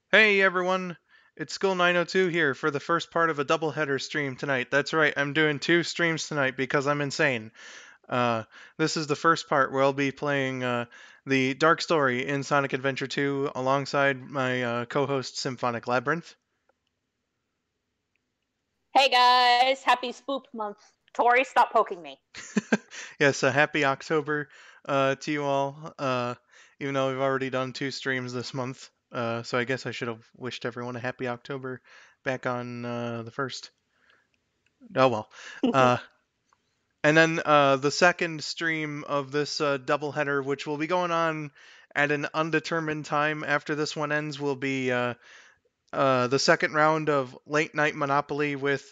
Hey everyone, it's skull902 here for the first part of a doubleheader stream tonight. That's right, I'm doing two streams tonight because I'm insane. This is the first part where I'll be playing the Dark Story in Sonic Adventure 2 alongside my co-host Symphonic-Labyrinth. Hey guys, happy Spoop Month. Tori, stop poking me. Yes, a happy October to you all, even though we've already done two streams this month. So I guess I should have wished everyone a happy October back on the 1st. Oh well. And then the second stream of this doubleheader, which will be going on at an undetermined time after this one ends, will be the second round of Late Night Monopoly with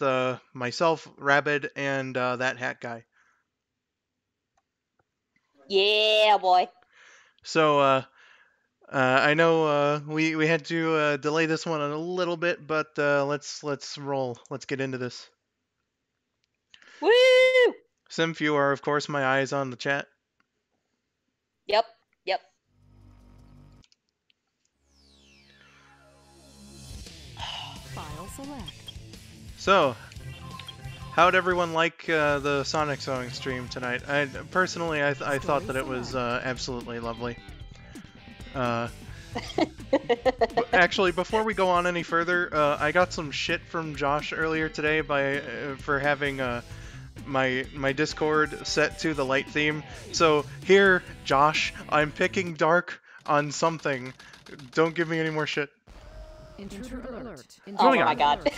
myself, Rabid, and that hat guy. Yeah, boy. So I know we had to delay this one a little bit, but let's roll. Let's get into this. Woo! Symph, you are of course my eyes on the chat. Yep. File select. So, how'd everyone like the Sonic Song stream tonight? I personally, I thought that it was absolutely lovely. Actually, before we go on any further, I got some shit from Josh earlier today for having my Discord set to the light theme. So here, Josh, I'm picking dark on something. Don't give me any more shit. Intruder alert. Oh my god.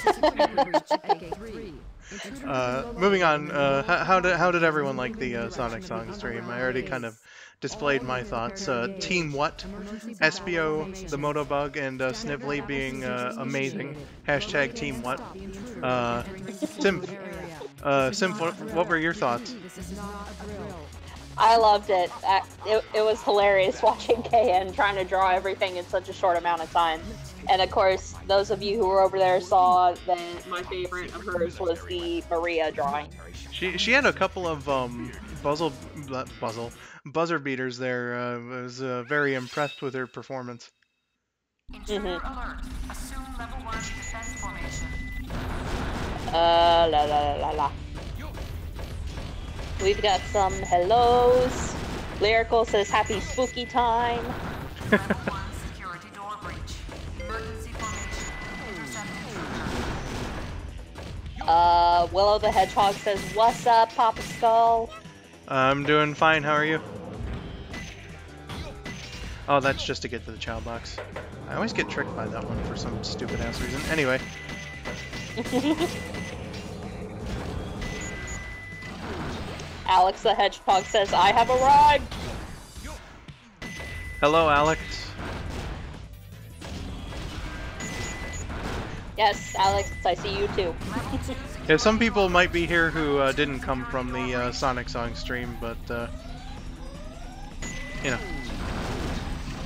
Moving on. How did everyone like the Sonic Song stream? I already kind of displayed my thoughts. Team What, SBO, the Motobug, and Snively being amazing. Hashtag Team What. Symph, what were your thoughts? I loved it. It was hilarious watching KN trying to draw everything in such a short amount of time. And of course, those of you who were over there saw that my favorite of hers was the Maria drawing. She had a couple of buzzer beaters there. I was very impressed with her performance. Alert. Assume level 1 defense formation. La. We've got some hellos. Lyrical says happy spooky time. Level 1 security door breach. Emergency formation. Intercept intruder. Willow the Hedgehog says, what's up, Papa Skull? I'm doing fine. How are you? Oh, that's just to get to the chow box. I always get tricked by that one for some stupid ass reason. Anyway. Alex the Hedgehog says, I have arrived! Hello, Alex. Yes, Alex, I see you too. Yeah, some people might be here who didn't come from the Sonic Song stream, but, you know.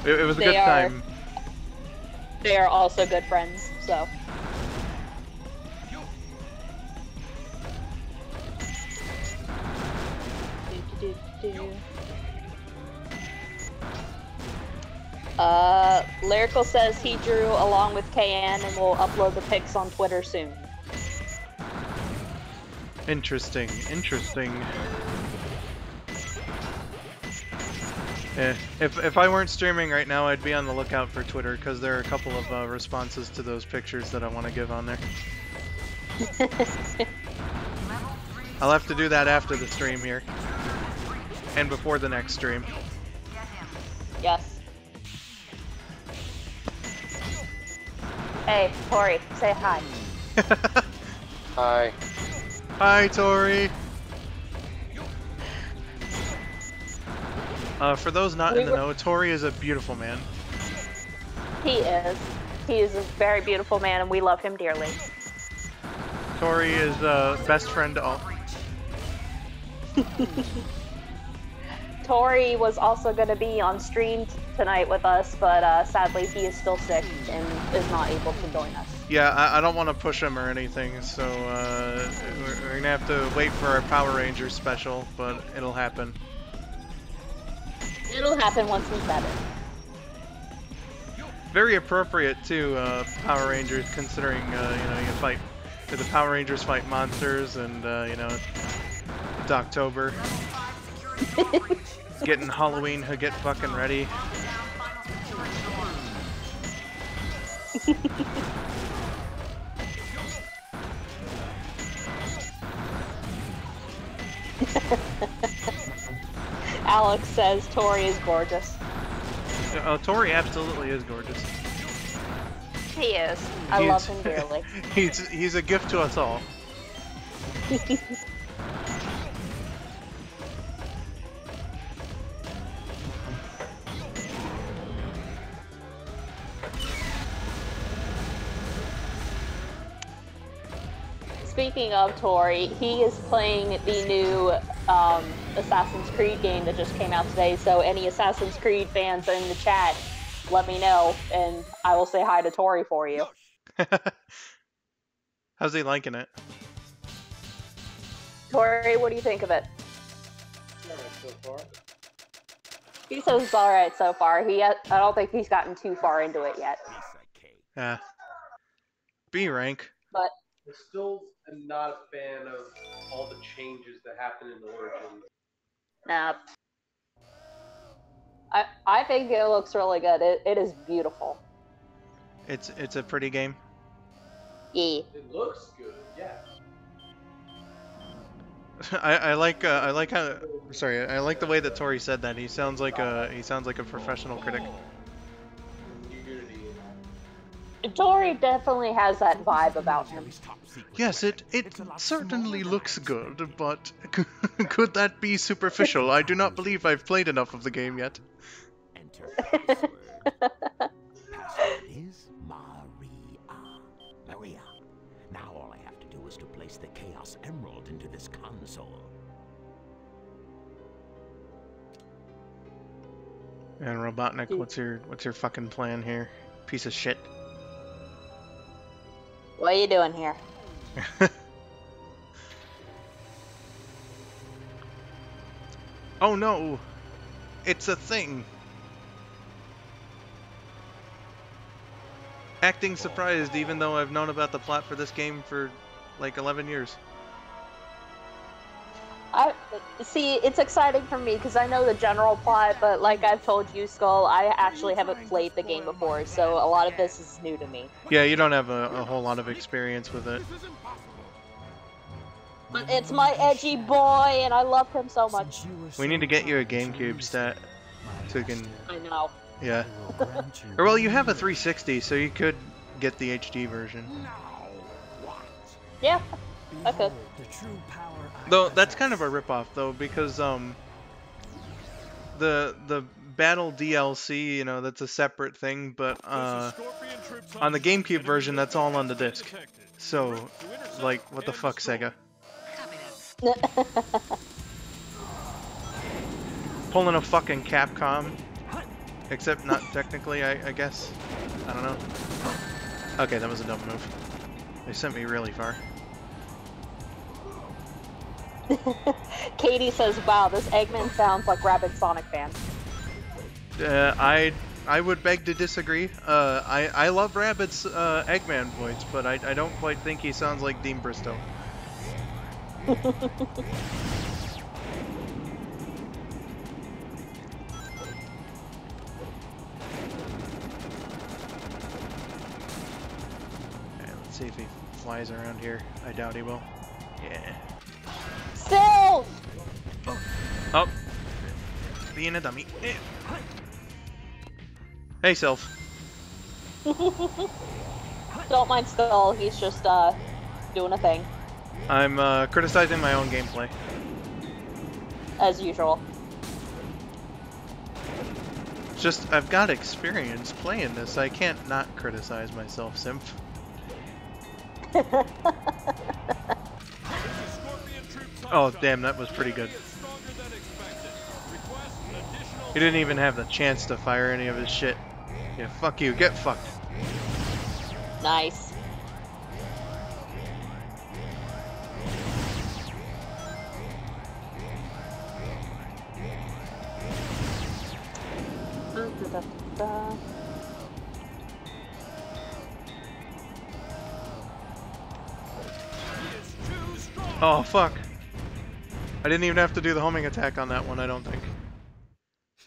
It was a good time. They are also good friends, so. Lyrical says he drew along with KN and will upload the pics on Twitter soon. Interesting. If I weren't streaming right now, I'd be on the lookout for Twitter, because there are a couple of responses to those pictures that I want to give on there. I'll have to do that after the stream here. And before the next stream. Yes. Hey, Tori, say hi. Hi. Hi, Tori. For those not in the know, Tori is a beautiful man. He is. He is a very beautiful man, and we love him dearly. Tori is best friend to all. Tori was also going to be on stream tonight with us, but sadly he is still sick and is not able to join us. Yeah, I don't want to push him or anything, so we're going to have to wait for our Power Rangers special, but it'll happen. It'll happen once he's better. Very appropriate too, Power Rangers, considering the Power Rangers fight monsters, and it's October. Getting Halloween, get fucking ready. Alex says Tori is gorgeous. Tori absolutely is gorgeous. He is. I love him dearly. He's a gift to us all. Speaking of Tori, he is playing the new Assassin's Creed game that just came out today, so any Assassin's Creed fans in the chat, let me know, and I will say hi to Tori for you. How's he liking it? Tori, what do you think of it? Alright so far. He says it's alright so far. I don't think he's gotten too far into it yet. Yeah. B rank. But I still am not a fan of all the changes that happen in Origin. nah. I think it looks really good. It is beautiful. It's a pretty game. Yeah. It looks good, yeah. I like how I like the way that Tori said that. He sounds like a professional critic. Tori definitely has that vibe about him. Yes, it certainly looks good, but could that be superficial? I do not believe I've played enough of the game yet. Enter password. Password is Maria. Now all I have to do is to place the Chaos Emerald into this console. And Robotnik, what's your fucking plan here? Piece of shit. What are you doing here? Oh no! It's a thing! Acting surprised even though I've known about the plot for this game for like 11 years. See, it's exciting for me because I know the general plot, but like I've told you, Skull, I actually haven't played the game before, so a lot of this is new to me. Yeah, you don't have a whole lot of experience with it. But it's my edgy boy, and I love him so much. We need to get you a GameCube stat so you can... I know. Yeah. Or well, you have a 360, so you could get the HD version. Yeah, I could. Though that's kind of a ripoff, though, because the Battle DLC, you know, that's a separate thing, but on the GameCube version, that's all on the disc. So, like, what the fuck, Sega? Pulling a fucking Capcom. Except not technically, I guess. I don't know. Okay, that was a dumb move. They sent me really far. Katie says, wow, this Eggman sounds like Rabid Sonic fan. I would beg to disagree. I love Rabid's Eggman voice, but I don't quite think he sounds like Dean Bristow. Let's see if he flies around here. I doubt he will. Yeah. Silv! Oh. Being a dummy. Hey, Silv. Don't mind Skull, he's just doing a thing. I'm criticizing my own gameplay. As usual. Just, I've got experience playing this. I can't not criticize myself, Symph. Oh, damn, that was pretty good. He didn't even have the chance to fire any of his shit. Yeah, fuck you. Get fucked. Nice. Oh, fuck. I didn't even have to do the homing attack on that one, I don't think.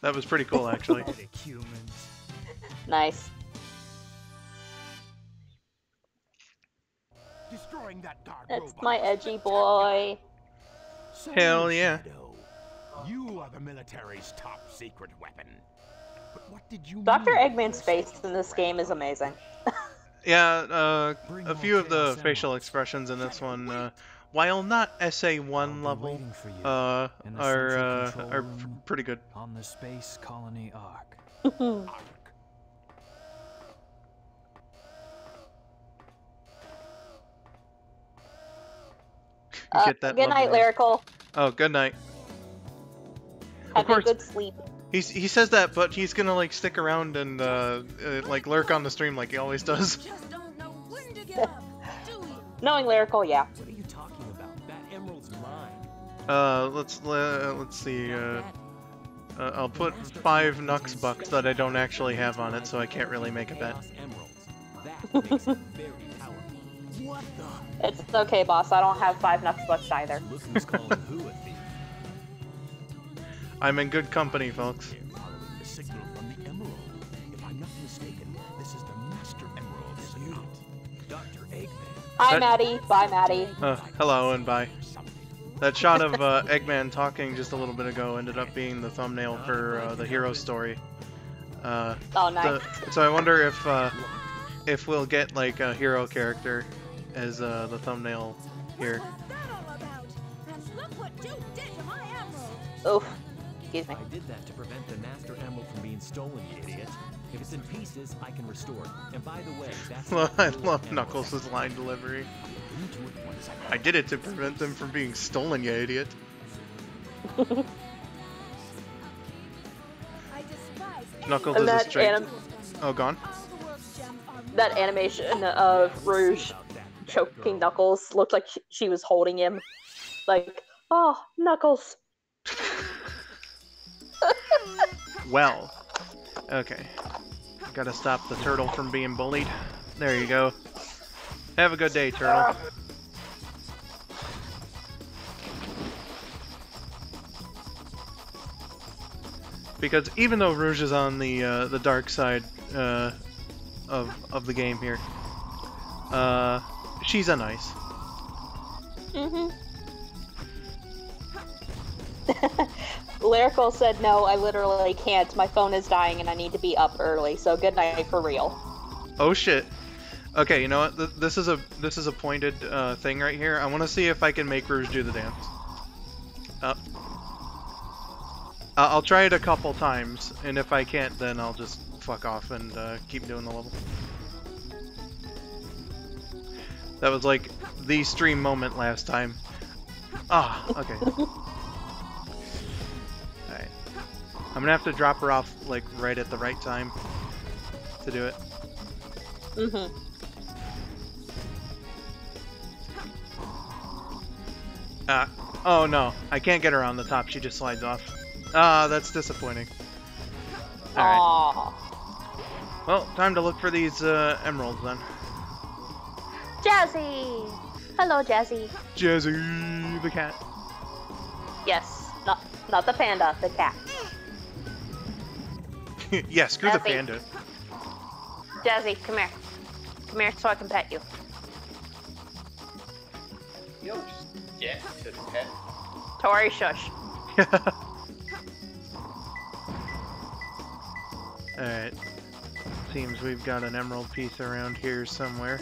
That was pretty cool, actually. Nice. Destroying that dark It's robot my was edgy spectacular. boy. So, Hell yeah. Shadow, you are the military's top secret weapon. But what did you Dr. mean? Eggman's face in this game is amazing. Yeah, a few of the facial expressions in this one, while not SA1 level, are pretty good. On the Space Colony Ark. Get that Good night, lovely- Lyrical. Oh, good night. Have a course. good sleep. He says that, but he's gonna like stick around and like lurk on the stream like he always does. Just don't know when to give up, do you? Knowing Lyrical, yeah. What are you talking about? That emerald's mine. Let's see. I'll put 5 Nux bucks that I don't actually have on it, so I can't really make a bet. Chaos emeralds. That makes it very powerful. What the? It's okay, boss. I don't have 5 Nux bucks either. Look who's calling who a thief. I'm in good company, folks. Following the signal from the emerald. If I'm not mistaken, this is the Master Emerald, is it not? Dr. Eggman. Hi, That- Maddie. Bye, Maddie. Hello and bye. That shot of Eggman talking just a little bit ago ended up being the thumbnail for the hero story. Oh, nice. So I wonder if we'll get like a hero character as the thumbnail here. What's that all about? And look what you did to my emerald. Oof. Excuse me. I did that to prevent the Master Emerald from being stolen, you idiot. If it's in pieces, I can restore it. And by the way, that's I love Knuckles' line delivery. Into it once I did it to prevent them from being stolen, you idiot. I despise Knuckles And is a that straight. Oh, gone? That animation of Rouge choking Knuckles looked like she was holding him. Like, oh, Knuckles. Well. Okay. Gotta stop the turtle from being bullied. There you go. Have a good day, turtle. Because even though Rouge is on the dark side of the game here, she's a nice. Mm-hmm. Lyrical said, no, I literally can't. My phone is dying and I need to be up early, so good night for real. Oh shit. Okay, you know what? This is a pointed thing right here. I want to see if I can make Rouge do the dance. I'll try it a couple times, and if I can't, then I'll just fuck off and keep doing the level. That was like the stream moment last time. Ah, okay. Alright. I'm gonna have to drop her off like right at the right time to do it. Mm-hmm. Oh no, I can't get her on the top, she just slides off. Ah, that's disappointing. Alright. Aww. Well, time to look for these emeralds then. Jazzy! Hello, Jazzy. Jazzy the cat. Yes, not the panda, the cat. Yeah, screw the Jazzy. panda. Jazzy, come here. Come here so I can pet you. You don't just get to pet. Tori, shush. Alright. Seems we've got an emerald piece around here somewhere.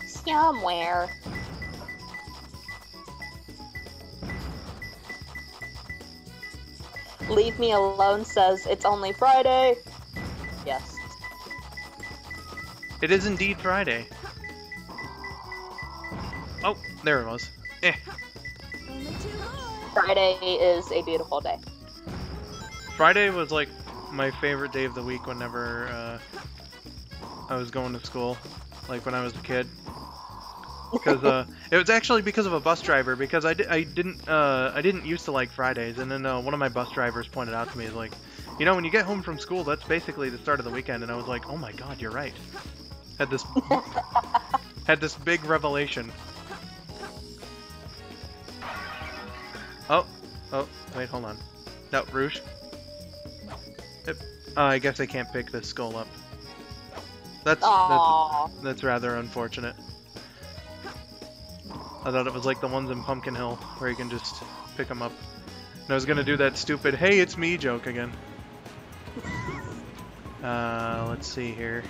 Somewhere. Leave me alone says it's only Friday. Yes. It is indeed Friday. Oh, there it was. Eh. Friday is a beautiful day. Friday was like my favorite day of the week whenever I was going to school, like when I was a kid. Because it was actually because of a bus driver. Because I didn't used to like Fridays, and then one of my bus drivers pointed out to me, is like, you know, when you get home from school, that's basically the start of the weekend. And I was like, oh my god, you're right. Had this big revelation. Oh, wait, hold on. No, Rouge. Yep. I guess I can't pick this skull up. That's rather unfortunate. I thought it was like the ones in Pumpkin Hill, where you can just pick them up. And I was gonna do that stupid, hey, it's me joke again. Let's see here.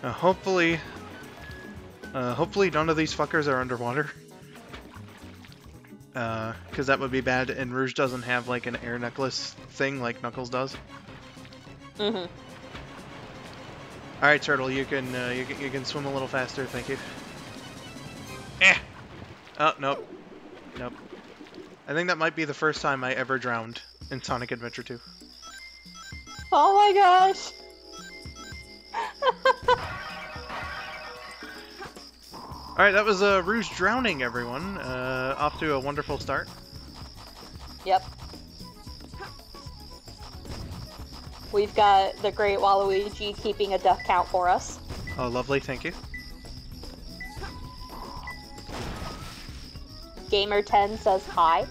Hopefully none of these fuckers are underwater. Because that would be bad, and Rouge doesn't have like an air necklace thing like Knuckles does. Mm-hmm. Alright, Turtle, you can swim a little faster, thank you. Eh! Oh, nope. Nope. I think that might be the first time I ever drowned in Sonic Adventure 2. Oh my gosh! Alright, that was Rouge drowning, everyone. Off to a wonderful start. Yep. We've got the great Waluigi keeping a death count for us. Oh, lovely, thank you. Gamer10 says hi.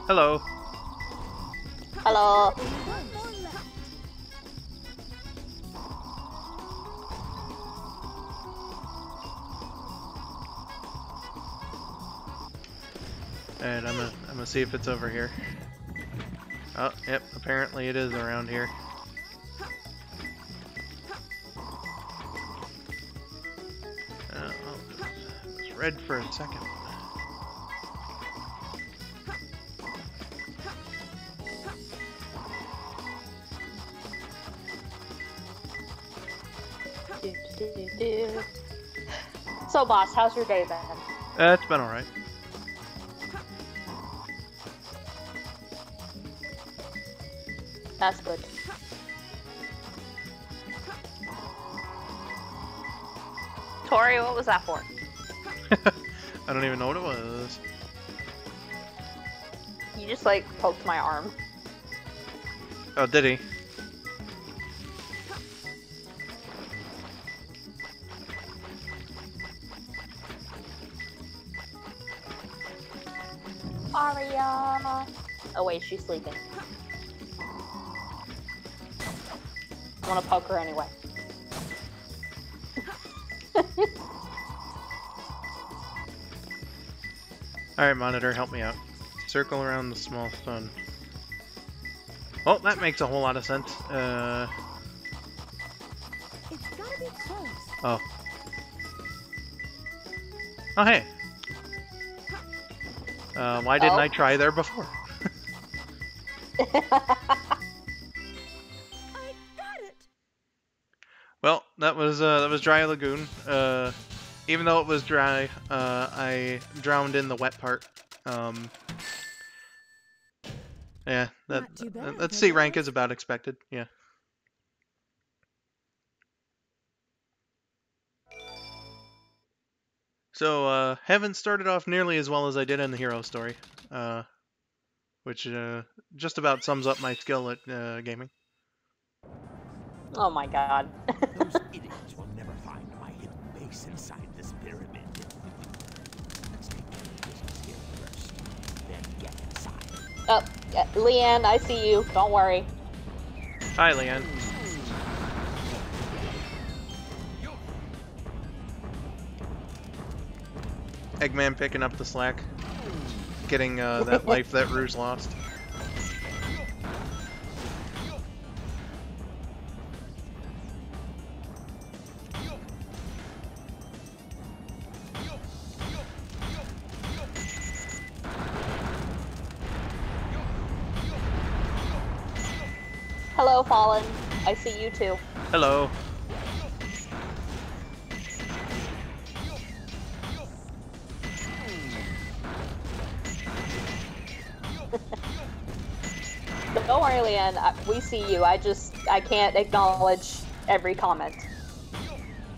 Hello. Hello. And I'm gonna see if it's over here. Oh, yep, apparently it is around here. Oh, it was red for a second. So, boss, how's your day been? It's been alright. That's good. Tori, what was that for? I don't even know what it was. You just, like, poked my arm. Oh, did he? Aria! Oh wait, she's sleeping. I want to poke her anyway. Alright, Monitor, help me out. Circle around the small stone. Well, that makes a whole lot of sense. It's gotta be close. Oh. Oh, hey. Why didn't I try there before? I got it. Well, that was Dry Lagoon. Even though it was dry, I drowned in the wet part. Yeah, that C rank is about expected. Yeah. So, haven't started off nearly as well as I did in the hero story, which just about sums up my skill at gaming. Oh my god. Those idiots will never find my hidden base inside this pyramid. Let's take care of business here first, then get inside. Oh, yeah, Leanne, I see you. Don't worry. Hi, Leanne. Eggman picking up the slack. Getting that life that Rouge lost. Hello, Fallen. I see you too. Hello. Don't worry, Leanne. We see you. I can't acknowledge every comment.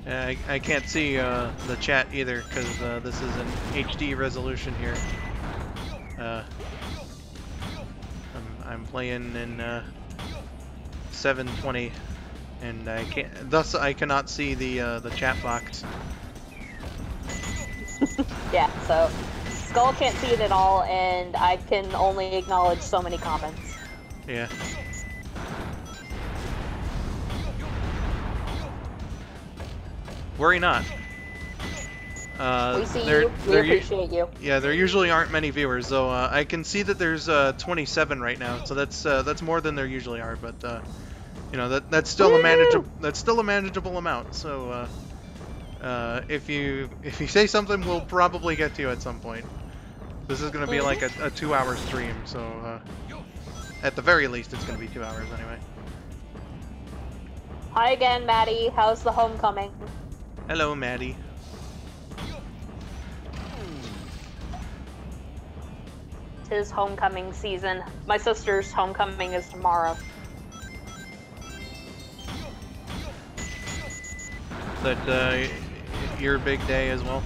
Yeah, I can't see the chat either because this is an HD resolution here. I'm playing in 720, and I cannot see the chat box. Yeah, so Skull can't see it at all, and I can only acknowledge so many comments. Yeah. Worry not. We see you. We appreciate you. Yeah, there usually aren't many viewers, though. I can see that there's 27 right now, so that's more than there usually are. But you know, that's still a manageable amount. So if you say something, we'll probably get to you at some point. This is gonna be like a 2-hour stream, so at the very least, it's gonna be 2 hours anyway. Hi again, Maddie. How's the homecoming? Hello, Maddie. Tis homecoming season. My sister's homecoming is tomorrow. That your big day as well?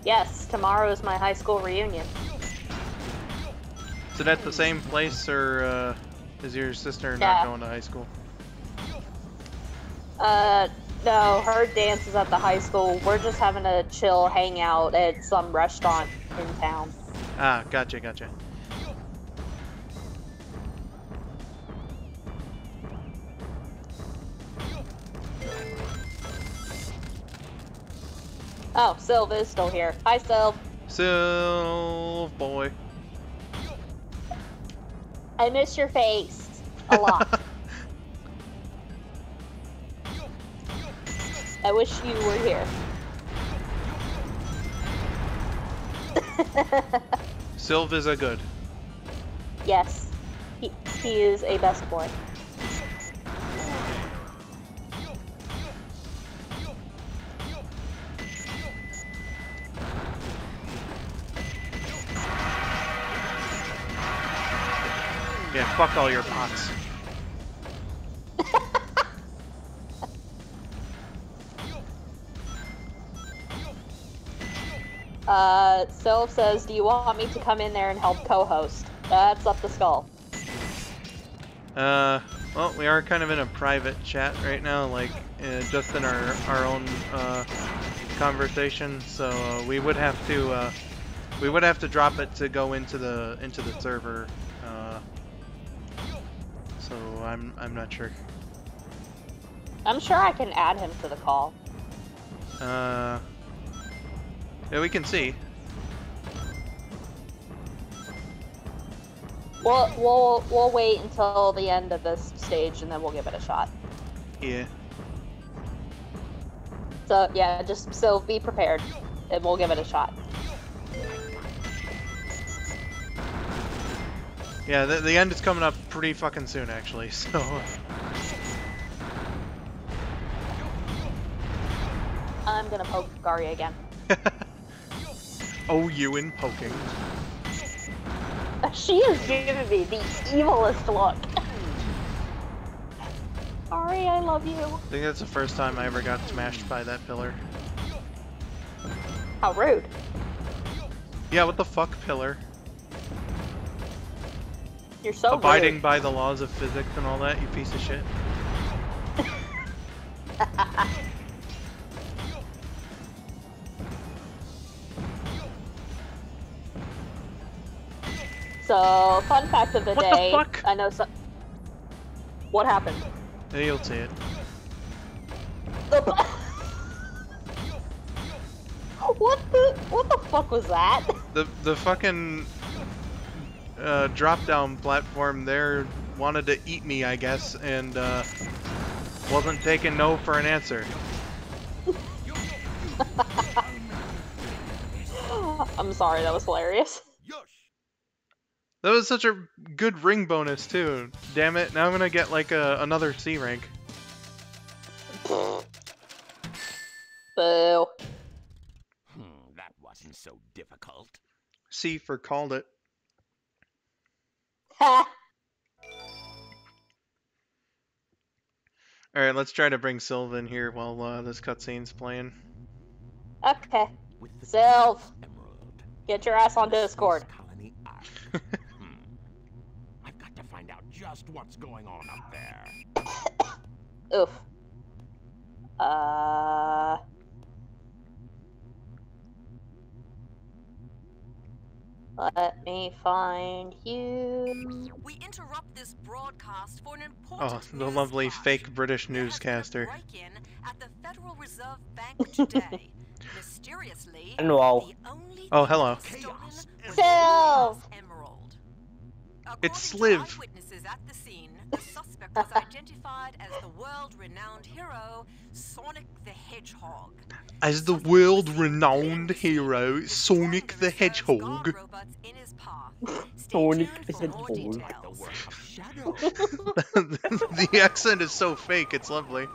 Yes, tomorrow is my high school reunion. Is it at the same place, or is your sister not going to high school? No, her dance is at the high school. We're just having a chill hangout at some restaurant in town. Ah, gotcha, gotcha. Oh, Silv is still here. Hi, Silv. Silv, boy. I miss your face a lot. I wish you were here. Silv is a good. Yes, he is a best boy. Yeah, fuck all your pots. Silv says, do you want me to come in there and help co-host? That's up to Skull. Well, we are kind of in a private chat right now, like, just in our own, conversation, so, we would have to drop it to go into the server, so I'm not sure. I'm sure I can add him to the call. Yeah, we can see. We'll wait until the end of this stage and then we'll give it a shot. Yeah. So yeah, just so be prepared and we'll give it a shot. Yeah, the end is coming up pretty fucking soon, actually, so... I'm gonna poke Gary again. Oh, you in poking. She is giving me the evilest look. Sorry, I love you. I think that's the first time I ever got smashed by that pillar. How rude. Yeah, what the fuck, pillar? You're so Abiding rude. by the laws of physics and all that, you piece of shit. So, fun fact of the What day. the fuck? I know some. What happened? Yeah, you'll see it. What the fuck was that? The fucking drop down platform there wanted to eat me, I guess, and wasn't taking no for an answer. I'm sorry, that was hilarious. That was such a good ring bonus too. Damn it! Now I'm gonna get like another C rank. Boo. That wasn't so difficult. C for called it. Ha. All right, let's try to bring Silv in here while this cutscene's playing. Okay. With the Silv, emerald. get your ass on Discord. Colony I've got to find out just what's going on up there. Oof. Let me find you. We interrupt this broadcast for an Oh, important the news lovely flash. fake British There has been a newscaster. break-in at the Federal Reserve Bank today. Mysteriously, Hello. the only Oh, thing hello. that was stolen was Silv! Silv's emerald. It's According to Sliv. eyewitnesses at the scene, the suspect was identified as the world-renowned hero Sonic the Hedgehog. As the Suspect was world-renowned seen then hero, with Sonic the one of the reserve's guard Hedgehog. robots in his path. Stay Sonic tuned the for more Hedgehog. Like the details. work of Shadow. The accent is so fake, it's lovely.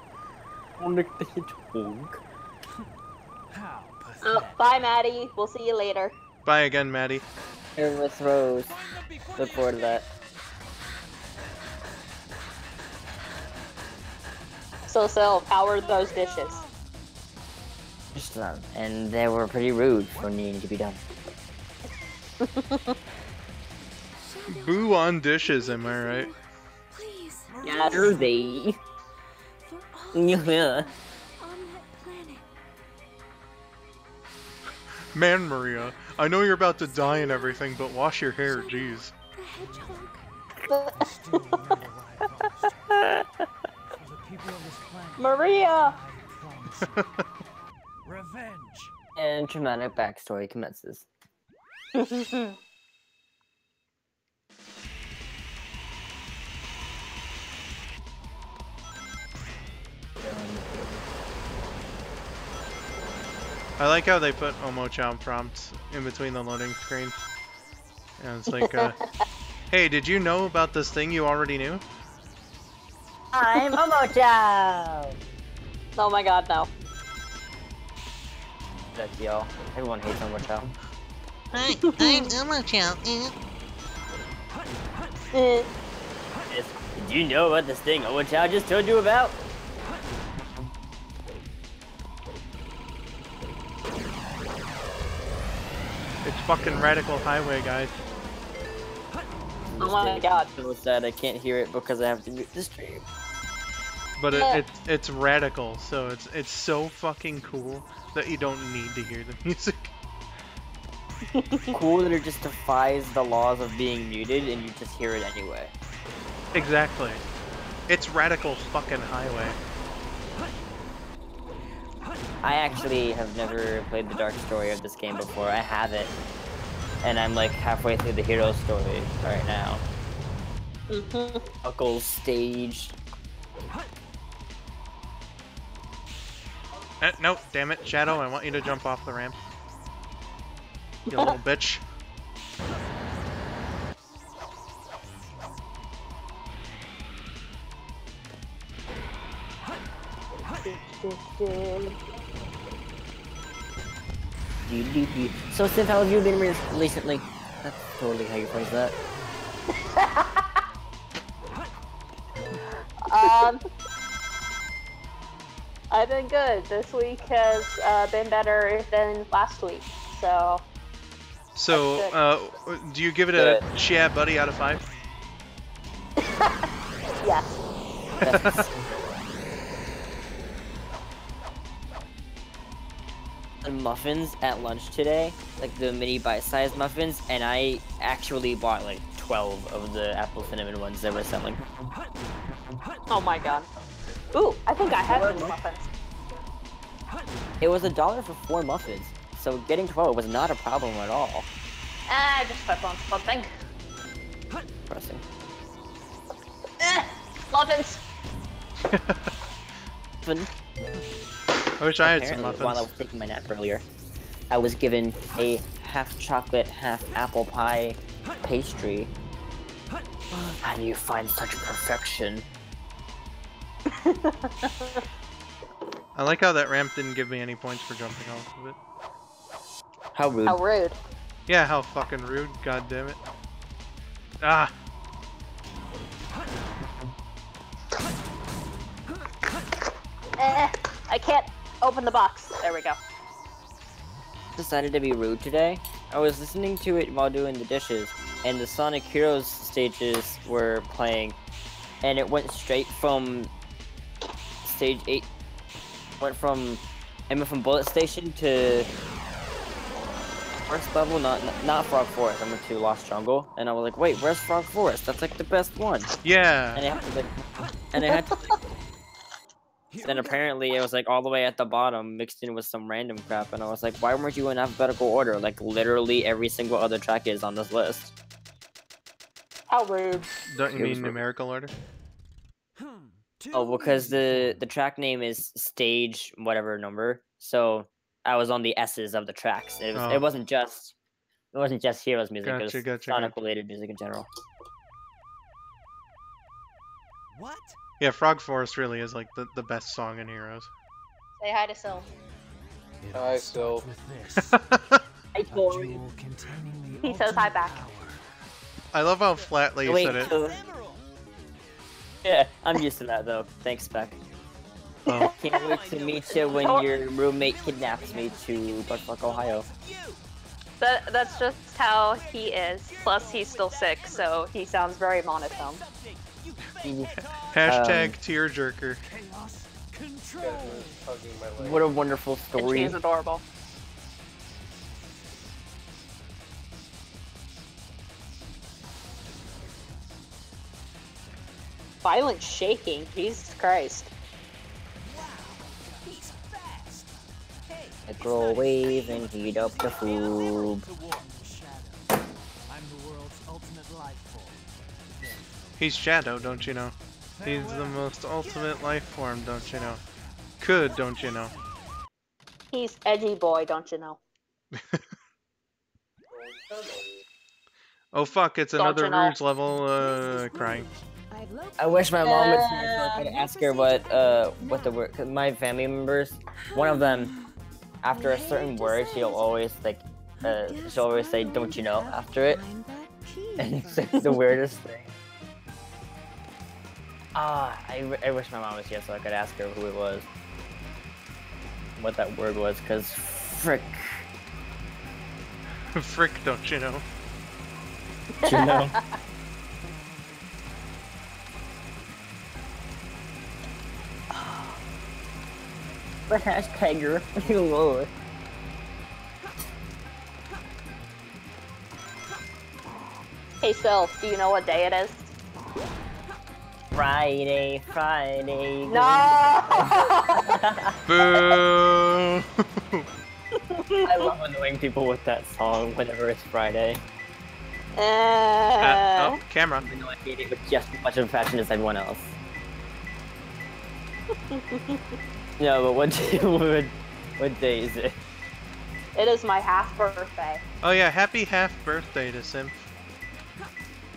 Sonic the Hedgehog. How Oh, pathetic. bye, Maddie. We'll see you later. Bye again, Maddie. Here with Rose. Look forward to that. So, Silv, how are those dishes? Just them. And they were pretty rude for needing to be done. Boo on dishes, am I right? Please, Yes. Are they? for all Yeah. on that planet. Man, Maria, I know you're about to die and everything, but wash your hair, jeez. The hedgehog. Still remember what I promised you. For the people of this planet, Maria! I promise you. Revenge. And traumatic backstory commences. I like how they put Omo-chan prompts in between the loading screen. And it's like, hey, did you know about this thing you already knew? I'm Omo-chan! Oh my god, no. That's y'all. Everyone hates Omo-chan. Hi, I'm Omo-chan. Eh. Did you know about this thing Omo-chan just told you about? It's fucking Radical Highway, guys. Oh my god. So sad I can't hear it because I have to mute the stream. But it's radical, so it's so fucking cool that you don't need to hear the music. Cool that it just defies the laws of being muted and you just hear it anyway. Exactly. It's Radical fucking Highway. I actually have never played the dark story of this game before. I have it. And I'm like halfway through the hero story right now. Buckle stage. Nope, damn it, Shadow, I want you to jump off the ramp. You little bitch. So, Symph, how have you been recently? That's totally how you phrase that. I've been good. This week has been better than last week, so... So, do you give it a yeah buddy out of 5? Yes. And muffins at lunch today, like the mini bite-sized muffins, and I actually bought like 12 of the apple cinnamon ones they were selling. Oh my god. Ooh, I think I have these muffins. It was $1 for 4 muffins, so getting 12 was not a problem at all. I just click on something. Pressing. Muffins! I wish I had some Apparently, muffins. while I was taking my nap earlier, I was given a half chocolate, half apple pie pastry. How do you find such perfection? I like how that ramp didn't give me any points for jumping off of it. How rude. How rude. Yeah, how fucking rude, god damn it. Ah! I can't open the box. There we go. Decided to be rude today. I was listening to it while doing the dishes, and the Sonic Heroes stages were playing, and it went straight from stage 8. Went from Bullet Station to first level, not Frog Forest. I went to Lost Jungle, and I was like, wait, where's Frog Forest? That's like the best one. Yeah. And I had to then apparently it was like all the way at the bottom, mixed in with some random crap, and I was like, why weren't you in alphabetical order? Like literally every single other track is on this list. How rude. Don't you mean numerical order? Oh, because the track name is stage whatever number, so I was on the S's of the tracks. It wasn't just Heroes music. It was Sonic related music in general. What? Yeah, Frog Forest really is like the best song in Heroes. Say hi to Silv. Hi, Silv. Hi, Tori. He says hi back. I love how flatly you said it. Yeah, I'm used to that though. Thanks, Spec. Oh. Can't wait to meet you when your roommate kidnaps me to Buttfuck, Ohio. That's just how he is. Plus, he's still sick, so he sounds very monotone. Hashtag tearjerker. What a wonderful story. And she's adorable. Violent shaking, Jesus Christ. Microwave and heat up the food. I'm the world's ultimate life form. He's Shadow, don't you know? He's the most ultimate life form, don't you know? Could, don't you know? He's edgy boy, don't you know? Oh fuck, it's another Rouge level, crying. I wish my mom was here so I could ask her what the word, cause my family members, one of them, after a certain word, she'll always say, don't you know, after it. And it's like the weirdest thing. I wish my mom was here so I could ask her who it was. What that word was, cause frick. Frick, don't you know? Do you know? The hashtagger. Lord. Hey, Silv, do you know what day it is? Friday. No! Boo! I love annoying people with that song whenever it's Friday. Oh, camera. I know I hate it with just as much of a passion as everyone else. No, but what day is it? It is my half birthday. Oh yeah, happy half birthday to Symph.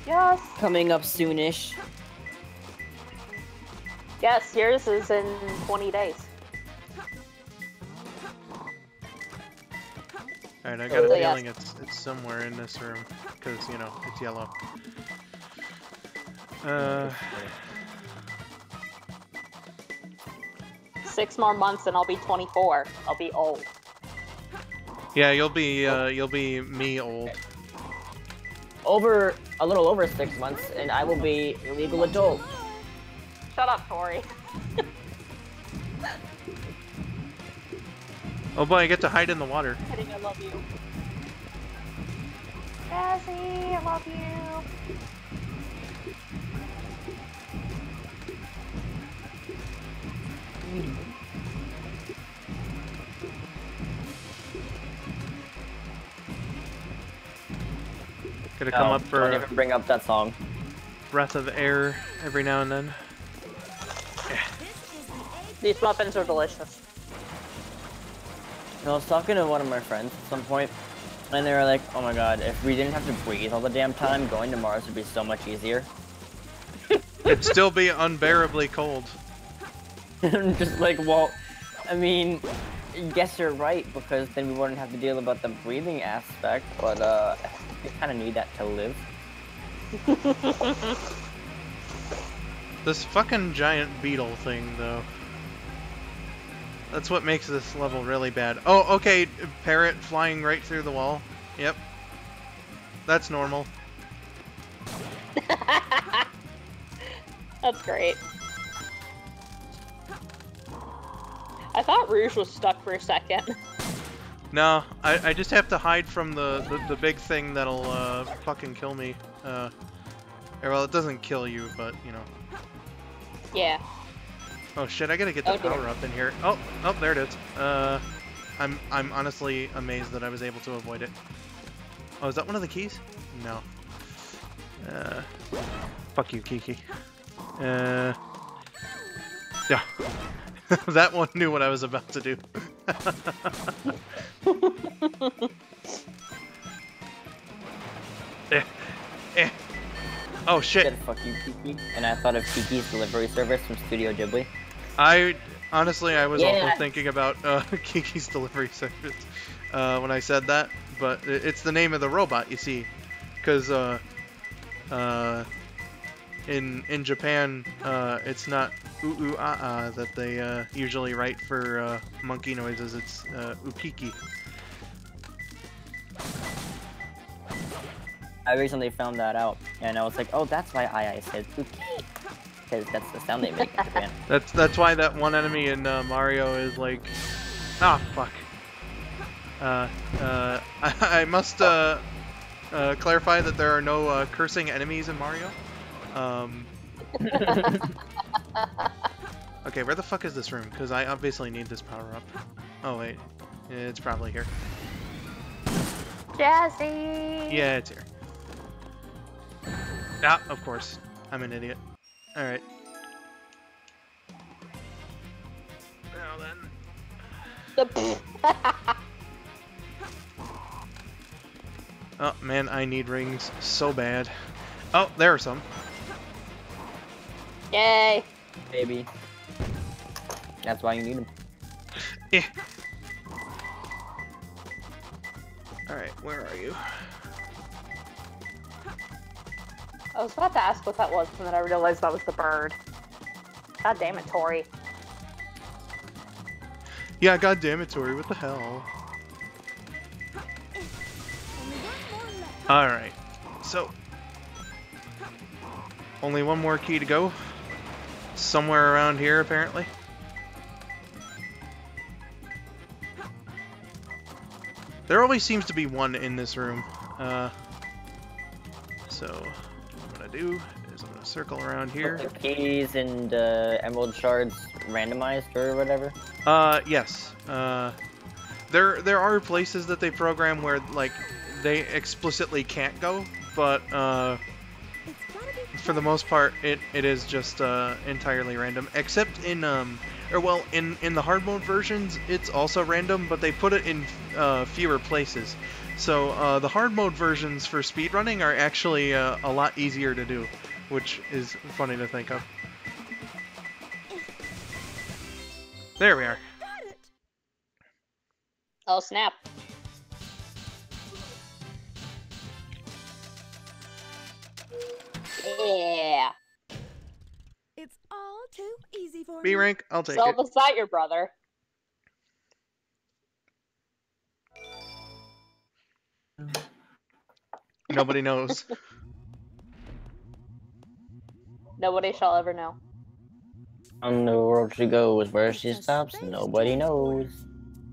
Yes. Coming up soonish. Yes, yours is in 20 days. Alright, I got a feeling it's somewhere in this room, because, you know, it's yellow. 6 more months and I'll be 24. I'll be old. Yeah, you'll be me old. A little over 6 months, and I will be a legal adult. Shut up, Tori. Oh boy, I get to hide in the water. Kidding, I love you. Jazzy, I love you. Gotta come up for don't even bring up that song. breath of air every now and then. These muffins are delicious. I was talking to one of my friends at some point, and they were like, oh my god, if we didn't have to breathe all the damn time, going to Mars would be so much easier. It'd still be unbearably cold. I'm just like, well, I mean, guess you're right, because then we wouldn't have to deal about the breathing aspect, but we kind of need that to live. This fucking giant beetle thing, though. That's what makes this level really bad. Oh, okay, parrot flying right through the wall. Yep. That's normal. That's great. I thought Rouge was stuck for a second. No, I just have to hide from the big thing that'll fucking kill me. Well, it doesn't kill you, but you know. Yeah. Oh shit! I gotta get the Oh, dear. power up in here. Oh, there it is. I'm honestly amazed that I was able to avoid it. Oh, is that one of the keys? No. Fuck you, Kiki. Yeah. That one knew what I was about to do. Oh shit. Said, fuck you, Kiki. And I thought of Kiki's delivery service from Studio Ghibli. Honestly, I was Yeah. also thinking about Kiki's delivery service when I said that, but it's the name of the robot, you see, because in Japan, it's not oo-oo-ah-ah that they usually write for monkey noises. It's ukiki. I recently found that out, and I was like, oh, that's why I said Uki. Because that's the sound they make in Japan. That's why that one enemy in Mario is like, ah, fuck. I must clarify that there are no cursing enemies in Mario. Okay, where the fuck is this room? Because I obviously need this power up. Oh wait, it's probably here. Jazzy! Yeah, it's here. Ah, of course. I'm an idiot. Alright. Now then. Oh man, I need rings so bad. Oh, there are some. Yay! Baby. That's why you need them. Eh. Alright, where are you? I was about to ask what that was, and then I realized that was the bird. God damn it, Tori. Yeah, god damn it, Tori, what the hell? Alright, so only one more key to go. Somewhere around here, apparently. There always seems to be one in this room. So what I'm gonna do is I'm gonna circle around here. The keys and emerald shards randomized or whatever? Yes. There are places that they program where, like, they explicitly can't go, but, for the most part, it is just, entirely random. Except in, in the hard mode versions, it's also random, but they put it in, fewer places. So, the hard mode versions for speedrunning are actually, a lot easier to do, which is funny to think of. There we are. Oh, snap. Yeah. It's all too easy for B me. rank, I'll take So it. was that your brother? Nobody knows. Nobody shall ever know. On the world she goes, where she The stops, space nobody transport. knows.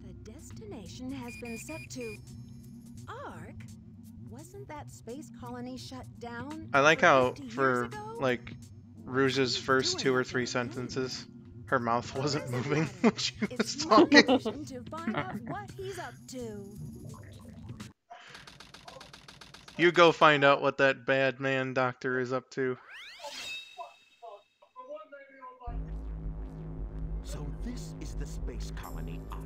The destination has been set to Ark. Wasn't that space colony shut down? I like over how, 50 years for, ago? like, Rouge's first 2 or 3 sentences, her mouth wasn't moving when she was It's my talking. mission to find out what he's up to. You go find out what that bad man doctor is up to. So this is the space colony Ark.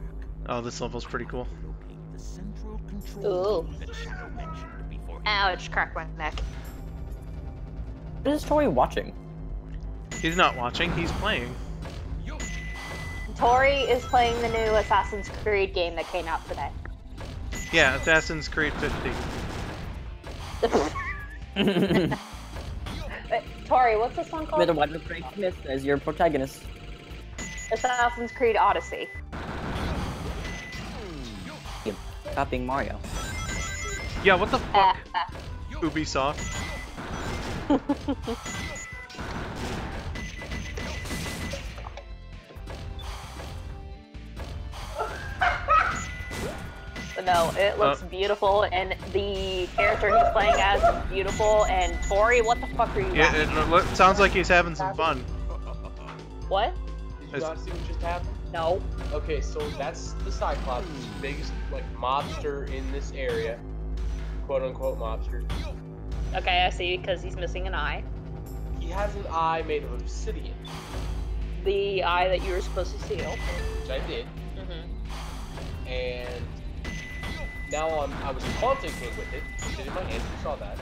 Oh, this level's pretty cool. Locate the central control Ooh. room that Shadow mentioned before. Ouch, cracked my neck. What is Tori watching? He's not watching, he's playing. Tori is playing the new Assassin's Creed game that came out today. Yeah, Assassin's Creed 50. Wait, Tori, what's this one With a called? Wonder Frank Smith as your protagonist. Assassin's Creed Odyssey. Yep. Copying Mario. Yeah, what the fuck? Ubisoft. No, it looks beautiful, and the character he's playing as is beautiful. And Tori, what the fuck are you? Yeah, it sounds like he's having some fun. What? Did you not see what just happened? No. Okay, so that's the Cyclops, who's the biggest like mobster in this area, quote unquote mobster. Okay, I see, because he's missing an eye. He has an eye made of obsidian. The eye that you were supposed to steal. Which I did. Mm-hmm. And now I was taunting him with it. It's in my hand, you saw that.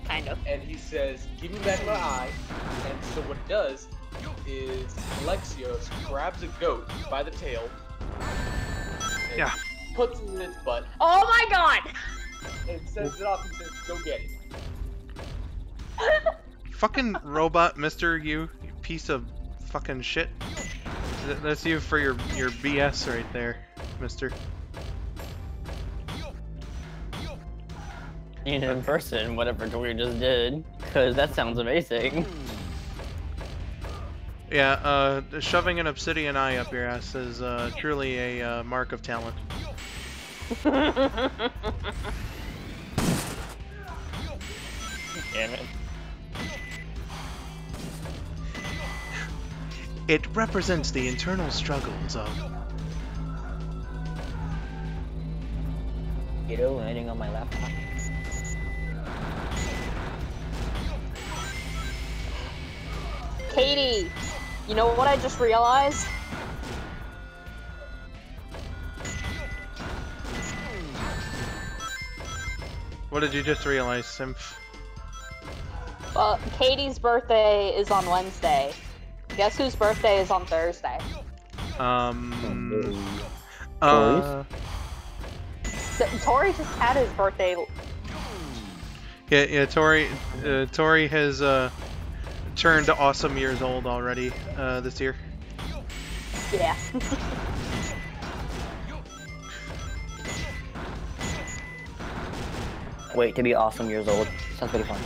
Kind of. And he says, give me back my eye. And so what it does is Alexios grabs a goat by the tail. And Yeah. puts it in its butt. Oh my god! And sends it off and says, go get it. Fucking robot, mister, you piece of fucking shit. That's you for your BS right there, mister. In person, whatever Tori just did, because that sounds amazing. Yeah, shoving an obsidian eye up your ass is truly a mark of talent. Damn it. It represents the internal struggles of... Potato landing on my laptop. Katie, you know what I just realized? What did you just realize, Symph? Well, Katie's birthday is on Wednesday. Guess whose birthday is on Thursday? Tori just had his birthday. Yeah, Tori has turned awesome years old already this year. Yeah. Wait, to be awesome years old. Sounds pretty fun.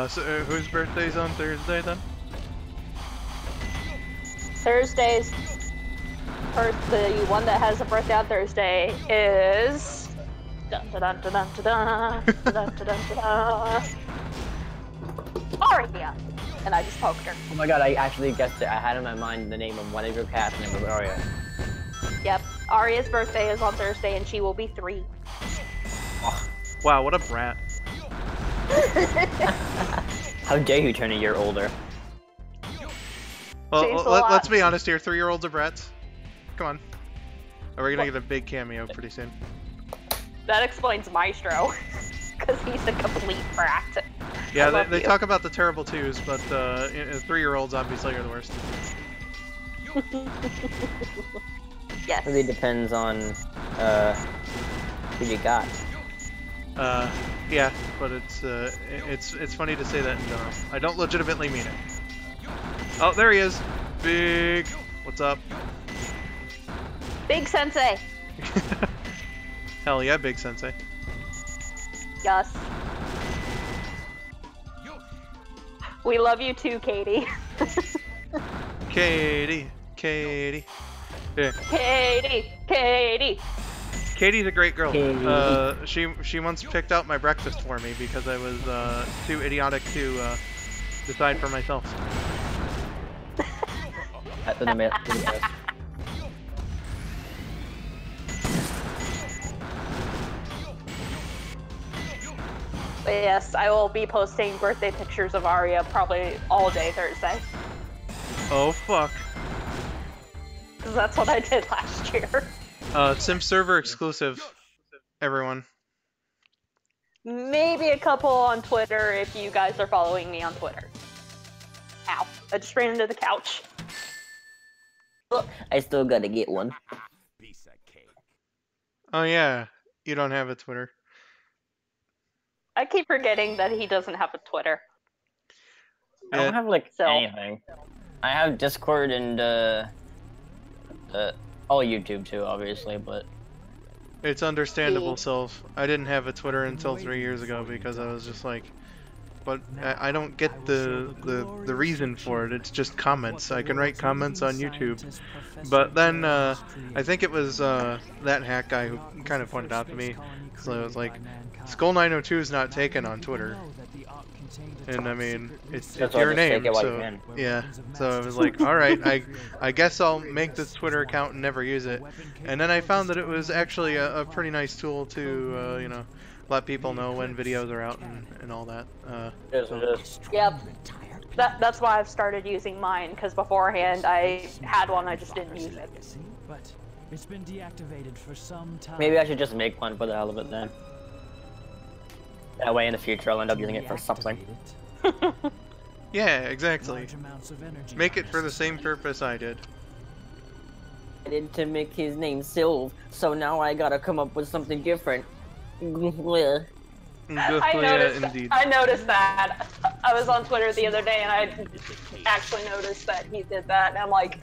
So whose birthday's on Thursday then? Thursday's the one that has a birthday on Thursday is dun dun dun dun dun dun dun dun dun. Aria, and I just poked her. Oh my god, I actually guessed it. I had in my mind the name of one of your cats, and it was Aria. Yep, Aria's birthday is on Thursday, and she will be 3. Oh, wow, what a brat! How dare you turn a year older? Well, let's be honest here. 3-year-olds are brats. Come on. Are we gonna get a big cameo pretty soon? That explains Maestro, because he's a complete brat. Yeah, they talk about the terrible twos, but 3-year-olds obviously are the worst. Yes. Really depends on who you got. Yeah, but it's funny to say that in general. I don't legitimately mean it. Oh, there he is. Big. What's up? Big Sensei. Hell yeah, Big Sensei. Yes. We love you too, Katie. Katie. Yeah. Katie. Katie's a great girl. She once picked out my breakfast for me because I was too idiotic to decide for myself. But yes, I will be posting birthday pictures of Aria probably all day Thursday. Oh fuck. Because that's what I did last year. Symph server exclusive, everyone. Maybe a couple on Twitter if you guys are following me on Twitter. Ow, I just ran into the couch. Look, I still gotta get one. Piece of cake. Oh yeah, you don't have a Twitter. I keep forgetting that he doesn't have a Twitter. I don't have like anything. I have Discord and all YouTube too, obviously, but It's understandable, Silv. I didn't have a Twitter until 3 years ago because I was just like, but I don't get the reason for it. It's just comments. I can write comments on YouTube. But then I think it was that hack guy who kind of pointed out to me. So it was like, skull902 is not taken on Twitter. And I mean, it's your name, so yeah. So I was like, all right, I guess I'll make this Twitter account and never use it. And then I found that it was actually a pretty nice tool to, you know, let people know when videos are out and all that. Yep. That's why I've started using mine, because beforehand I had one, I just didn't use it. But it's been deactivated for some time. Maybe I should just make one for the hell of it then. That way in the future I'll end up using it for something. Yeah, exactly. Make it for the same purpose I did. I did to make his name Silv, so now I gotta come up with something different. I noticed that. I was on Twitter the other day and I actually noticed that he did that, and I'm like,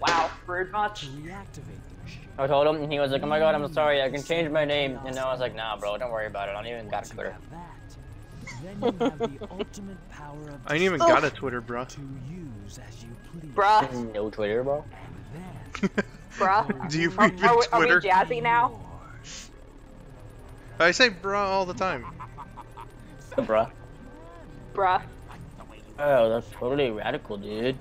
wow, rude much. I told him, and he was like, oh my god, I'm sorry, I can change my name. And I was like, nah, bro, don't worry about it. I don't even got a Twitter. I ain't even got a Twitter, bruh. Bruh. No Twitter, bro. Bruh. Do you read Are we Twitter? jazzy now? I say bruh all the time. Bruh. Bruh. Oh, that's totally radical, dude.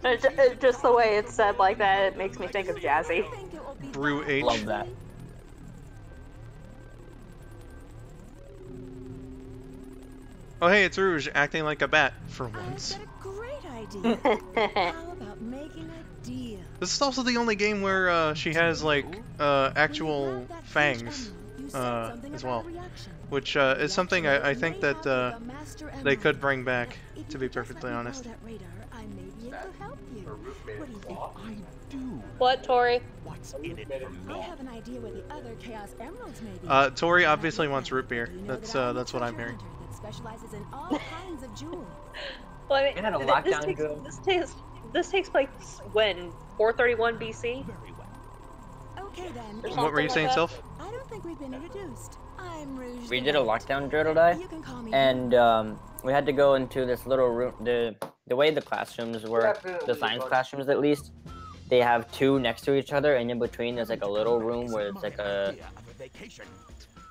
It's just the way it's said like that, it makes me think of Jazzy. Brew H. Love that. Oh hey, it's Rouge, acting like a bat, for once. Great idea. How about making a deal? This is also the only game where she has, like, actual fangs, as well. Which is something I think that they could bring back, to be perfectly honest. What, Tori? I have an idea where the other Chaos Emeralds may be. Tori obviously wants root beer. That's what I'm hearing. Specializes in all kinds of jewels. Well, I mean, this takes place when 431 BC. Okay then. What were you saying, Silph? I don't think we've been introduced. I'm Rouge. We did a lockdown drill today, and we had to go into this little room. The way the classrooms were, the science classrooms at least, they have two next to each other, and in between there's like a little room where it's like a.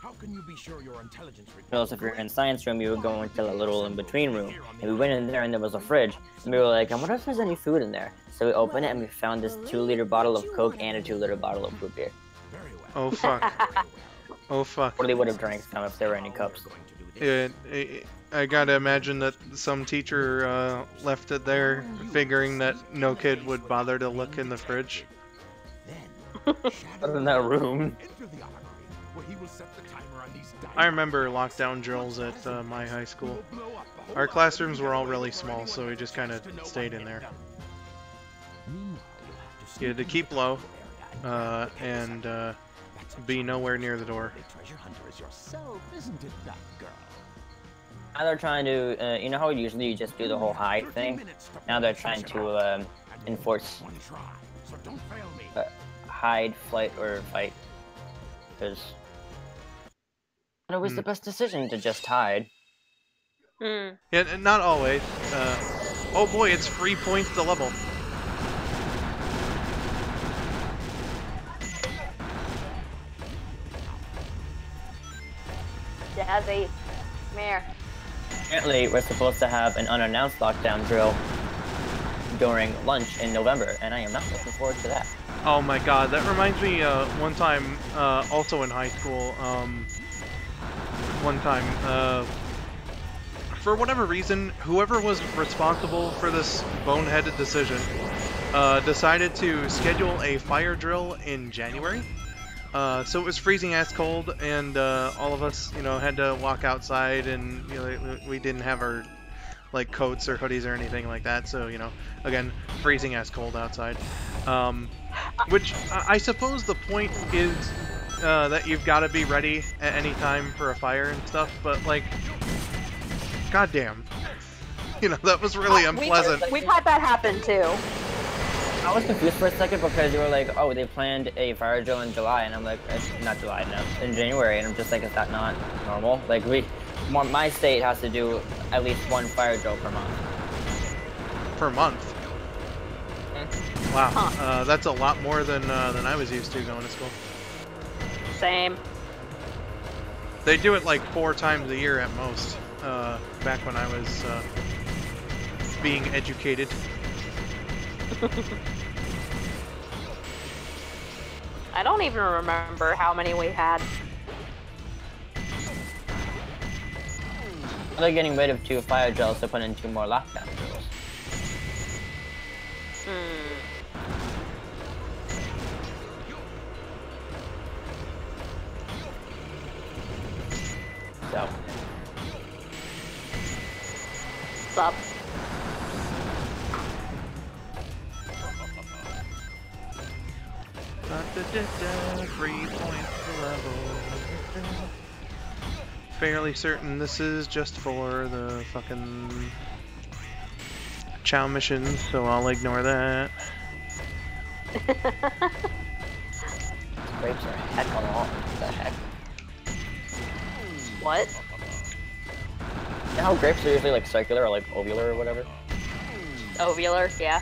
How can you be sure your intelligence Well, if you're in science room, you would go into a little in-between room. And we went in there, and there was a fridge. And we were like, I wonder if there's any food in there. So we opened it, and we found this 2-liter bottle of Coke and a 2-liter bottle of root beer. Oh fuck. Oh fuck. Really would have drank some if there were any cups. Yeah, I gotta imagine that some teacher left it there, figuring that no kid would bother to look in the fridge. Other than that room. I remember lockdown drills at my high school. Our classrooms were all really small, so we just kind of stayed in there. You had to keep low, and be nowhere near the door. Now they're trying to, you know how usually you just do the whole hide thing? Now they're trying to enforce hide, flight, or fight. Because it was the best decision to just hide. Yeah, not always. Oh boy, it's 3 points to level. Jazzy, come here. Apparently, we're supposed to have an unannounced lockdown drill during lunch in November, and I am not looking forward to that. Oh my god, that reminds me, one time, also in high school, one time, for whatever reason, whoever was responsible for this boneheaded decision, decided to schedule a fire drill in January. So it was freezing ass cold, and all of us, you know, had to walk outside, and you know, we didn't have our like coats or hoodies or anything like that. So you know, again, freezing ass cold outside. Which I suppose the point is that you've got to be ready at any time for a fire and stuff. But like, goddamn, you know, that was really unpleasant. We've had that happen too. I was confused for a second because you were like, oh, they planned a fire drill in July, and I'm like, not July, no, in January, and I'm just like, is that not normal? Like, we My state has to do at least one fire drill per month. Per month. Wow, that's a lot more than I was used to going to school. Same. They do it like 4 times a year at most. Back when I was being educated. I don't even remember how many we had. They're getting rid of 2 fire drills to put in 2 more lockdown drills. So. Sup? Three-point level. Fairly certain this is just for the fucking Chow mission, so I'll ignore that. Grapes are a heck of a lot. What the heck? What? You know how grapes are usually like circular or like ovular or whatever? Ovular, yeah.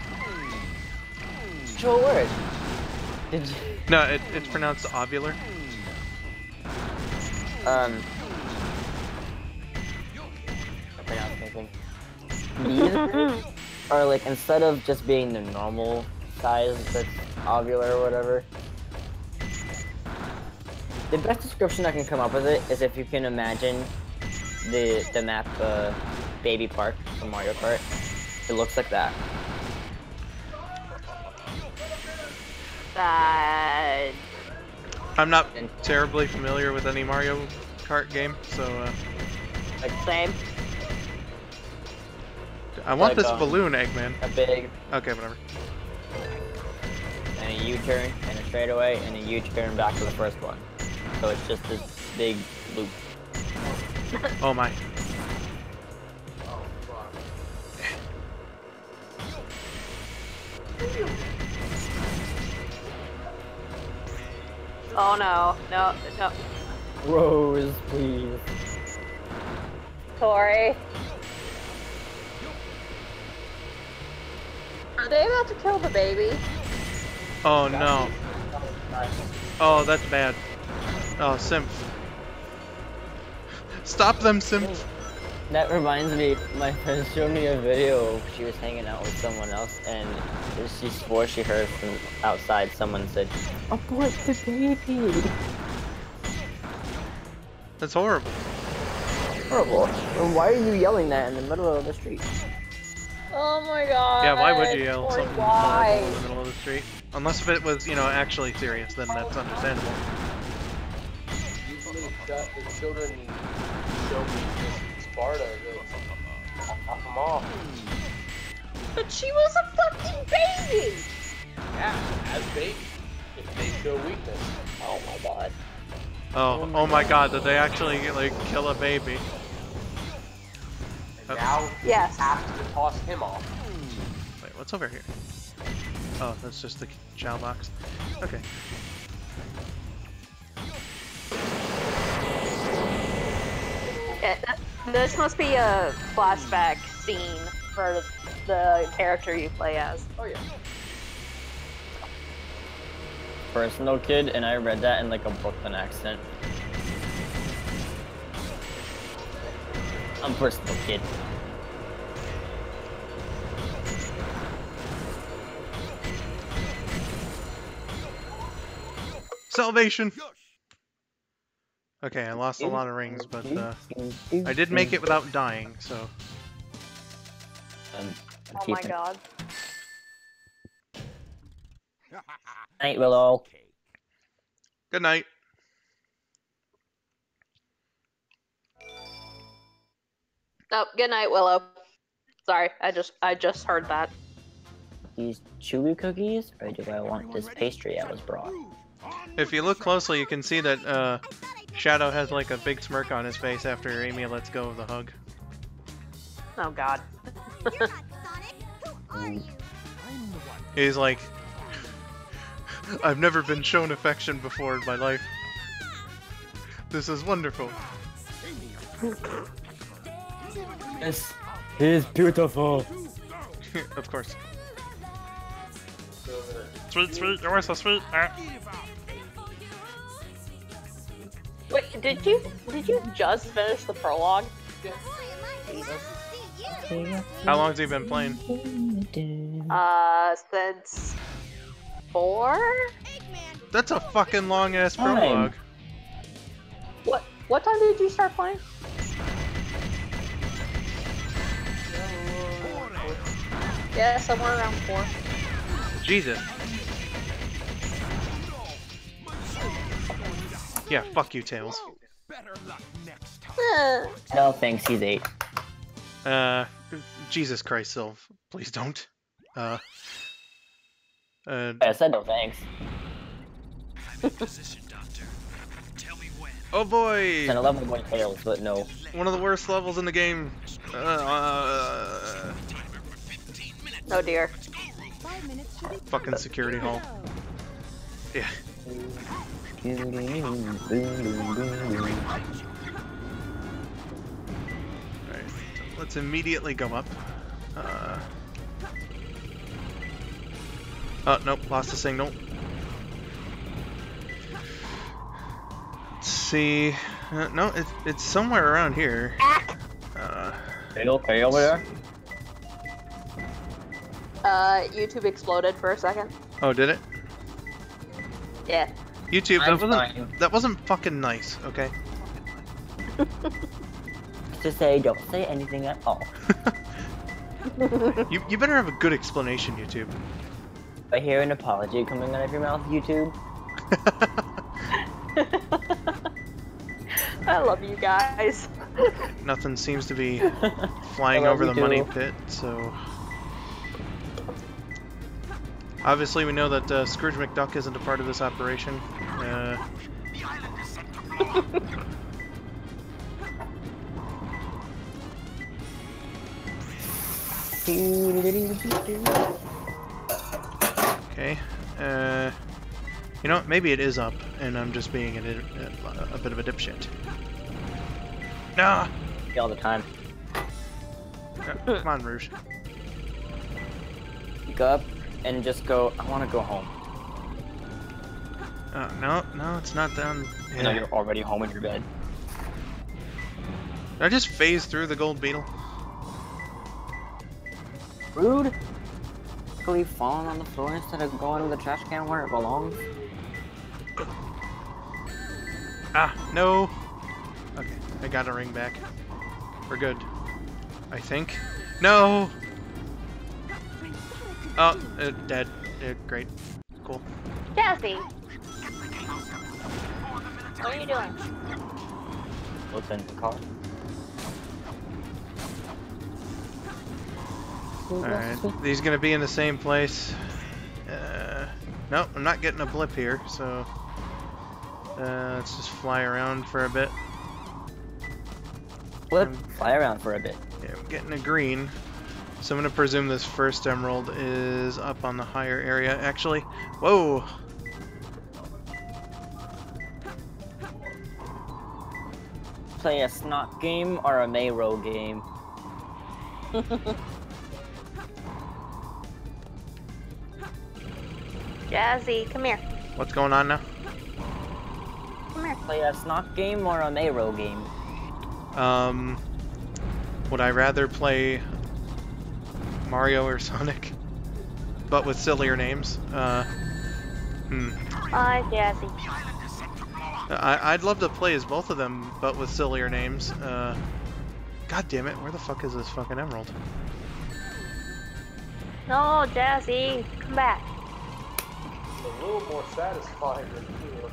Actual word. Did you? No, it's pronounced ovular. I pronounced anything. These are like, instead of just being the normal size that's ovular or whatever, the best description I can come up with it is if you can imagine the map Baby Park from Mario Kart. It looks like that. I'm not terribly familiar with any Mario Kart game, so like same. I want like, this balloon, Eggman. A big. Okay, whatever. And a U-turn, and a straightaway, and a U-turn back to the first one. So it's just this big loop. Oh my. Oh no, no, no. Rose, please. Tori. Are they about to kill the baby? Oh no. Oh, that's bad. Oh, Symph. Stop them, Symph. That reminds me, my friend showed me a video. She was hanging out with someone else, and she swore she heard from outside someone said, "Abort the baby." That's horrible. Horrible. And why are you yelling that in the middle of the street? Oh my god. Yeah, why would you yell Tori, something why? horrible in the middle of the street? Unless if it was, you know, actually serious, then that's understandable. Usually the children show weakness in Sparta, knock them off. But she was a fucking baby! Yeah, as babies, if they show weakness. Oh my god. Oh my god, did they actually, like, kill a baby? And now Yes. have to toss him off. Wait, what's over here? Oh, that's just the chow box. Okay. This must be a flashback scene for the character you play as. Oh yeah. Personal kid, and I read that in like a Brooklyn accent. I'm personal kid. Salvation! Okay, I lost a lot of rings, but I did make it without dying, so... Oh my god. Night, Willow. Good night. Oh, good night, Willow. Sorry, I just heard that. These chewy cookies, or do I want this pastry I was brought? If you look closely, you can see that Shadow has like a big smirk on his face after Amy lets go of the hug. Oh god. You're not Sonic. Who are you? He's like, I've never been shown affection before in my life. This is wonderful. This is beautiful. Of course. So, Sweet, sweet, you're so sweet. Wait, did you just finish the prologue? How long has he been playing? Since 4? That's a fucking long ass prologue. What time did you start playing? Yeah, somewhere around 4. Jesus. Yeah, fuck you, Tails. No thanks, he's 8. Jesus Christ, Silv. Please don't. I said no thanks. Oh boy! It's an 11 point Tails, but no. One of the worst levels in the game. Oh dear. Fucking security hall. Yeah. Alright, let's immediately go up. Oh, nope, lost the signal. Let's see. No, it's somewhere around here. Are you okay over there? YouTube exploded for a second. Oh, did it? Yeah. YouTube, I'm that wasn't fucking nice, okay? Just say, don't say anything at all. You better have a good explanation, YouTube. I hear an apology coming out of your mouth, YouTube. I love you guys. Nothing seems to be flying I love over the you money too. pit, so... Obviously, we know that Scrooge McDuck isn't a part of this operation. Okay. You know what? Maybe it is up, and I'm just being a bit of a dipshit. Nah! All the time. Come on, Rouge. Go up and just go, I want to go home. No, it's not down. I know you're already home in your bed. Did I just phase through the gold beetle? Rude. Could we fallen on the floor instead of going to the trash can where it belongs? Ah, no! Okay, I got a ring back. We're good. I think. No! Oh, dead. Great. Cool. Jazzy! What are you doing? What's in the car? Alright, he's gonna be in the same place. Nope, I'm not getting a blip here, so... let's just fly around for a bit. Fly around for a bit. Yeah, I'm getting a green. So I'm gonna presume this first emerald is up on the higher area. Actually, whoa! Play a snot game or a Mayro game? Jazzy, come here. What's going on now? Come here. Play a snot game or a Mayro game? Would I rather play Mario or Sonic? But with sillier names? Hi, Jazzy. I'd love to play as both of them, but with sillier names. God damn it, where the fuck is this fucking emerald? No, Jazzy, come back. a little more satisfying than before.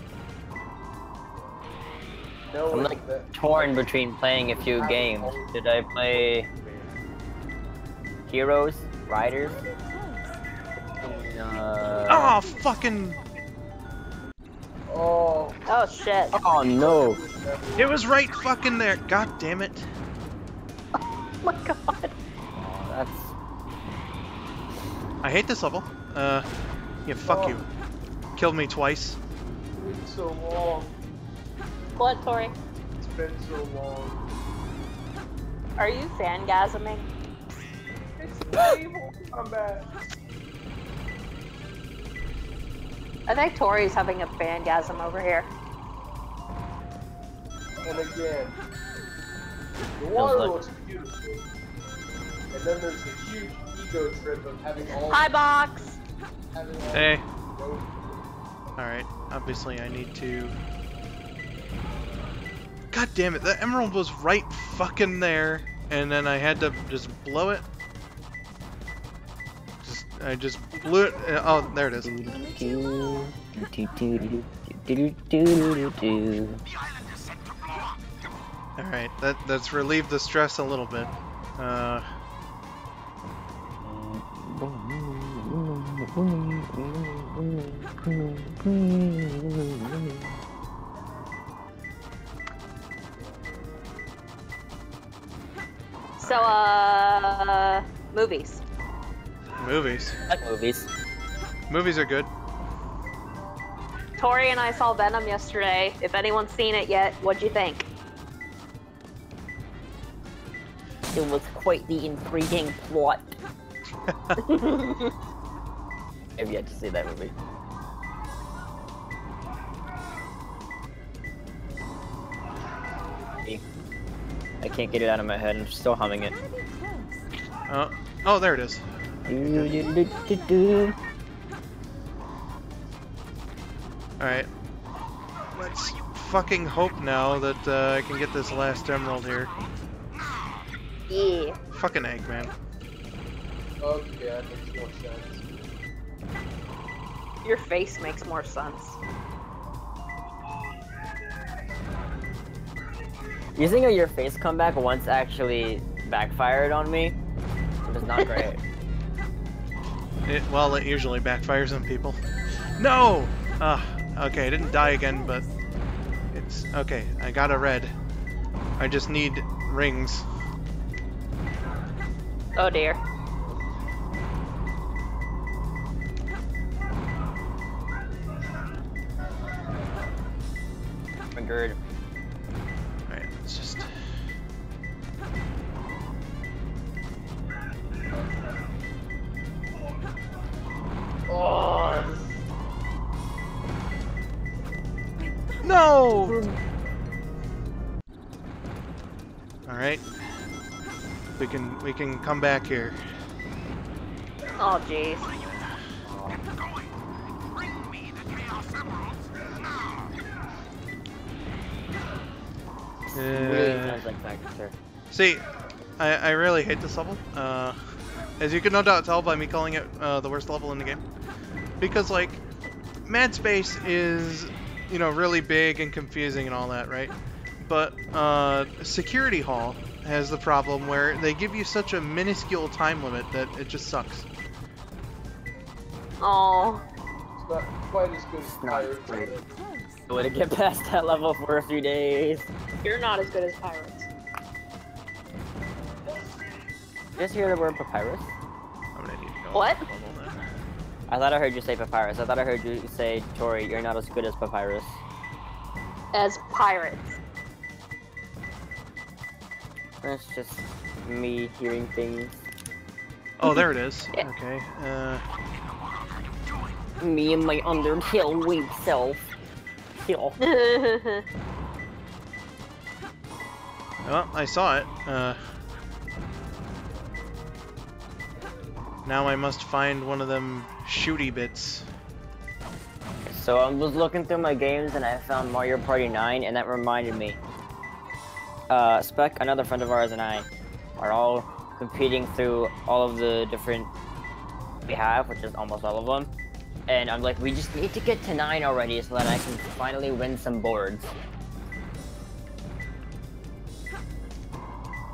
I'm like torn between playing a few games. Did I play Heroes, Riders? Oh, fucking... Oh. Oh, shit. Oh, no. It was right fucking there. God damn it. Oh my god. That's... I hate this level. Yeah, fuck you. Killed me twice. It's been so long. What, Tori? It's been so long. Are you fangasming? It's naval combat. I think Tori's having a fangasm over here. And again, the water looks beautiful. And then there's the huge ego trip of having all. Hi, Box. Having all Hey. road. Alright, obviously I need to... God damn it, the emerald was right fucking there, and then I had to just blow it. I just blew it. Oh, there it is. Alright, that's relieved the stress a little bit. So, movies. Movies. I like movies. Movies are good. Tori and I saw Venom yesterday. If anyone's seen it yet, what'd you think? It was quite the intriguing plot. I've yet to see that movie. I can't get it out of my head. I'm still humming it. Oh, there it is. Alright. Let's fucking hope now that I can get this last emerald here. Yeah. Fucking Eggman. Okay, that makes more sense. Your face makes more sense. Using a your face comeback once actually backfired on me. It was not great. Well, it usually backfires on people. No! Okay, I didn't die again, but it's okay. I got a red. I just need rings. Oh dear. Good. Alright, let's just... Oh, No! Alright. We can come back here. Oh jeez. Really sounds like Factor. See, I really hate this level. As you can no doubt tell by me calling it the worst level in the game. Because, like, Mad Space is, you know, really big and confusing and all that, right? But Security Hall has the problem where they give you such a minuscule time limit that it just sucks. Oh. it's not quite as good as Pirates. I would get past that level for a few days. You're not as good as Pirates. Did you just hear the word papyrus? I'm gonna need to go What? up a level then. I thought I heard you say papyrus. I thought I heard you say, Tori, you're not as good as papyrus. As Pirates. That's just me hearing things. Oh, there it is. Yeah. Okay. Me and my Undertale weak self. Kill. Well, I saw it. Now I must find one of them shooty bits. So I was looking through my games and I found Mario Party 9 and that reminded me. Spec, another friend of ours, and I are all competing through all of the different we have, which is almost all of them. And I'm like, we just need to get to 9 already so that I can finally win some boards.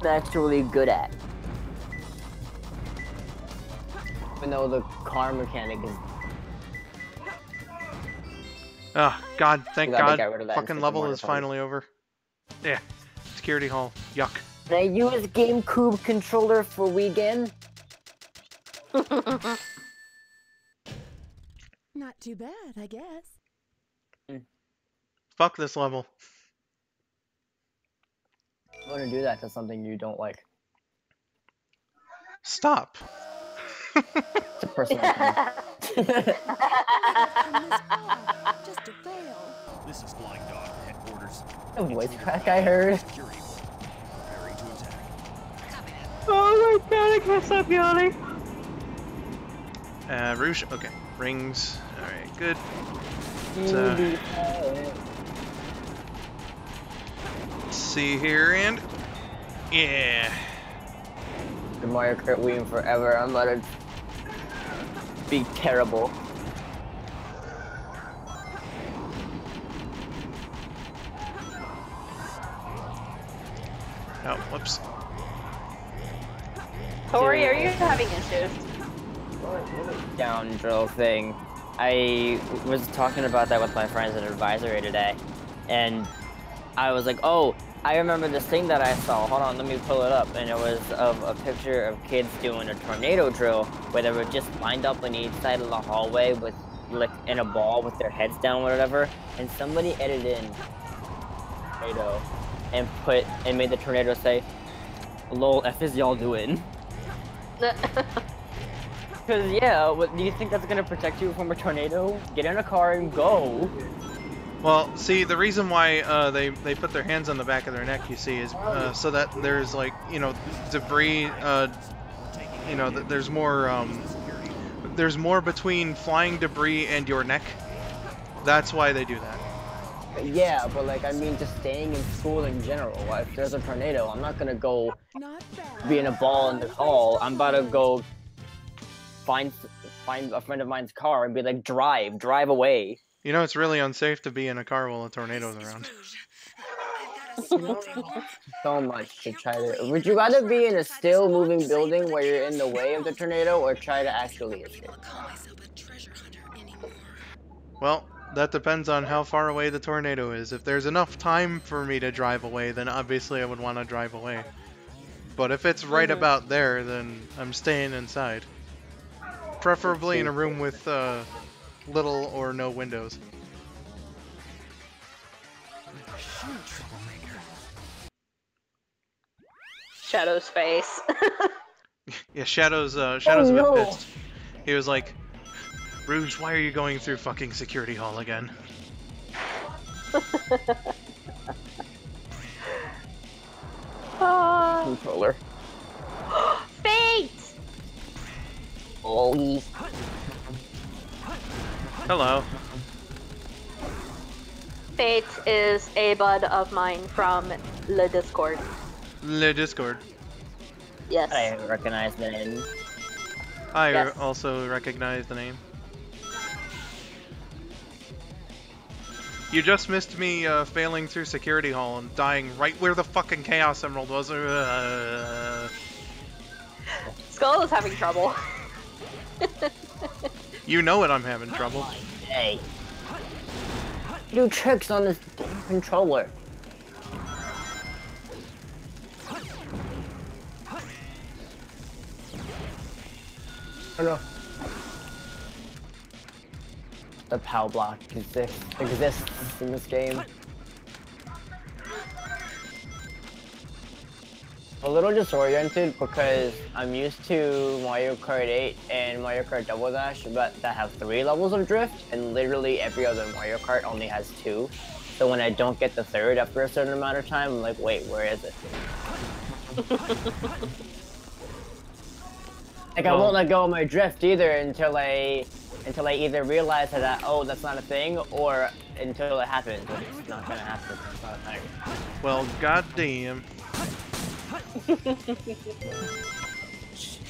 I'm actually good at. Even though the car mechanic is... Oh, God, thank We gotta God. get rid of that Fucking and level stick to is Mario finally over. Yeah. Security Hall. Yuck. Can I use GameCube controller for weekend? Not too bad, I guess. Fuck this level. I want to do that to something you don't like. Stop. It's a personal thing. Just a fail. This is Flying Dog headquarters. The voice crack I heard. Security hall. Preparing to attack. Oh my god, I can't stop yawning. Rouge. Okay. Rings. All right. Good. Let's see here and yeah. The Mario Kart Wii forever. I'm about to be terrible. Oh, whoops. Tori, are you having issues? Down drill thing. I was talking about that with my friends at advisory today, and I was like, oh, I remember this thing that I saw. Hold on, let me pull it up. And it was of a picture of kids doing a tornado drill where they were just lined up on each side of the hallway with, like, in a ball with their heads down, whatever. And somebody edited in tornado and made the tornado say, "Lol, F is y'all doing?" Because, yeah, what, do you think that's going to protect you from a tornado? Get in a car and go. Well, see, the reason why they put their hands on the back of their neck, you see, is so that there's, like, you know, debris, you know, there's more between flying debris and your neck. That's why they do that. Yeah, but, like, I mean, just staying in school in general. If there's a tornado, I'm not going to go be in a ball in the hall. I'm about to go find a friend of mine's car and be like, drive away. You know, it's really unsafe to be in a car while a tornado's around. So much to try to... Would you rather be in a still moving building where you're in the way of the tornado, or try to actually escape? Well, that depends on how far away the tornado is. If there's enough time for me to drive away, then obviously I would want to drive away. But if it's right about there, then I'm staying inside. Preferably in a room with little or no windows. Shadow's face. Yeah, Shadow's a bit pissed. He was like, "Rouge, why are you going through fucking security hall again?" Controller. Fate! Oh. Hello. Fate is a bud of mine from Le Discord. Le Discord. Yes. I recognize the name. I Yes. also recognize the name. You just missed me failing through security hall and dying right where the fucking Chaos Emerald was. Skull is having trouble. You know it, I'm having trouble. Hey. Do tricks on this controller. Oh no. The POW block exists in this game. A little disoriented because I'm used to Mario Kart 8 and Mario Kart Double Dash, but that have 3 levels of drift, and literally every other Mario Kart only has 2. So when I don't get the 3rd after a certain amount of time, I'm like, wait, where is it? Like, I won't let go of my drift either until I either realize that, oh, that's not a thing, or until it happens. It's not gonna happen. It's not a thing. Well, goddamn.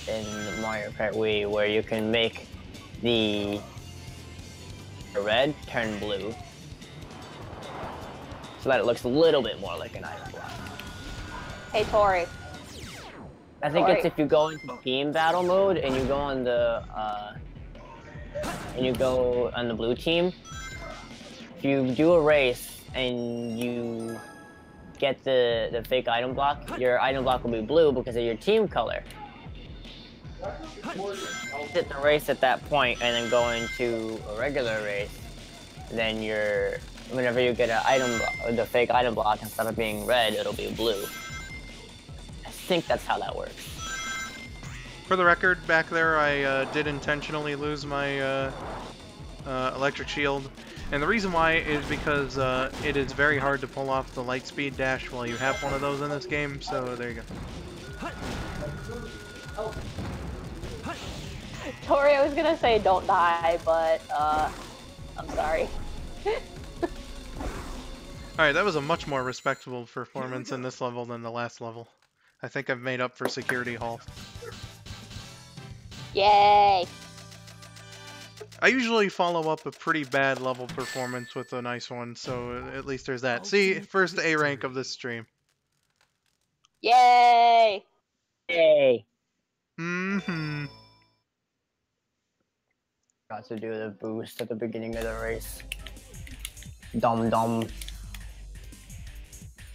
In Mario Kart Wii, where you can make the red turn blue, so that it looks a little bit more like an item block. Hey, Tori. I think it's if you go into team battle mode and you go on the blue team. If you do a race and you get the fake item block, your item block will be blue because of your team color. Hit the race at that point and then go into a regular race, then whenever you get the fake item block, instead of being red, it'll be blue. I think that's how that works. For the record, back there I did intentionally lose my electric shield. And the reason why is because it is very hard to pull off the light speed dash while you have one of those in this game, so there you go. Tori, I was gonna say don't die, but I'm sorry. Alright, that was a much more respectable performance in this level than the last level. I think I've made up for Security Hall. Yay! I usually follow up a pretty bad level performance with a nice one, so at least there's that. See, first A rank of this stream. Yay! Yay! Mm-hmm. Got to do the boost at the beginning of the race. Dum dum.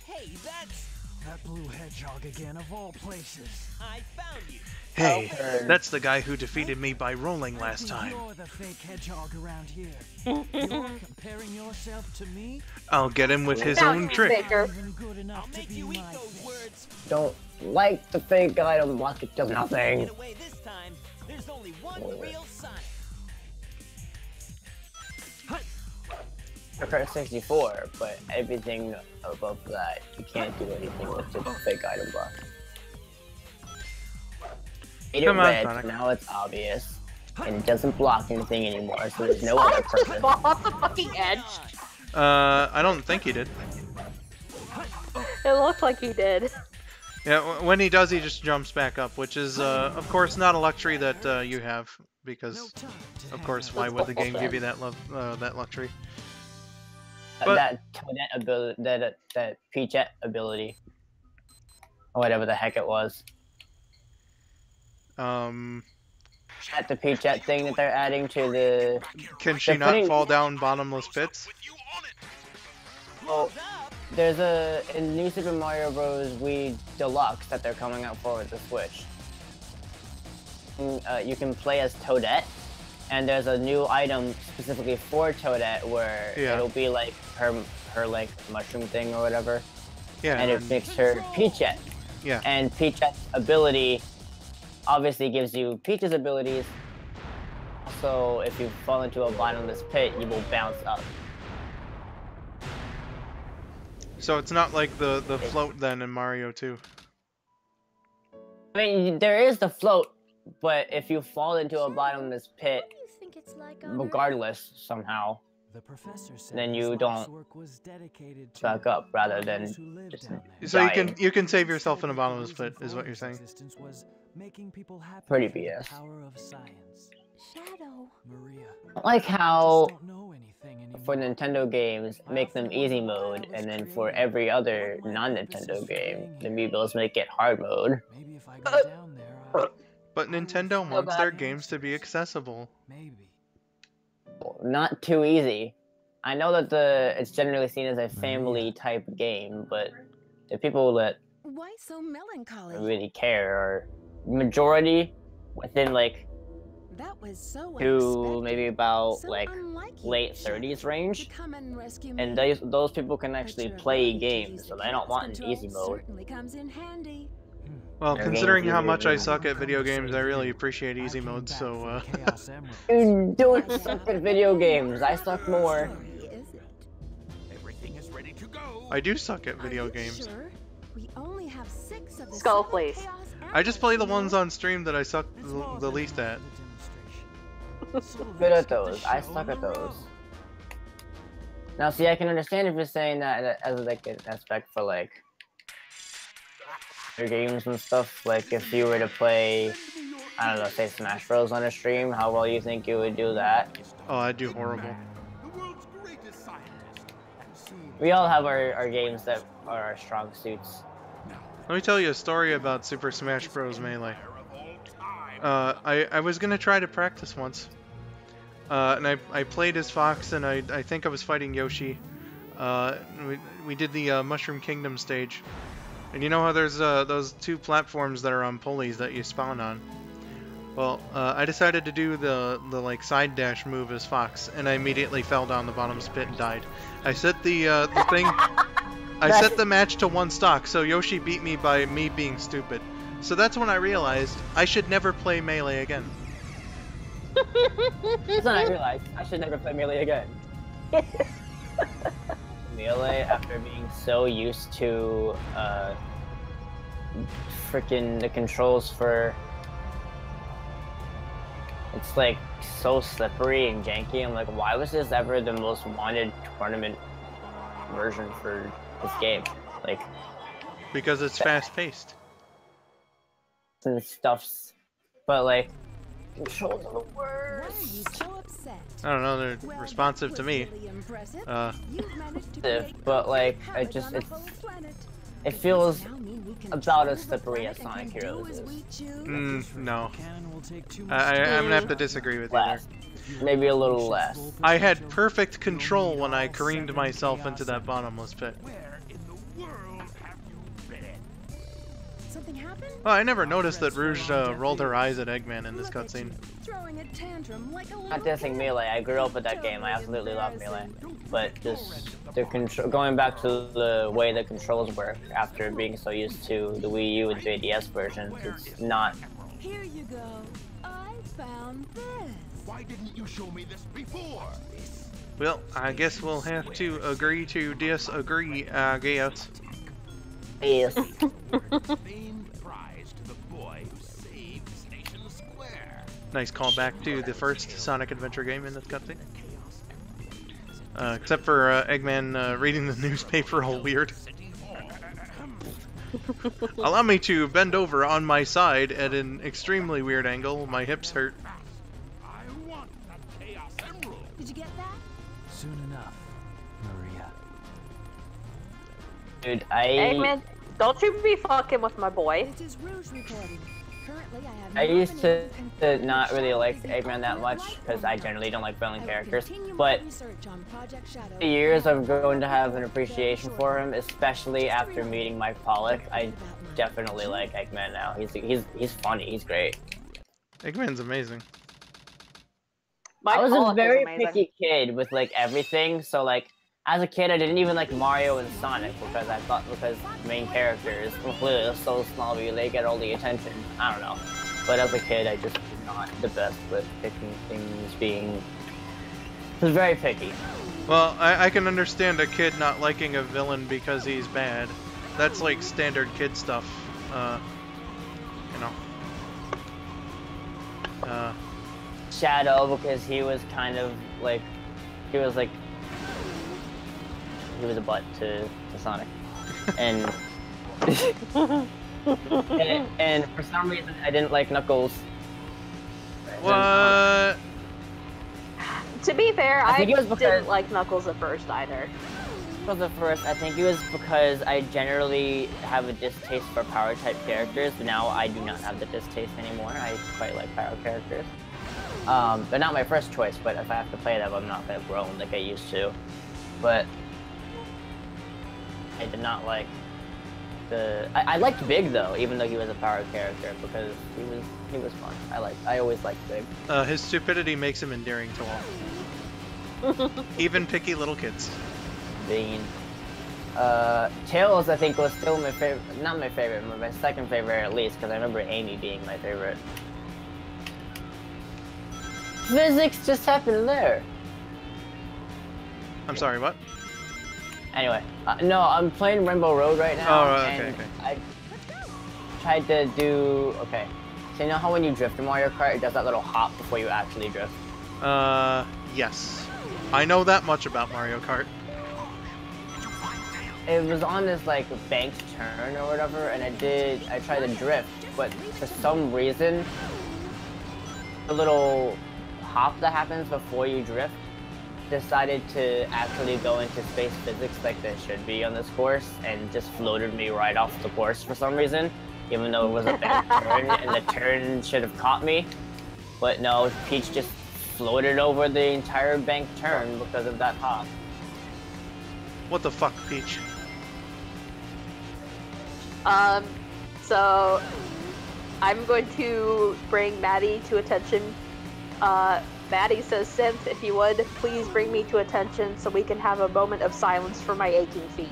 Hey, that's that blue hedgehog again, of all places. I found you. Hey, that's the guy who defeated me by rolling last time. You're the fake hedgehog around here. You're comparing yourself to me? I'll get him with his own trick. I'll make you eat those words. Don't like the fake item, watch it does nothing. Get away this time. There's only one real Sonic. I press 64, but everything above that, you can't do anything with the fake item block. Made it red, Sonic. now it's obvious, and it doesn't block anything anymore, so there's no other purpose. Fall off the fucking edge. I don't think he did. It looked like he did. Yeah, when he does, he just jumps back up, which is, of course, not a luxury that you have, because, of course, why would the game give you that that luxury? But, that Toadette ability, that Peachette ability, or whatever the heck it was. At the Peachette thing that they're adding to the... Can she not fall down bottomless pits? Well, there's a... in New Super Mario Bros. Wii Deluxe that they're coming out for with the Switch. You can play as Toadette, and there's a new item specifically for Toadette where it'll be like her like mushroom thing or whatever. Yeah. And it makes her Peachette. Yeah. And Peachette's ability obviously gives you Peach's abilities. So if you fall into a bottomless pit, you will bounce up. So it's not like the float then in Mario 2. I mean, there is the float, but if you fall into a bottomless pit, regardless somehow, then you don't back up rather than just So dying. you can save yourself in a bottomless pit, is what you're saying. Pretty BS. Shadow. I like how for Nintendo games make them easy mode, and then for every other non-Nintendo game, the Amiibos make it hard mode. But Nintendo wants their games to be accessible. Not too easy. I know that it's generally seen as a family type game, but the people that Why so melancholy? really care are majority within like That was so to unexpected. maybe about So like unlike you, late Shadow, 30s range, to come and rescue me. and those people can actually But your play ability to games, use so the they don't chaos want an control easy mode. certainly comes in handy. Well, Their considering game's how easier much I than- suck at video games, I really appreciate easy mode, so You don't suck at video games. I suck more. Everything is ready to go. I do suck at video Are you games. sure? We only have 6 of the Skull, 7 please. chaos I just play the ones emeralds. on stream that I suck the least at. Good at those. I suck at those. Now, see, I can understand if you're saying that as like an aspect for like your games and stuff. Like if you were to play, I don't know, say Smash Bros on a stream, how well you think you would do that? Oh, I do horrible. We all have our games that are our strong suits. Let me tell you a story about Super Smash Bros. Melee. I was gonna try to practice once, and I played as Fox, and I think I was fighting Yoshi. We did the Mushroom Kingdom stage, and you know how there's those 2 platforms that are on pulleys that you spawn on. Well, I decided to do the like side dash move as Fox, and I immediately fell down the bottom pit and died. I set the thing. I set the match to 1 stock, so Yoshi beat me by me being stupid. So that's when I realized I should never play Melee again. That's when I realized I should never play Melee again. Melee, after being so used to freaking the controls for, it's like so slippery and janky. I'm like, why was this ever the most wanted tournament version for this game? Like, because it's fast paced and stuffs, but like controls are the Why are worst. you so upset? I don't know, they're Well, responsive that to was me. really impressive. Uh, You've managed to create But like, a I just, paragon of a planet. it feels Now mean we can about travel as the slippery as planet and Sonic can do Heroes as is. we choose? no. Cannon will take too much I'm gonna have to disagree with you there. less, maybe a little less. I had perfect control when I careened myself into that bottomless pit. Where in the world have you been? Something happened? Well, I never noticed that Rouge rolled her eyes at Eggman in this Look at cutscene. you, throwing a tantrum like a Not little dissing kid. Melee, I grew up with that game, I absolutely love Melee. But just the control, going back to the way the controls work after being so used to the Wii U and 3DS versions, it's not. Here you go. I found this. Why didn't you show me this before? Well, I guess we'll have to agree to disagree, I guess. Yes. Famed prize to the boy who saved Station Square. Nice callback to the first Sonic Adventure game in this cutscene. Except for Eggman reading the newspaper all weird. Allow me to bend over on my side at an extremely weird angle. My hips hurt. I want that Chaos Emerald. Did you get that? Soon enough, Maria. Dude, Eggman, don't you be fucking with my boy. This is Rouge reporting. Currently, I have I no used to evidence confirm not really like the Eggman that much right because I now. generally don't like villain I will characters. continue my But research on Project Shadow. the years of growing to have an appreciation for him, especially after meeting Mike Pollock, I definitely like Eggman now. He's funny. He's great. Eggman's amazing. Mike I was Pollock a is very amazing. picky kid with like everything, so like as a kid I didn't even like Mario and Sonic because I thought because main characters are so small they get all the attention. I don't know. But as a kid I just was not the best with picking things being I was very picky. Well, I can understand a kid not liking a villain because he's bad. That's like standard kid stuff. You know. Shadow because he was kind of like he was a butt to Sonic. And and for some reason I didn't like Knuckles. What? To be fair, I I, think it was because- didn't like Knuckles at first either. For the first, I think it was because I generally have a distaste for power type characters, but now I do not have the distaste anymore. I quite like power characters. They're not my first choice, but if I have to play them, I'm not gonna groan like I used to. But I did not like I liked Big though, even though he was a power character because he was fun. I always liked Big. His stupidity makes him endearing to all. Even picky little kids. Bean. Tails I think was still my favorite, not my favorite, but my second favorite at least, because I remember Amy being my favorite. Physics just happened there. I'm sorry, what? Anyway, no, I'm playing Rainbow Road right now, Oh, okay, and okay. I tried to do, okay. So you know how when you drift in Mario Kart, it does that little hop before you actually drift? Yes. I know that much about Mario Kart. It was on this like banked turn or whatever, and I tried to drift, but for some reason, the little hop that happens before you drift decided to actually go into space physics like they should be on this course, and just floated me right off the course for some reason, even though it was a banked turn, and the turn should have caught me. But no, Peach just floated over the entire banked turn because of that hop. What the fuck, Peach? So I'm going to bring Maddie to attention. Maddie says, Symph, if you would, please bring me to attention so we can have a moment of silence for my aching feet.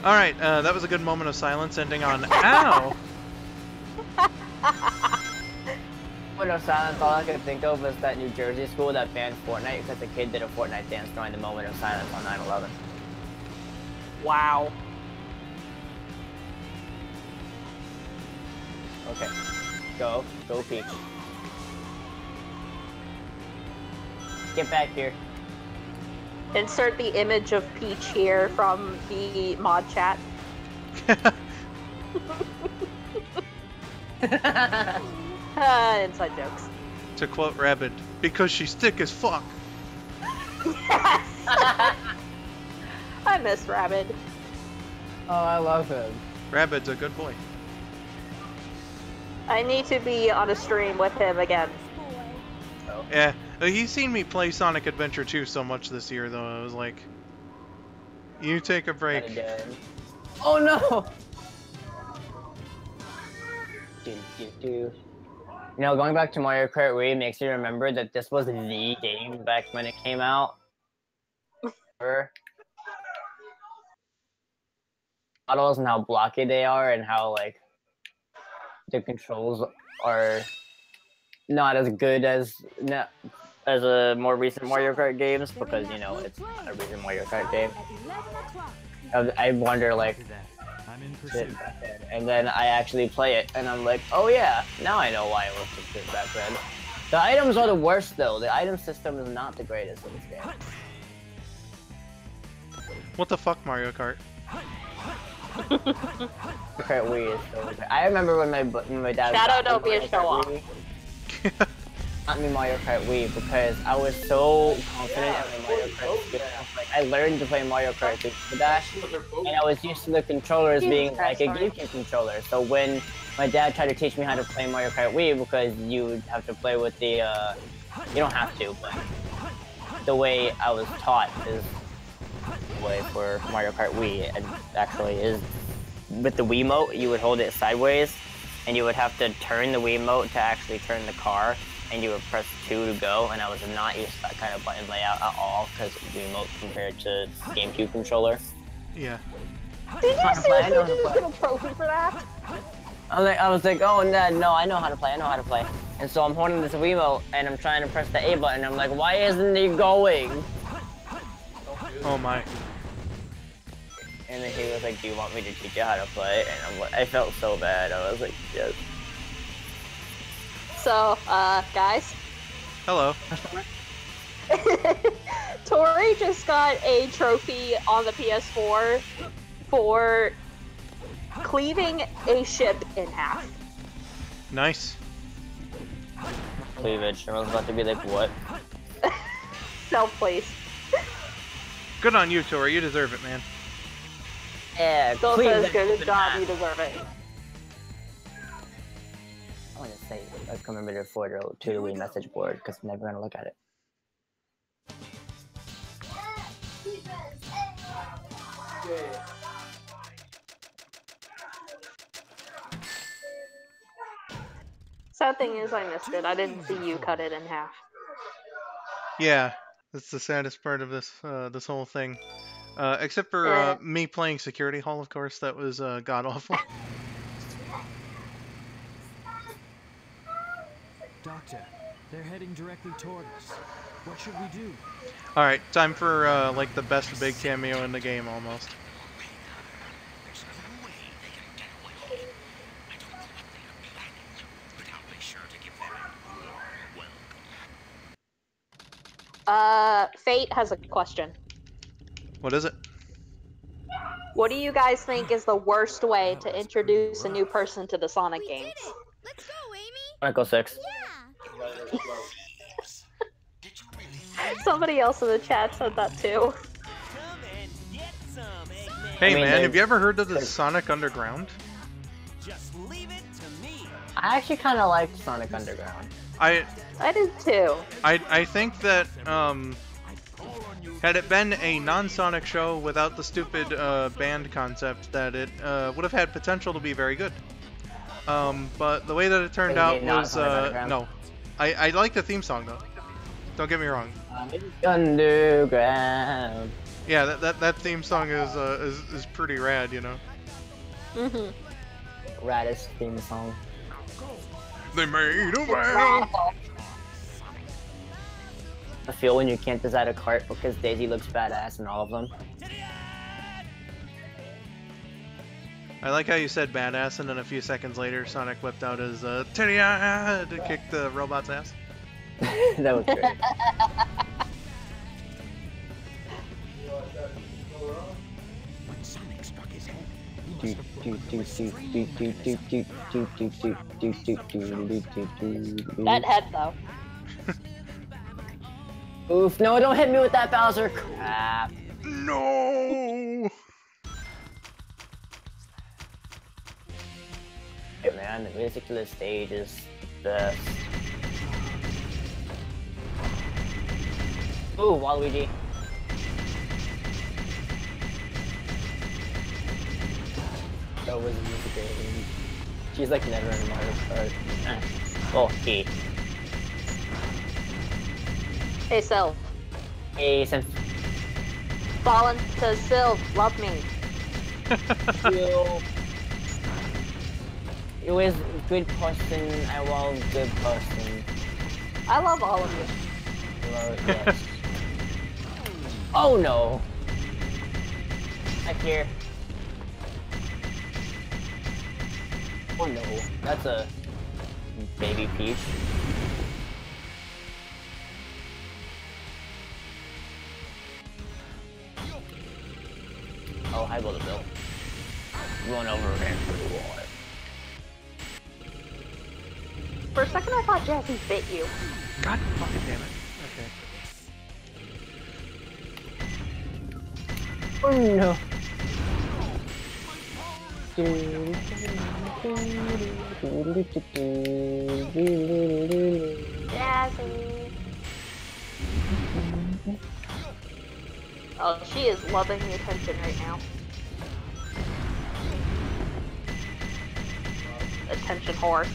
Alright, that was a good moment of silence ending on ow! When I was silent, all I could think of was that New Jersey school that banned Fortnite because the kid did a Fortnite dance during the moment of silence on 9/11. Wow. Okay. Go Peach. Get back here. Insert the image of Peach here from the mod chat. Inside jokes. To quote Rabid, because she's thick as fuck. Yes! I miss Rabid. Oh, I love him. Rabid's a good boy. I need to be on a stream with him again. Oh. Yeah, he's seen me play Sonic Adventure 2 so much this year, though. I was like, you take a break. Oh no! You know, going back to Mario Kart Wii makes you remember that this was the game back when it came out. Models and how blocky they are, and how like the controls are not as good as a more recent Mario Kart games, because you know it's not a recent Mario Kart game. I wonder like. And then I actually play it, and I'm like, oh yeah, now I know why it was good back then. The items are the worst though. The item system is not the greatest in this game. What the fuck, Mario Kart? Kart Wii is so good. I remember when my dad. Shadow, don't be a show off. Not me Mario Kart Wii, because I was so confident in my Mario Kart skills. Like, I learned to play Mario Kart with Dash, and I was used to the controllers being like a GameCube controller. So when my dad tried to teach me how to play Mario Kart Wii, because you have to play with the, you don't have to, but the way I was taught is the way for Mario Kart Wii, and actually is with the Wiimote, you would hold it sideways, and you would have to turn the Wiimote to actually turn the car. And you would press 2 to go, and I was not used to that kind of button layout at all, because Wiimote compared to GameCube controller. Yeah. Did you seriously just get a trophy for that? I was like, oh no, I know how to play, And so I'm holding this Wiimote, and I'm trying to press the A button, and I'm like, why isn't it going? Oh my. And then he was like, do you want me to teach you how to play? And I'm like, I felt so bad. I was like, yes. So, guys. Hello. Tori just got a trophy on the PS4 for cleaving a ship in half. Nice. Cleavage. I was about to be like, what? No, please. Good on you, Tori. You deserve it, man. Yeah, Still says good job, you deserve it. I want to say a commemorative photo to the Wii message board, because I'm never going to look at it. Sad thing is I missed it. I didn't see you cut it in half. Yeah, that's the saddest part of this this whole thing. Except for me playing Security Hall, of course, that was god-awful. Doctor, they're heading directly toward us. What should we do? Alright, time for like the best big cameo in the game almost. Fate has a question. What is it? What do you guys think is the worst way to introduce a new person to the Sonic games? Let's go, Amy. Sonic 06. Yeah. Somebody else in the chat said that too. Hey man, there's- have you ever heard of the Sonic Underground? Just leave it to me. I actually kind of liked Sonic Underground. I did too. I think that had it been a non-Sonic show without the stupid band concept, that it would have had potential to be very good. But the way that it turned out was no. I like the theme song though. Don't get me wrong. Underground. Yeah, that theme song is pretty rad, you know. Mhm. Raddest theme song. They made a It's man. radical. I feel when you can't decide a cart because Daisy looks badass in all of them. I like how you said badass, and then a few seconds later, Sonic whipped out his titty to kick the robot's ass. That was great. When Sonic struck his head, That head though. Oof, no, don't hit me with that, Bowser! Crap. No. Hey man, the music to this stage is the best. Ooh, Waluigi. That was music great. She's like never in Mario Kart. Oh, he. Hey, Silv. Hey, Symph. Fallen says, Silv, love me. You always good person, I want good person. I love all of you. Love, yes. Oh no! Back here. Oh no, that's a baby Peach. Oh, hi, Bullet Bill. Run over and through the wall. For a second, I thought Jazzy bit you. God fucking damn it. Okay. Oh no. Jazzy. Oh, she is loving the attention right now. Attention whore.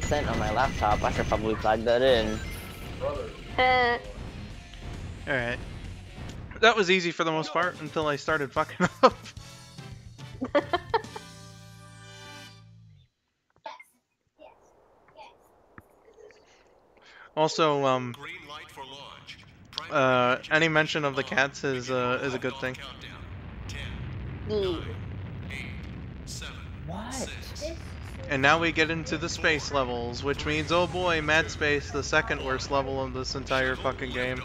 Sent on my laptop, I should probably flag that in. Alright. That was easy for the most part until I started fucking up. Also, any mention of the cats is a good thing. What? And now we get into the space levels, which means, oh boy, Mad Space, the second worst level of this entire fucking game.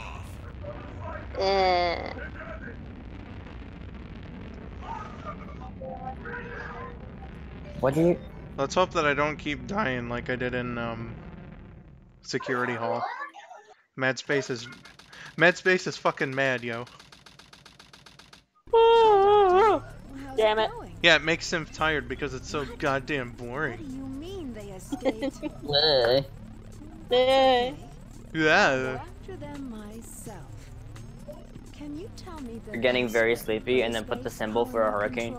What do you... Let's hope that I don't keep dying like I did in Security Hall. Mad Space is fucking mad, yo. Damn it. Yeah, it makes Symph tired because it's so goddamn boring. What do you mean they escaped? Yeah. After them myself. Can you tell me the You're getting very sleepy and then put the symbol for a hurricane.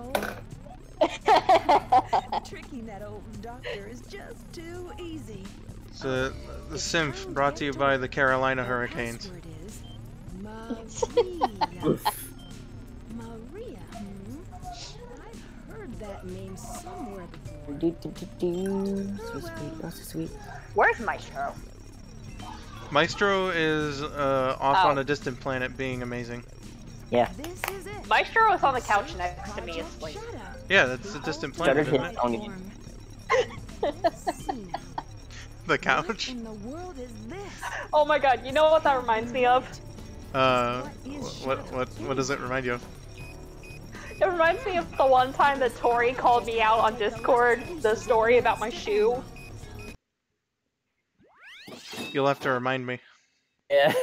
Tricking that old doctor is just too easy. So, the Symph brought to you by the Carolina Hurricanes. Maria. Maria. I've heard that name somewhere before. Sweet. Where's Maestro? Maestro is off on a distant planet being amazing. Yeah. This is it. Maestro is on the couch next to me asleep. Yeah, that's a distant planet, isn't it? Only. The couch? In the world is this? Oh my god, you know what that reminds me of? What does it remind you of? It reminds me of the one time that Tori called me out on Discord, the story about my shoe. You'll have to remind me. Yeah.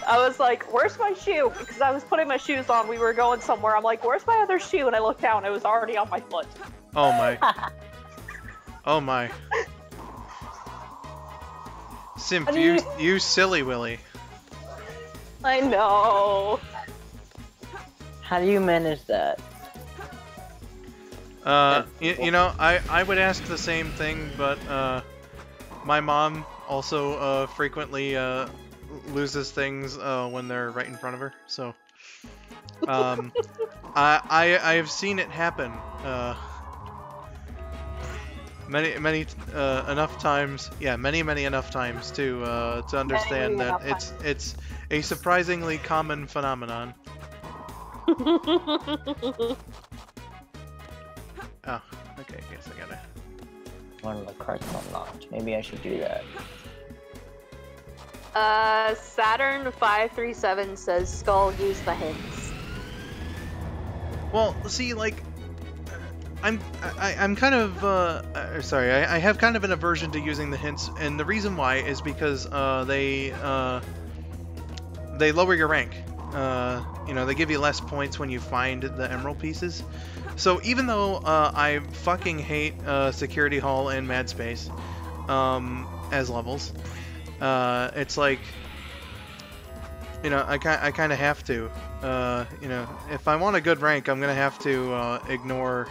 I was like, where's my shoe? Because I was putting my shoes on, we were going somewhere, I'm like, where's my other shoe? And I looked down, it was already on my foot. Oh my. Oh my. Symph, you silly Willy. I know. How do you manage that? You know, I would ask the same thing, but my mom also frequently loses things when they're right in front of her. So I have seen it happen many enough times. Yeah, many enough times to understand that it's a surprisingly common phenomenon. Oh, okay, I guess I gotta... One of the carts unlocked. Maybe I should do that. Saturn 537 says Skull use the hints. Well, see, like, I'm kind of, sorry, I have kind of an aversion to using the hints, and the reason why is because, they lower your rank. You know, they give you less points when you find the emerald pieces. So even though I fucking hate Security Hall and Mad Space as levels, it's like, you know, I kind of have to. You know, if I want a good rank, I'm gonna have to ignore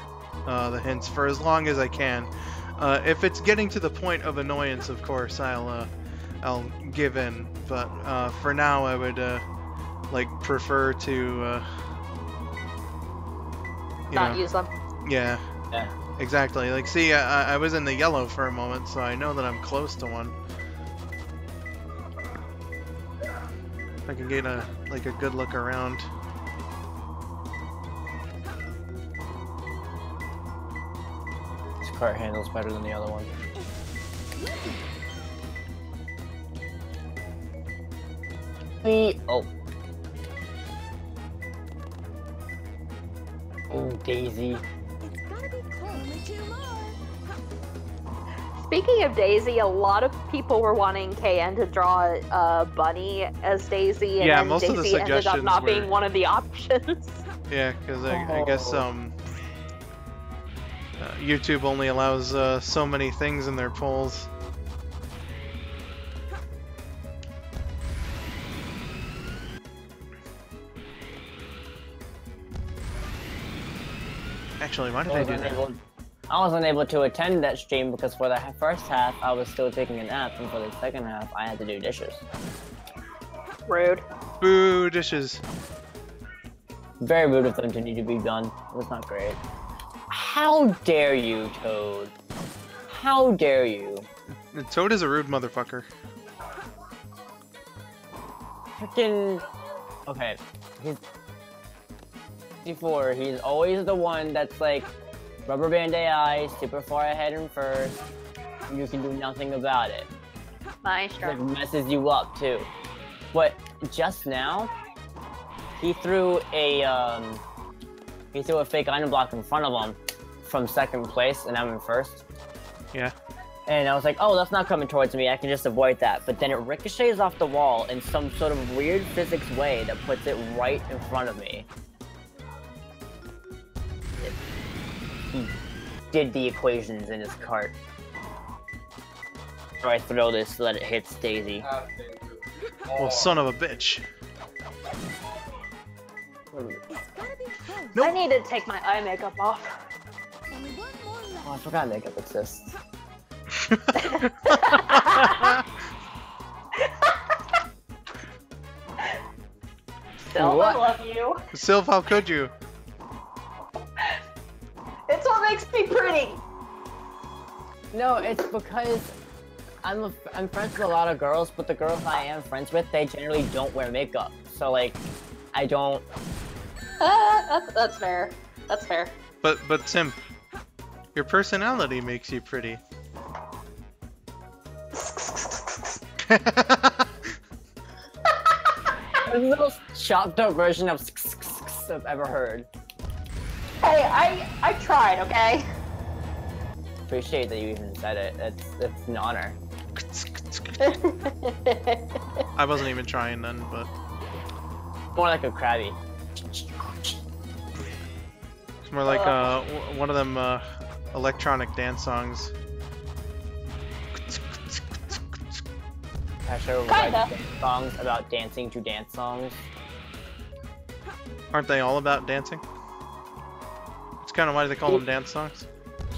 the hints for as long as I can. If it's getting to the point of annoyance, of course, I'll give in. But for now, I would like prefer to. Not use them. Yeah. Yeah. Exactly. Like, see, I was in the yellow for a moment, so I know that I'm close to one. If I can get a good look around. This cart handles better than the other one. Oh. Oh, Daisy. It's gotta be close. Only 2 more. Speaking of Daisy, a lot of people were wanting KN to draw Bunny as Daisy, and Yeah, then most of the Daisy ended up suggestions not were- being one of the options. Yeah, because I guess YouTube only allows so many things in their polls. Actually, why did I do that? I wasn't able to attend that stream because for the first half I was still taking a nap, and for the second half I had to do dishes. Rude. Boo, dishes. Very rude of them to need to be done. It was not great. How dare you, Toad? How dare you? Toad is a rude motherfucker. Freaking... Okay. He's always the one that's like, rubber band AI, super far ahead and first. You can do nothing about it. Maestro. It messes you up too. But just now, he threw a fake item block in front of him from second place, and I'm in first. Yeah. And I was like, oh, that's not coming towards me, I can just avoid that. But then it ricochets off the wall in some sort of weird physics way that puts it right in front of me. He did the equations in his cart. So I throw this so that it hits Daisy. Well, son of a bitch. Nope. I need to take my eye makeup off. Only 1 more left. Oh, I forgot makeup exists. Still, I love you. Silv, how could you? It's what makes me pretty. No, it's because I'm friends with a lot of girls, but the girls I am friends with, they generally don't wear makeup. So like, I don't. That's fair. That's fair. But Symph, your personality makes you pretty. It's the most chopped up version of I've ever heard. Hey, I tried, okay? Appreciate that you even said it. It's an honor. I wasn't even trying then, but More like a Krabby. it's more like one of them electronic dance songs. I should write dance songs about dancing to dance songs. Aren't they all about dancing? It's kind of why they call them dance songs.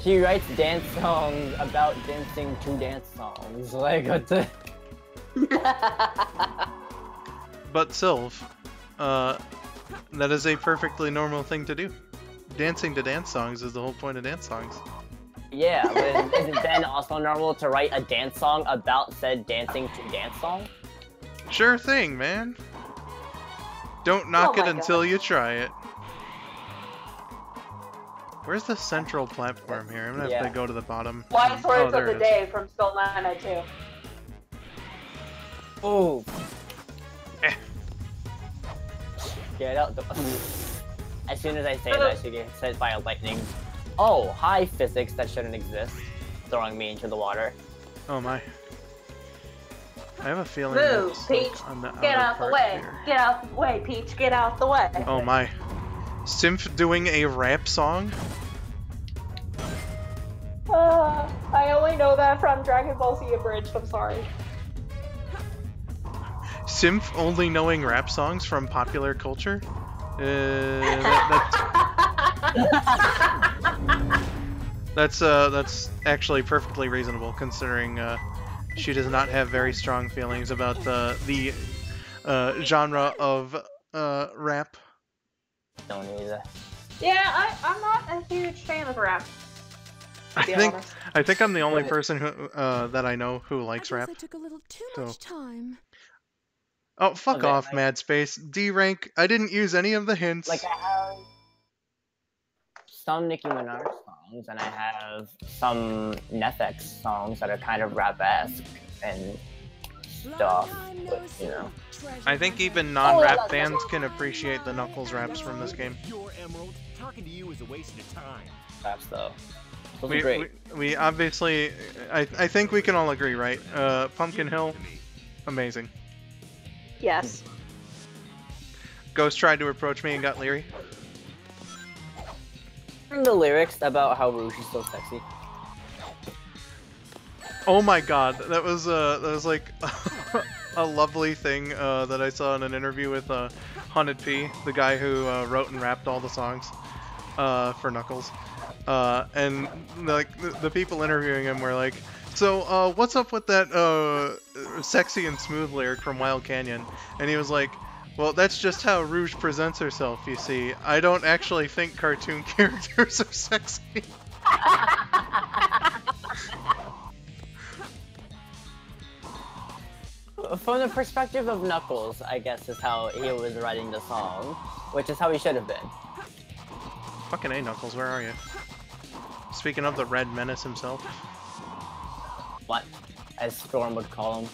She writes dance songs about dancing to dance songs. Like, what the? But Silv, that is a perfectly normal thing to do. Dancing to dance songs is the whole point of dance songs. Yeah, but is it then also normal to write a dance song about said dancing to dance song? Sure thing, man. Don't knock it my until you try it. Where's the central platform here? I'm gonna have to go to the bottom. Wise words there of the it is. day from skull902. Oh. Get out the. As soon as I say that, I should get hit by a lightning. Oh, hi, physics that shouldn't exist. Throwing me into the water. Oh my. I have a feeling Move, that's Peach. like on the Get outer out the part way. here. Get out the way, Peach. Get out the way. Oh my. Symph doing a rap song? I only know that from Dragon Ball Z Abridged. I'm sorry. Symph only knowing rap songs from popular culture? That's actually perfectly reasonable, considering she does not have very strong feelings about the genre of rap. Don't either. Yeah, I'm not a huge fan of rap. To be honest. I think I'm the only person who that I know who likes rap. I took a little too much time. Oh, fuck Okay, off, Mad Space. D rank. I didn't use any of the hints. Like, I have some Nicki Minaj songs, and I have some Ness songs that are kind of rap-esque and stuff, but, you know. I think even non-rap fans can appreciate the Knuckles raps from this game. Your Emerald, talking to you is a waste of time. Raps, though. Those are great. We obviously, I think we can all agree, right? Pumpkin Hill, amazing. Yes. Ghost tried to approach me and got leery. And the lyrics about how Rouge is so sexy. Oh my god, that was like a lovely thing that I saw in an interview with Haunted P, the guy who wrote and rapped all the songs for Knuckles. And like the people interviewing him were like, so what's up with that sexy and smooth lyric from Wild Canyon? And he was like, well, that's just how Rouge presents herself, you see. I don't actually think cartoon characters are sexy. From the perspective of Knuckles, I guess is how he was writing the song, which is how he should have been. Fucking A, Knuckles, where are you? Speaking of the Red Menace himself. What? As Storm would call him.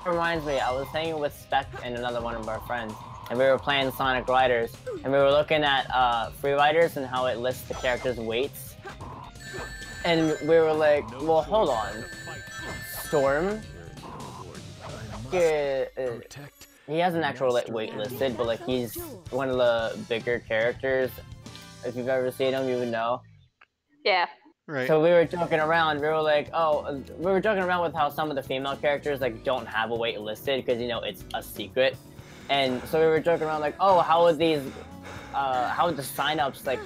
Reminds me, I was hanging with Spec and another one of our friends, and we were playing Sonic Riders, and we were looking at Free Riders and how it lists the characters' weights. And we were like, well, hold on. Storm? He has an actual weight listed, but like he's one of the bigger characters. If you've ever seen him, you would know. Yeah. Right. So we were joking around. We were like, oh, we were joking around with how some of the female characters like don't have a weight listed because you know it's a secret. And so we were joking around like, oh, how would these, how would the sign-ups like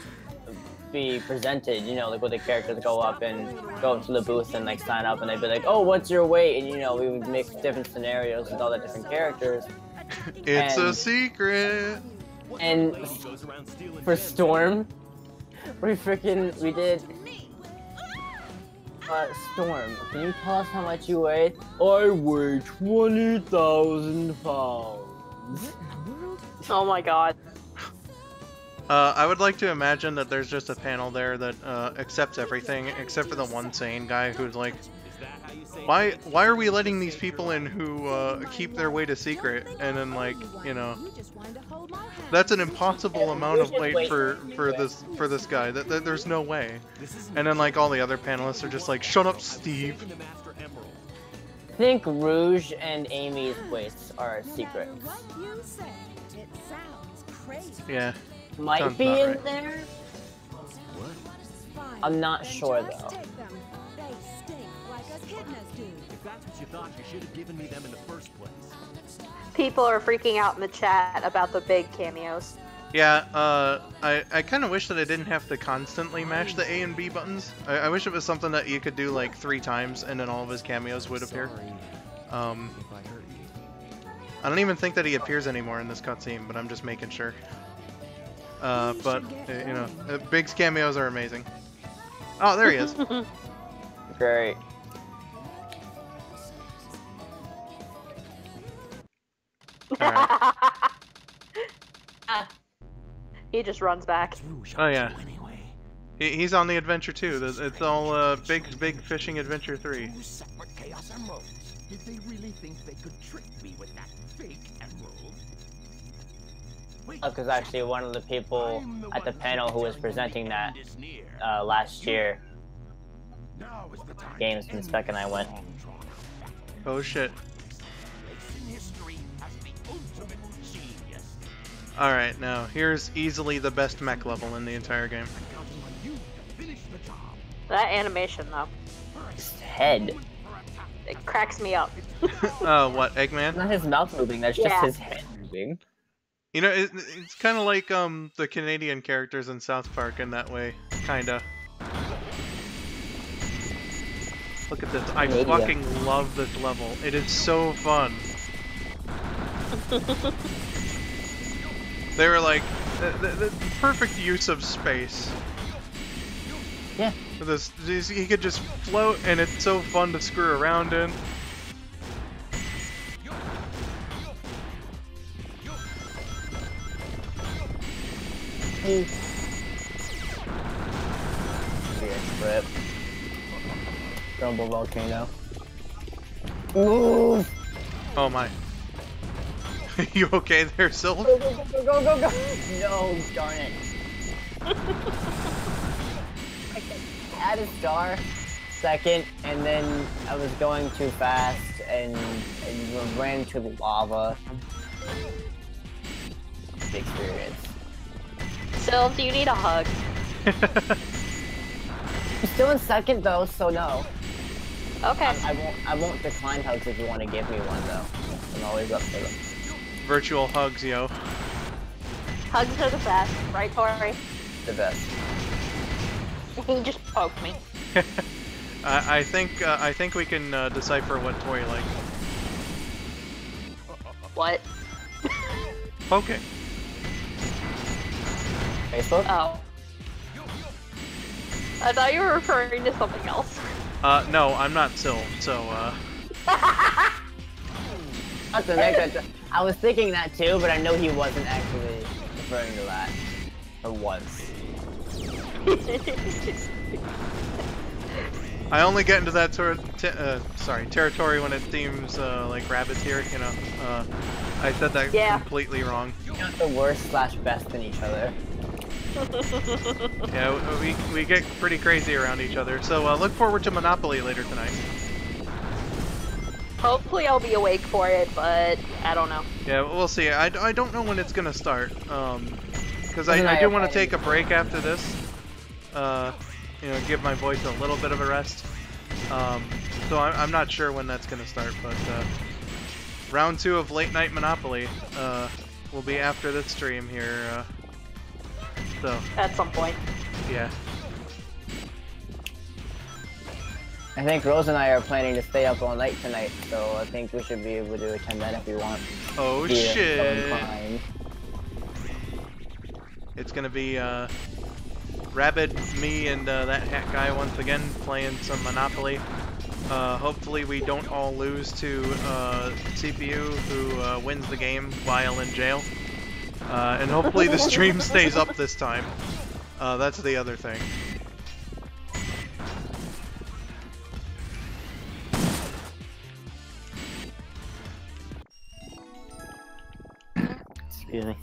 be presented? You know, like would the characters go up to the booth and like sign up, and they'd be like, oh, what's your weight? And you know, we would mix different scenarios with all the different characters. It's a secret. And for Storm, we did. Storm, can you tell us how much you weigh? I weigh 20,000 pounds. Oh my god. I would like to imagine that there's just a panel there that accepts everything except for the one sane guy who's like, why are we letting these people in who keep their weight a secret? And then like, you know, that's an impossible amount of weight for this guy. There's no way. And then like all the other panelists are just like, shut up, Steve. I think Rouge and Amy's weights are a secret. Yeah. Might sounds be about in right. there. I'm not sure though. If that's what you thought, you should have given me them in the first place. People are freaking out in the chat about the big cameos. Yeah, I kind of wish that I didn't have to constantly mash the A and B buttons. I wish it was something that you could do like 3 times and then all of his cameos would appear. I don't even think that he appears anymore in this cutscene, but I'm just making sure. But, you know, Big's cameos are amazing. Oh, there he is. Great. Alright. He just runs back. Oh, yeah. He's on the adventure too. It's all big fishing adventure 3. Chaos emeralds. Did they really think they could trick me with that fake emerald? Because actually one of the people at the panel who was presenting that last year, Games and Spec and I went. Oh shit. Alright, now here's easily the best mech level in the entire game. That animation though. His head. It cracks me up. Oh, what, Eggman? Not his mouth moving, that's just his head moving. You know, it's kind of like the Canadian characters in South Park in that way, kinda. Look at this, I fucking love this level. It is so fun. They were like, the perfect use of space. Yeah. He could just float, and it's so fun to screw around in. Rip. Rumble volcano. Move! Oh my. You okay there, Silv? Go, go, go, go, go, go! No, darn it. I had a star second, and then I was going too fast and ran into the lava. Big experience. Silv, do you need a hug? I'm still in second though, so no. Okay. I won't decline hugs if you want to give me one though. I'm always up for them. Virtual hugs, yo. Hugs are the best, right, Tori? The best. He just poked me. I think we can decipher what Tori likes. What? Okay. Facebook? Oh. I thought you were referring to something else. No, I'm not Silv, so, That's the next. I was thinking that too, but I know he wasn't actually referring to that. Or was. I only get into that territory when it seems like rabbits here, you know. I said that completely wrong. You're not the worst / best in each other. Yeah, we get pretty crazy around each other, so look forward to Monopoly later tonight. Hopefully I'll be awake for it, but I don't know. Yeah, we'll see. I don't know when it's gonna start, because I do want to take a break after this. You know, give my voice a little bit of a rest. So I'm not sure when that's gonna start, but round 2 of Late Night Monopoly will be after this stream here. So at some point. Yeah. I think Rose and I are planning to stay up all night tonight, so I think we should be able to attend that if we want. Oh shit! It's gonna be Rabbit, me, and that hat guy once again playing some Monopoly. Hopefully we don't all lose to CPU, who wins the game while in jail. And hopefully the stream stays up this time. That's the other thing. Excuse me.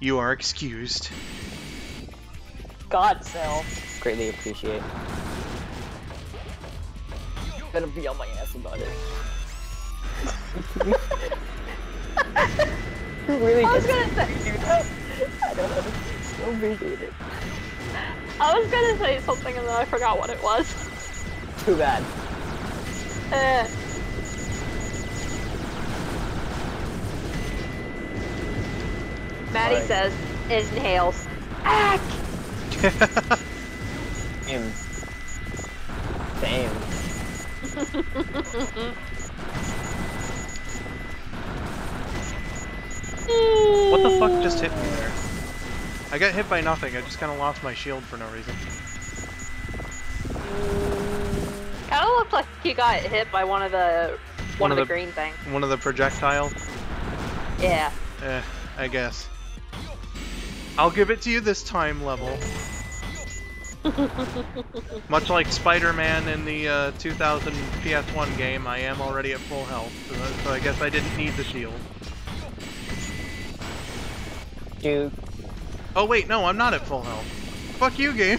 You are excused. God, Sil. Greatly appreciate. Better be on my ass about it. Really I was gonna say. I don't know. So appreciate it. I was gonna say something and then I forgot what it was. Too bad. Maddie says, inhales. Ack! Same. Same. What the fuck just hit me there? I got hit by nothing. I just kind of lost my shield for no reason. Kind of looked like you got hit by one of the green things. One of the projectiles? Yeah. I guess. I'll give it to you this time, level. Much like Spider-Man in the 2000 PS1 game, I am already at full health, so I guess I didn't need the shield. Dude. Oh wait, no, I'm not at full health. Fuck you, game.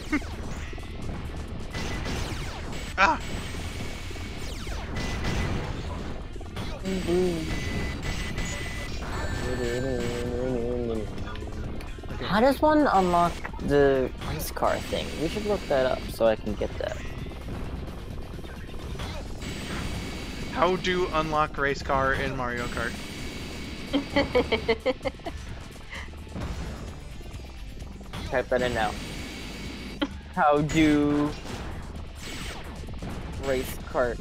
Ah! How does one unlock the race car thing? We should look that up so I can get that. How do unlock race car in Mario Kart? Type that in now. How do race car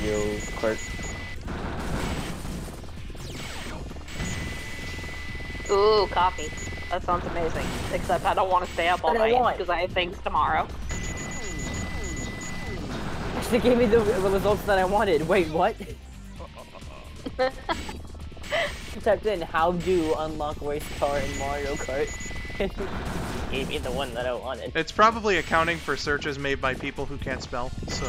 yo kart. Ooh, coffee. That sounds amazing. Except I don't want to stay up all night because I have things tomorrow. Actually gave me the results that I wanted. Wait, what? Typed in how do unlock race car in Mario Kart. Gave me the one that I wanted. It's probably accounting for searches made by people who can't spell, so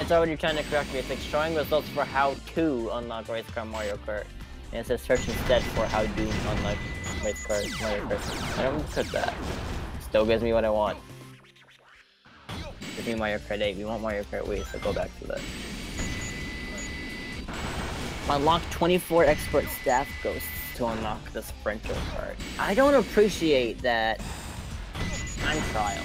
It's already trying to correct me. It's like showing results for how to unlock race car Mario Kart. And it says search instead for how to unlock race car Mario Kart. I don't click that. Still gives me what I want. Give me Mario Kart 8. We want Mario Kart Wii, so go back to that. Unlock 24 expert staff ghosts to unlock the sprinter card. I don't appreciate that time trial.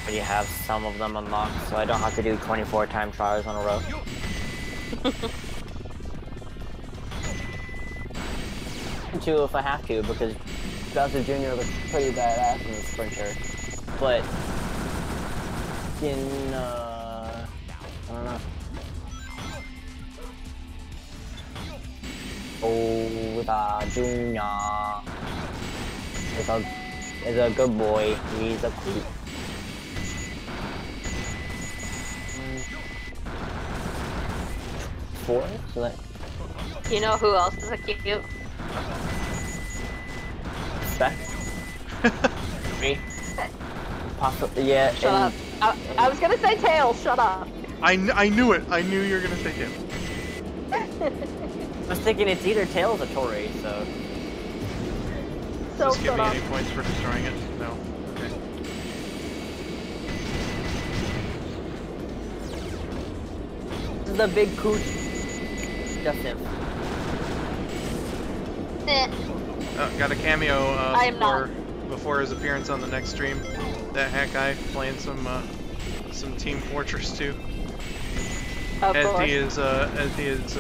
But you have some of them unlocked, so I don't have to do 24 time trials in a row. Two if I have to, because Bowser Jr. looks pretty badass in the sprinter. But in I don't know. Bowser Jr. is a good boy. He's a cute. Four? So that... You know who else is a cute? Spec? Me? Possibly, yeah. Shut up. I was gonna say Tails, shut up. I knew it. I knew you were gonna say Tails. I was thinking it's either Tails or Tori, so... Does this give me any points for destroying it? No. Okay. This is the big coot. Just him. Got a cameo before his appearance on the next stream. That hat guy playing some Team Fortress 2. As he is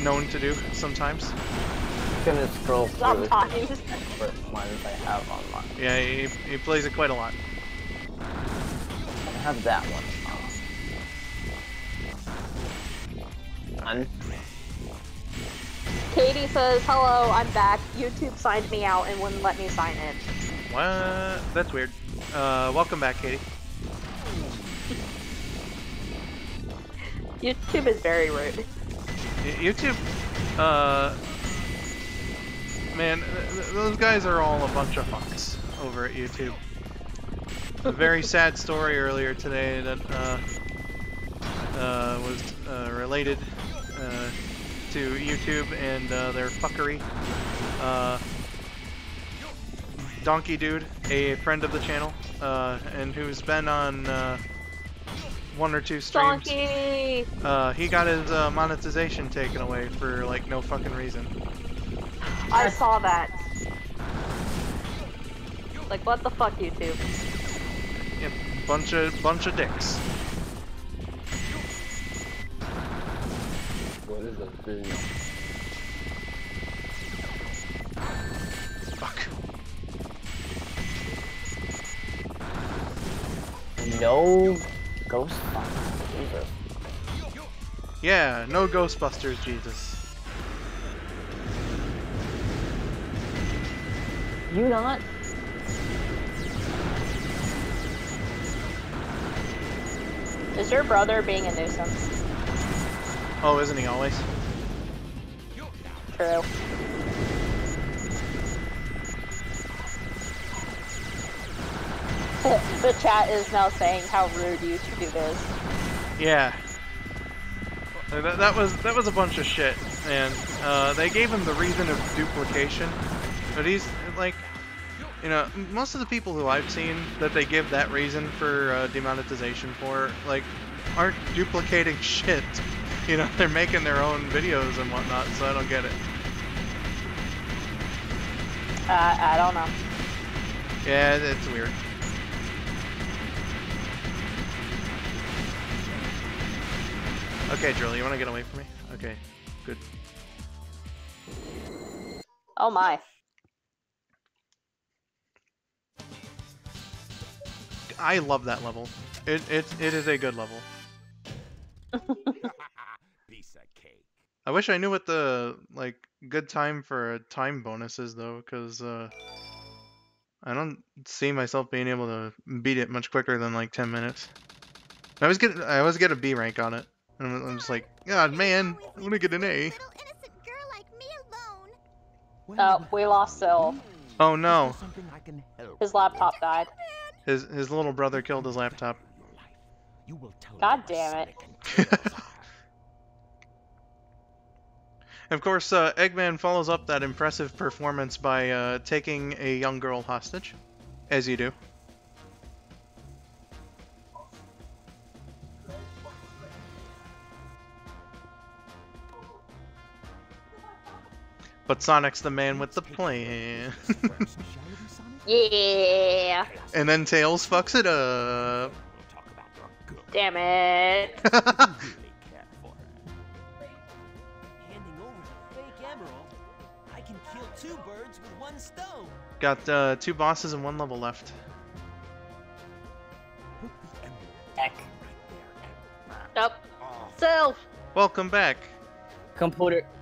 known to do sometimes. I'm gonna scroll through sometimes. The ones I have online. Yeah, he plays it quite a lot. I have that one. Done. Katie says, hello, I'm back. YouTube signed me out and wouldn't let me sign in. What? That's weird. Welcome back, Katie. YouTube is very rude. YouTube, man, those guys are all a bunch of fucks over at YouTube. A very sad story earlier today that was related to YouTube and their fuckery. Donkey Dude, a friend of the channel, and who's been on one or two streams. Donkey! He got his monetization taken away for like no fucking reason. I saw that. Like, what the fuck, YouTube? Bunch of dicks. What is a thing? Fuck. No Ghostbusters. Jesus. Yeah, no Ghostbusters, Jesus. You not? Is your brother being a nuisance? Oh, isn't he always? True. The chat is now saying how rude YouTube is. Yeah. That was a bunch of shit, and they gave him the reason of duplication, but he's like, you know, most of the people who I've seen that they give that reason for demonetization for, like, aren't duplicating shit. You know, they're making their own videos and whatnot, so I don't get it. I don't know. Yeah, it's weird. Okay, Drill, you want to get away from me? Okay, good. Oh my. I love that level. It is a good level. Piece of cake. I wish I knew what the, like, good time for a time bonus is, though, because I don't see myself being able to beat it much quicker than like 10 minutes. I always get a B rank on it, and I'm just like, God, man, I want to get an A. Oh, we lost Syl. Oh no, His laptop died. his little brother killed his laptop. God damn it. Of course, Eggman follows up that impressive performance by taking a young girl hostage, as you do. But Sonic's the man with the plan. Yeah. And then Tails fucks it up. Damn it. I can kill 2 birds with 1 stone. Got 2 bosses and 1 level left. Heck. Nope. Syl. Welcome back.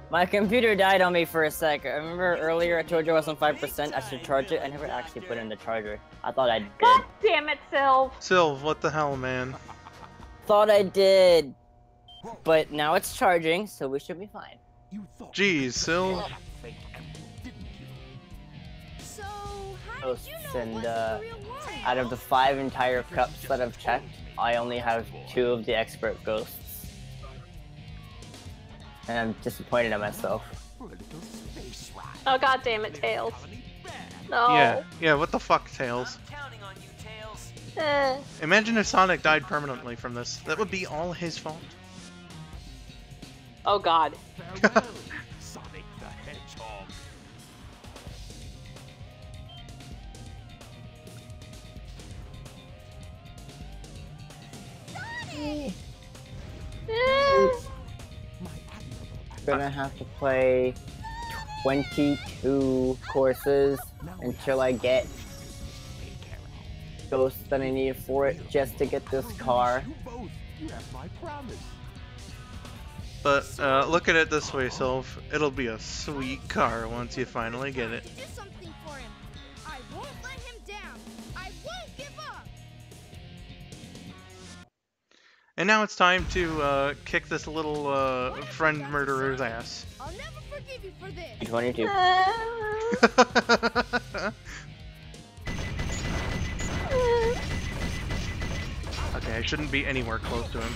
My computer died on me for a sec. I remember earlier I told you I was on 5%. I should charge it. I never actually put in the charger. I thought I did. God damn it, Syl. Silv, what the hell, man? Thought I did. But now it's charging, so we should be fine. Jeez, Silv. So, how did you know And the real one? out of the 5 entire cups that I've checked, I only have 2 of the expert ghosts. And I'm disappointed in myself. Oh god damn it, Tails. No. Yeah, what the fuck, Tails? Eh. Imagine if Sonic died permanently from this. That would be all his fault. Oh god. Sonic the Hedgehog. Gonna have to play 22 courses until I get ghosts that I need for it just to get this car. You have my promise. But look at it this way, Silv. It'll be a sweet car once you finally get it. Do something for him. I won't let him down. I won't give up. And now it's time to kick this little friend murderer's ass. I'll never forgive you for this. 22. Okay, I shouldn't be anywhere close to him.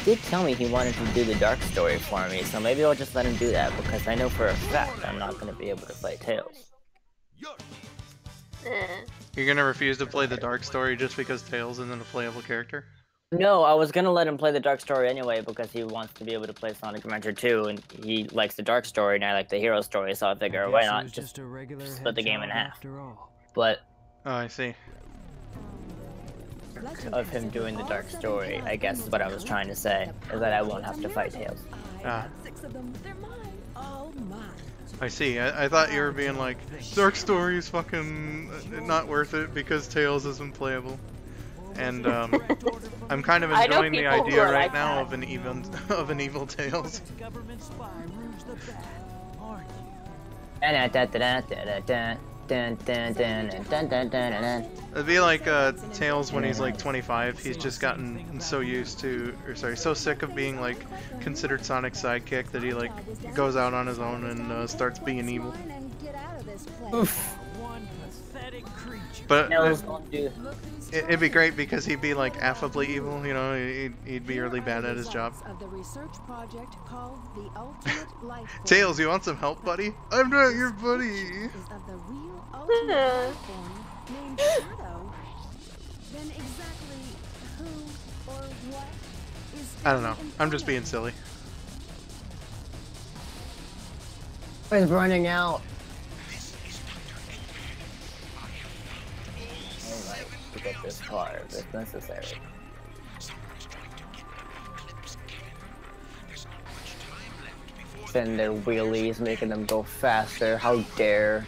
did tell me he wanted to do the dark story for me, so maybe I'll just let him do that because I know for a fact I'm not going to be able to fight Tails. You're gonna refuse to play the dark story just because Tails isn't a playable character? No, I was gonna let him play the dark story anyway because he wants to be able to play Sonic Adventure 2, and he likes the dark story and I like the hero story, so I figure why not just split the game in half. But Oh, I see. of him doing the dark story, I guess is what I was trying to say, is that I won't have to fight Tails. Ah. 6 of them, they're mine. All mine. I see. I thought you were being like, dark story is fucking not worth it because Tails isn't playable. And I'm kind of enjoying the idea right now of an evil Tails. It'd be like Tails when he's like 25. He's just gotten so used to, or sorry, so sick of being like considered Sonic's sidekick that he like goes out on his own and starts being evil. Oof. But it'd be great because he'd be like affably evil, you know. He'd be really bad at his job. Tails, you want some help, buddy? I'm not your buddy. I don't know. I'm just being silly. It's running out. Alright, pick up this car if necessary. Send their wheelies, making them go faster. How dare.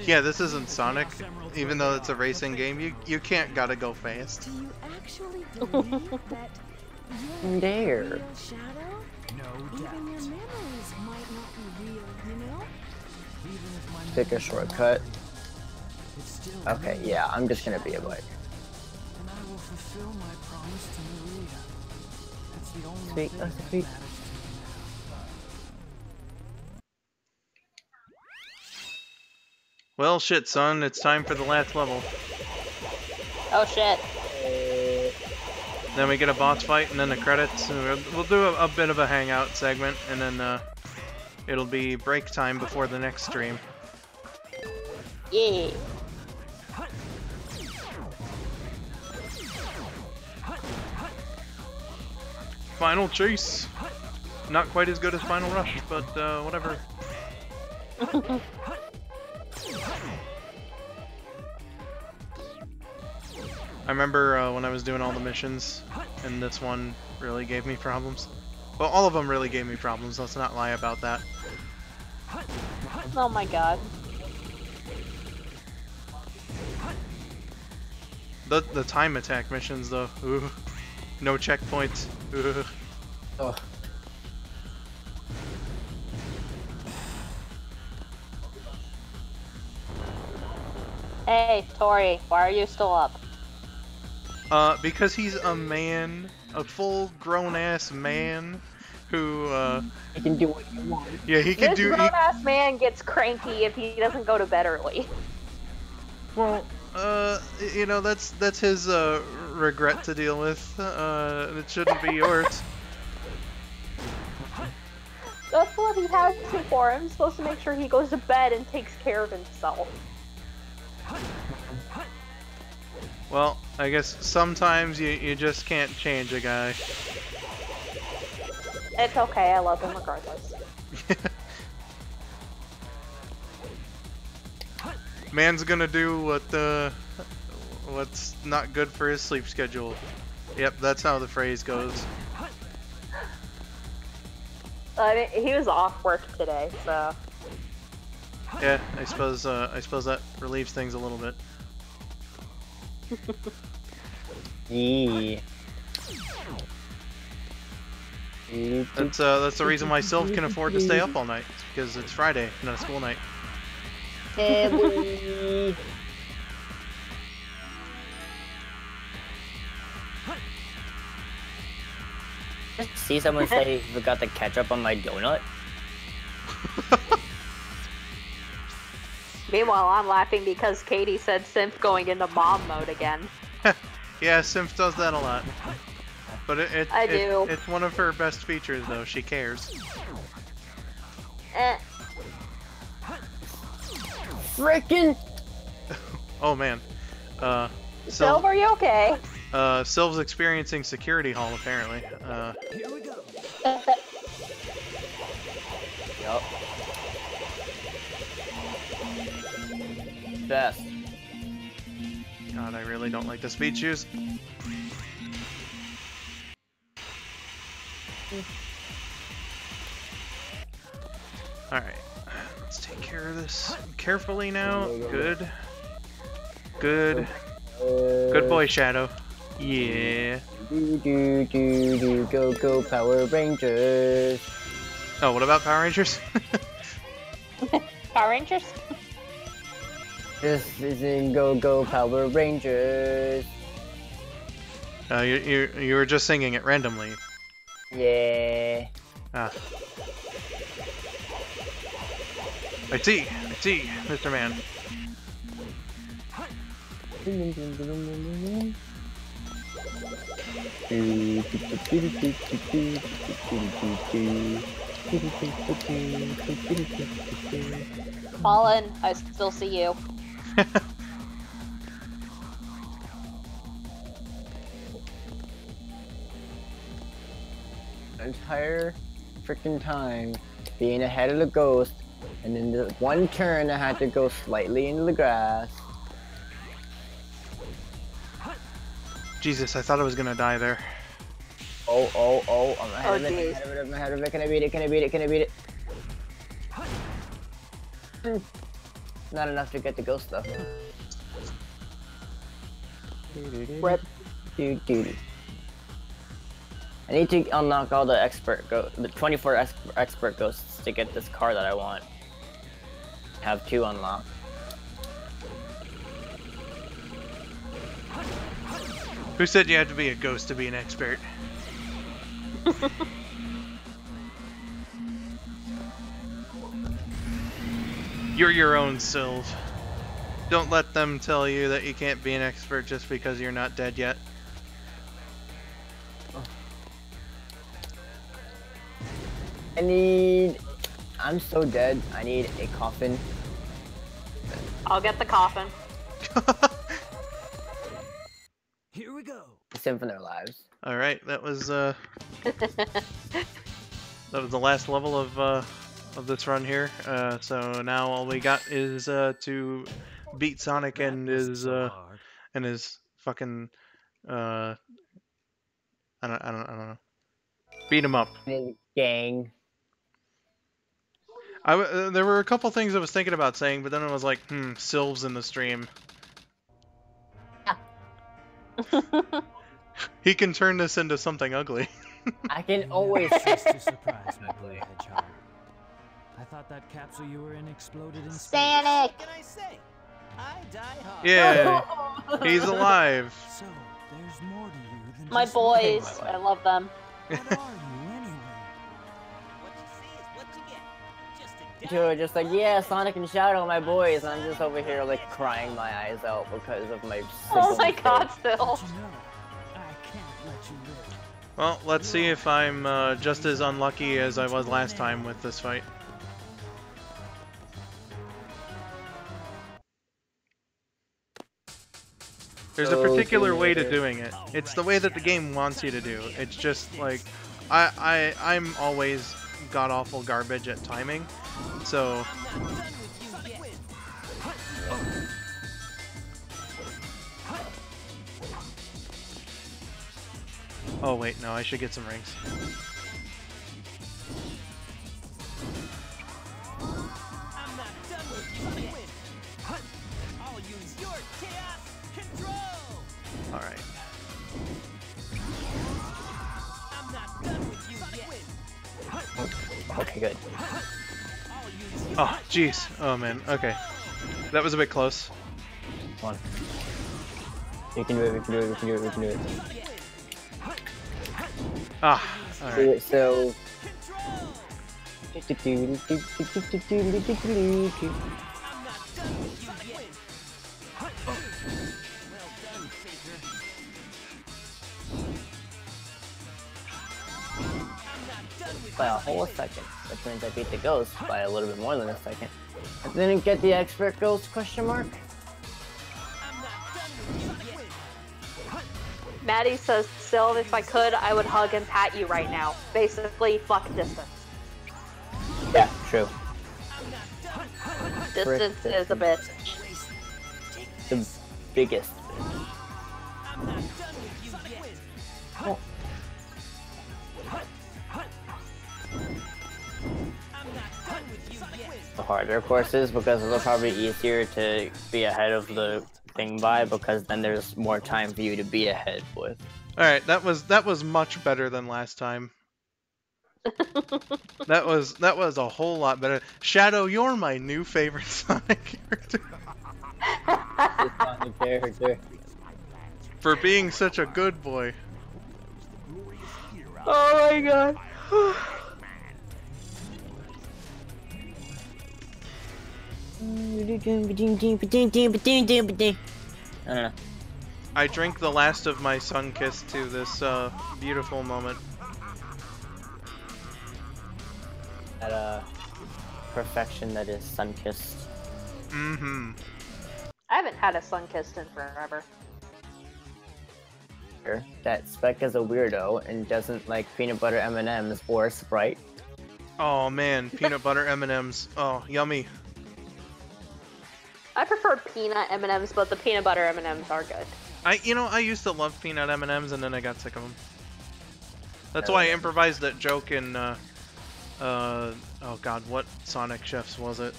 Yeah, this isn't Sonic. Even though it's a racing game, you can't gotta go fast. Do you actually believe that you're Dare. a real shadow? Even your memories might not be real, you know? Take a shortcut. Okay, yeah, I'm just gonna be a bike. And I will fulfill my promise to Maria. That's the only Sweet, thing that's that sweet. matters to me Well, shit, son. It's time for the last level. Oh shit. Then we get a boss fight, and then the credits. We'll do a bit of a hangout segment, and then it'll be break time before the next stream. Yeah. Final chase. Not quite as good as Final Rush, but whatever. I remember when I was doing all the missions, and this one really gave me problems. Well, all of them really gave me problems, let's not lie about that. Oh my god. The time attack missions, though. Ooh. No checkpoints. Ooh. Oh. Hey, Tori, why are you still up? Because he's a man, a full grown-ass man, who, He can do what you want. yeah, he can This do... grown-ass man gets cranky if he doesn't go to bed early. Well, you know, that's his, regret to deal with, it shouldn't be yours. That's what he has to for. I'm supposed to make sure he goes to bed and takes care of himself. Well, I guess sometimes you just can't change a guy. It's okay, I love him regardless. Man's gonna do what's not good for his sleep schedule. Yep, that's how the phrase goes. He was off work today, so... Yeah, I suppose that relieves things a little bit. Yeah. That's the reason why Silv can afford to stay up all night. It's because it's Friday, not a school night. See someone say you forgot the ketchup on my donut? Meanwhile, I'm laughing because Katie said Symph going into mom mode again. Yeah, Symph does that a lot. But I do. It's one of her best features, though. She cares. Frickin'! Oh man. Silv, are you okay? Silv's experiencing security hall apparently. Here we go. Yup. Best. God, I really don't like the speed shoes. Alright, let's take care of this carefully now. Good. Good. Good boy, Shadow. Yeah. Go Power Rangers. Oh, what about Power Rangers? Power Rangers? This is in Go Power Rangers. You were just singing it randomly. Yeah. Ah. I see, Mr. Man. Fallen, I still see you. Entire freaking time being ahead of the ghost, and in the one turn I had to go slightly into the grass. Jesus, I thought I was gonna die there. Oh, I'm ahead of it, I'm ahead of it, can I beat it, can I beat it, can I beat it? Not enough to get the ghost though. Rip. I need to unlock all the the 24 expert ghosts to get this car that I want. Have 2 unlocked. Who said you had to be a ghost to be an expert? You're your own Silv. Don't let them tell you that you can't be an expert just because you're not dead yet. I'm so dead, I need a coffin. I'll get the coffin. Here we go. Symph and their lives. Alright, that was that was the last level of this run here. So now all we got is to beat Sonic and his fucking I don't know. Beat him up. Gang. There were a couple things I was thinking about saying, but then I was like, Silv's in the stream. He can turn this into something ugly. I can always Just to surprise me, Blue Hedgehog. I thought that capsule you were in exploded in space. Sonic! What can I say? I die hard. Yeah, he's alive. So, there's more to you than My just boys, I love them. What are you anyway? What you see is what you get. Just a to just like, yeah, Sonic and Shadow, my boys, and I'm just over here like crying my eyes out because of my Oh my god, Phil. You know, I can't let you live. Well, let's see if I'm just as unlucky as I was last time with this fight. There's a particular way to doing it. It's the way that the game wants you to do. It's just like, I'm always god-awful garbage at timing, so... Oh wait, no, I should get some rings. I'm not done with you. I'll use your chaos control. Alright. I'm not done with you yet. Okay, good. I'll use your Oh, jeez. Oh man, okay. That was a bit close. Come on. You can do it, we can do it, we can do it, we can do it. Ah, Do alright. it, so... by a whole second, which means I beat the ghost by a little bit more than a second. I didn't get the expert ghost question mark. Maddie says, Sylv, if I could, I would hug and pat you right now. Basically, fuck distance. Yeah, true. Distance is a bitch. The biggest. Oh. The harder courses, because it'll probably be easier to be ahead of the thing by, because then there's more time for you to be ahead with. Alright, that was much better than last time. that was a whole lot better. Shadow, you're my new favorite Sonic character. Sonic character. For being such a good boy. Oh my god. I don't know. I drink the last of my sun kiss to this beautiful moment. That perfection that is sun-kissed. Mm-hmm. I haven't had a sun kissed in forever. That Spec is a weirdo and doesn't like peanut butter M&Ms or Sprite. Oh man, peanut butter M&Ms. Oh, yummy. I prefer peanut M&Ms, but the peanut butter M&Ms are good. I used to love peanut M&Ms and then I got sick of them. That's why I improvised that joke in oh god, what Sonic Chefs was it?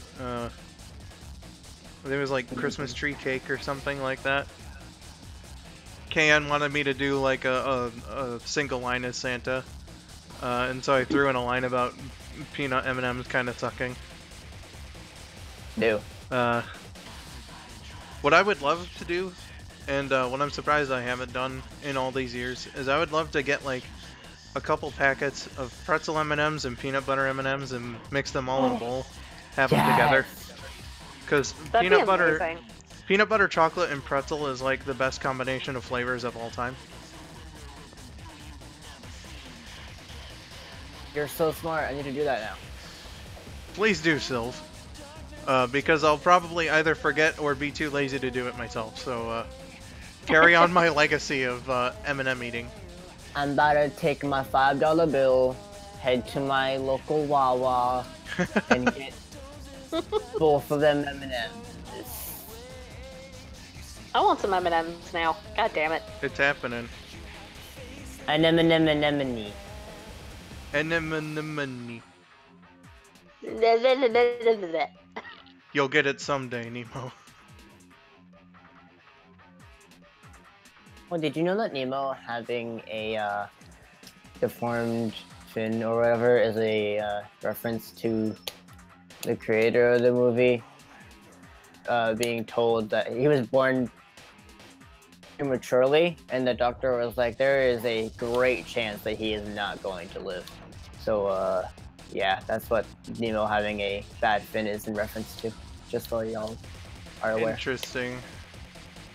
It was like Christmas tree cake or something like that. KN wanted me to do like a single line as Santa, and so I threw in a line about peanut M&Ms kind of sucking. No. What I would love to do, and what I'm surprised I haven't done in all these years, is I would love to get like a couple packets of pretzel M&Ms and peanut butter M&Ms and mix them all in a bowl, have them together. Because peanut butter, chocolate, and pretzel is like the best combination of flavors of all time. You're so smart. I need to do that now. Please do, Silv. Because I'll probably either forget or be too lazy to do it myself. So carry on my legacy of M&M eating. I'm about to take my $5 bill, head to my local Wawa, and get both of them M&Ms. I want some M&Ms now. God damn it. It's happening. An M&M. Anemone. You'll get it someday, Nemo. Well, did you know that Nemo having a deformed fin or whatever is a reference to the creator of the movie being told that he was born prematurely, and the doctor was like, there is a great chance that he is not going to live. So, yeah, that's what Nemo having a bad fin is in reference to, just so y'all are aware. Interesting.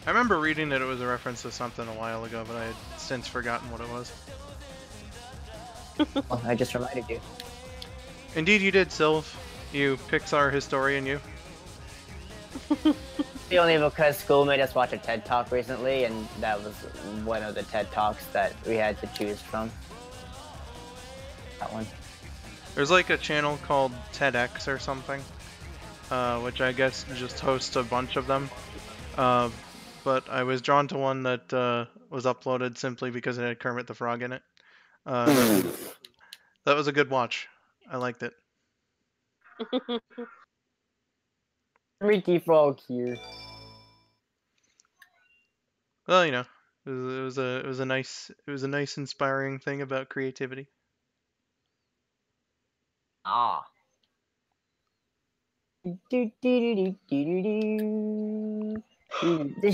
I remember reading that it was a reference to something a while ago, but I had since forgotten what it was. Well, I just reminded you. Indeed you did, Silv. You Pixar historian, you. Only because school made us watch a TED Talk recently, and that was one of the TED Talks that we had to choose from. That one. There's like a channel called TEDx or something, which I guess just hosts a bunch of them. But I was drawn to one that was uploaded simply because it had Kermit the Frog in it. That was a good watch. I liked it. Ricky Frog here. Well, you know, it was a nice inspiring thing about creativity. Ah. This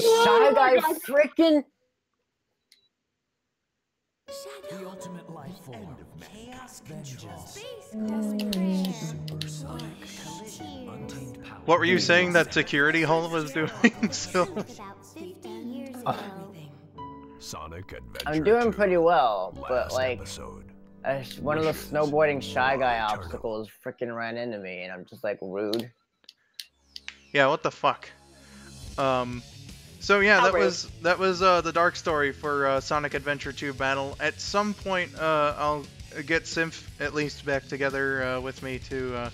Shy Guy frickin'. The ultimate life form. Chaos vengeance. Untamed power. What were you saying that security hall was doing? So. Sonic Adventure I'm doing 2, pretty well, but last like, episode. One of those snowboarding Shy Guy obstacles freaking ran into me, and I'm just like, rude. Yeah, what the fuck? So yeah, How that was the dark story for Sonic Adventure 2 Battle. At some point, I'll get Symph at least back together with me to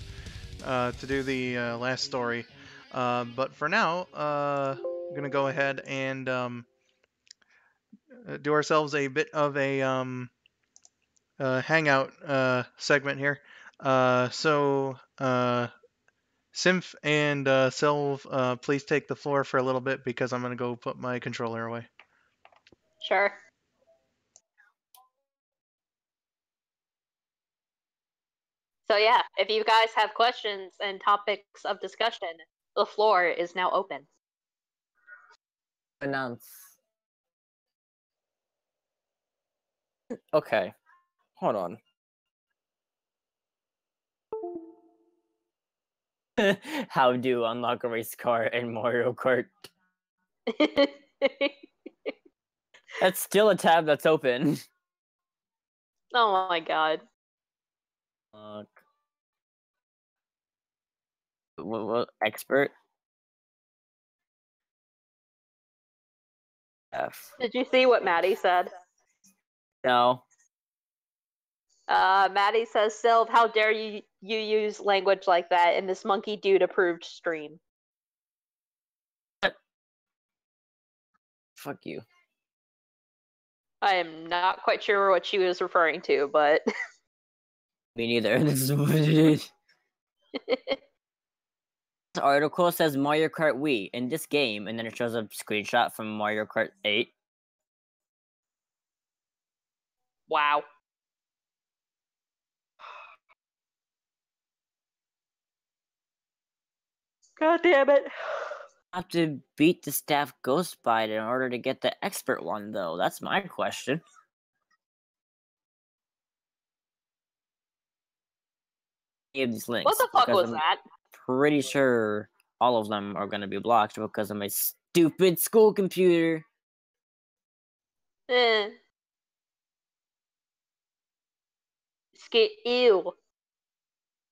do the last story. But for now, I'm gonna go ahead and do ourselves a bit of a hangout segment here. Symph and Silv, please take the floor for a little bit because I'm gonna go put my controller away. Sure. So yeah, if you guys have questions and topics of discussion, the floor is now open. Announce. Okay. Hold on. How do unlock a race car in Mario Kart? That's still a tab that's open. Oh my god. What expert? F. Did you see what Maddie said? No. Maddie says, Silv, how dare you use language like that in this monkey dude approved stream? Fuck you. I am not quite sure what she was referring to, but Me neither. This is what it is. This article says Mario Kart Wii in this game, and then it shows a screenshot from Mario Kart 8. wow. God damn it. Have to beat the staff ghost bite in order to get the expert one, though. That's my question. Any of these links. What the fuck was I'm that? pretty sure all of them are going to be blocked because of my stupid school computer. Ew.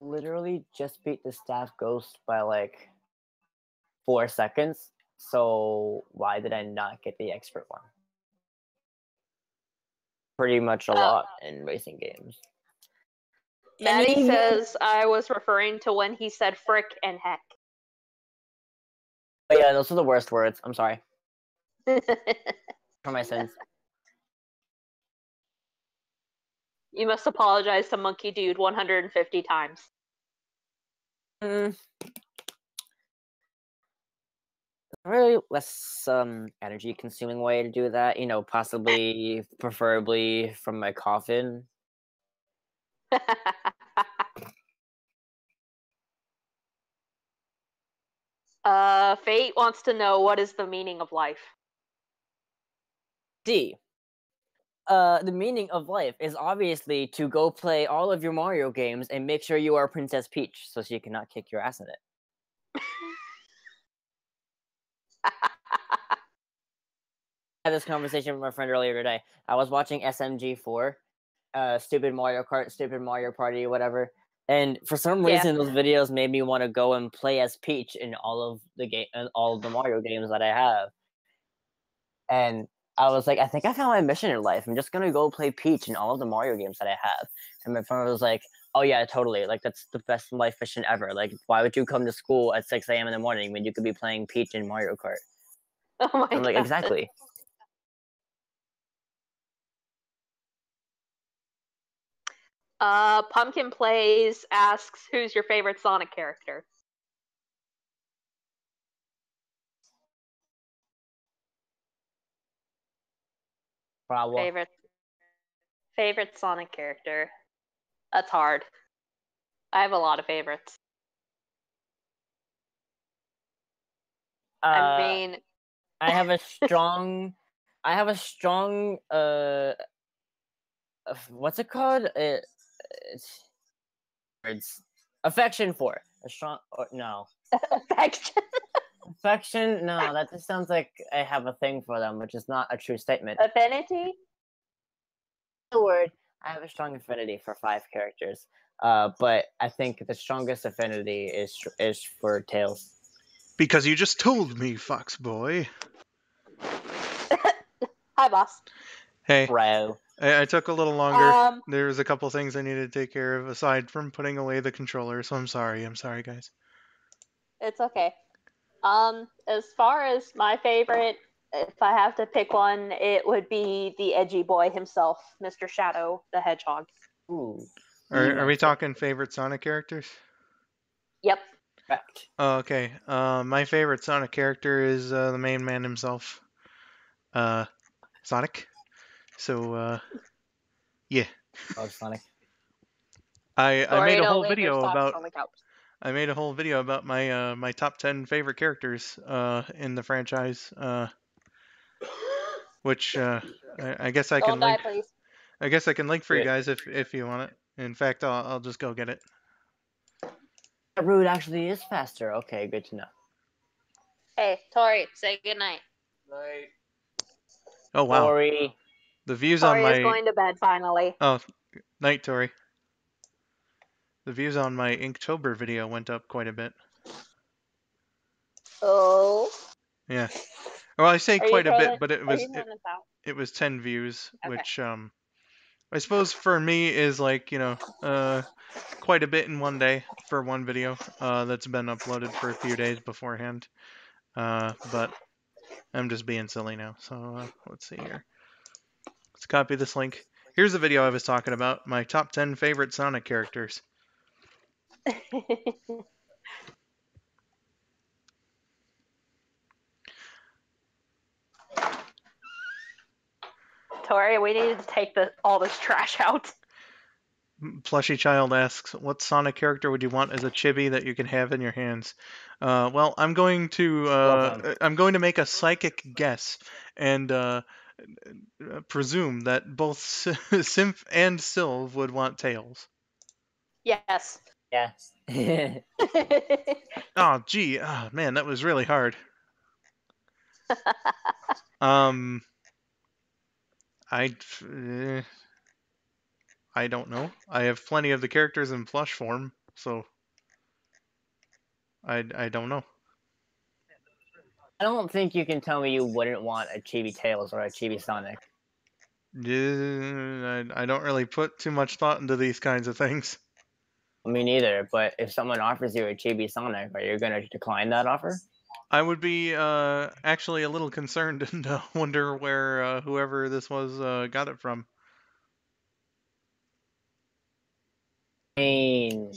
Literally just beat the staff ghost by like 4 seconds. So why did I not get the expert one? Pretty much a lot in racing games. Maddie says I was referring to when he said frick and heck. But yeah, those are the worst words. I'm sorry. For my sins. You must apologize to Monkey Dude 150 times. Really less energy consuming way to do that, you know, possibly preferably from my coffin. Fate wants to know what is the meaning of life. D. The meaning of life is obviously to go play all of your Mario games and make sure you are Princess Peach so she cannot kick your ass in it. I had this conversation with my friend earlier today. I was watching SMG4, stupid Mario Kart, stupid Mario Party, whatever. And for some reason, those videos made me want to go and play as Peach in all of the Mario games that I have. And I was like, I think I found my mission in life. I'm just gonna go play Peach in all of the Mario games that I have. And my friend was like, oh yeah, totally. Like that's the best life mission ever. Like, why would you come to school at 6 a.m. in the morning when you could be playing Peach in Mario Kart? Oh my I'm like, God. exactly. Pumpkin Plays asks, who's your favorite Sonic character? Probably. Favorite Sonic character. That's hard. I have a lot of favorites. I mean, I have a strong what's it called? It's affection for a strong no. Affection. Affection? No, that just sounds like I have a thing for them, which is not a true statement. Affinity? The word. I have a strong affinity for 5 characters, but I think the strongest affinity is for Tails. Because you just told me, Fox Boy. Hi, boss. Hey, Bro. I took a little longer. There was a couple things I needed to take care of aside from putting away the controller, so I'm sorry. I'm sorry, guys. It's okay. As far as my favorite, if I have to pick one, it would be the edgy boy himself, Mr. Shadow the Hedgehog. Ooh. Are we talking favorite Sonic characters? Yep. Correct. Okay. My favorite Sonic character is the main man himself, Sonic. So, yeah. Love Sonic. I made a whole video about. On the couch. I made a whole video about my my top 10 favorite characters in the franchise, which I guess I can Don't die, link. please. I guess I can link for you Yeah. guys if you want it. In fact, I'll just go get it. Rude actually is faster. Okay, good to know. Hey, Tori, say goodnight. Night. Oh wow, Tori. the views on Tori is my going to bed finally. oh night Tori. The views on my Inktober video went up quite a bit. Oh. Yeah. Well, I say Are you quite a bit, trolling? but Are you running out? it was 10 views, Okay. which I suppose for me is like, quite a bit in one day for one video that's been uploaded for a few days beforehand. But I'm just being silly now. So let's see here. Let's copy this link. Here's the video I was talking about. My top 10 favorite Sonic characters. Tori, we needed to take all this trash out. Plushy Child asks, what Sonic character would you want as a chibi that you can have in your hands? Well, I'm going to make a psychic guess and presume that both Symph and Silv would want Tails. Yes. Yes. Oh, gee, oh, man, that was really hard. I don't know. I have plenty of the characters in plush form, so I don't know. I don't think you can tell me you wouldn't want a Chibi Tails or a Chibi Sonic. I don't really put too much thought into these kinds of things. Me neither, but if someone offers you a Chibi Sonic, are you going to decline that offer? I would be actually a little concerned and wonder where whoever this was got it from. I mean,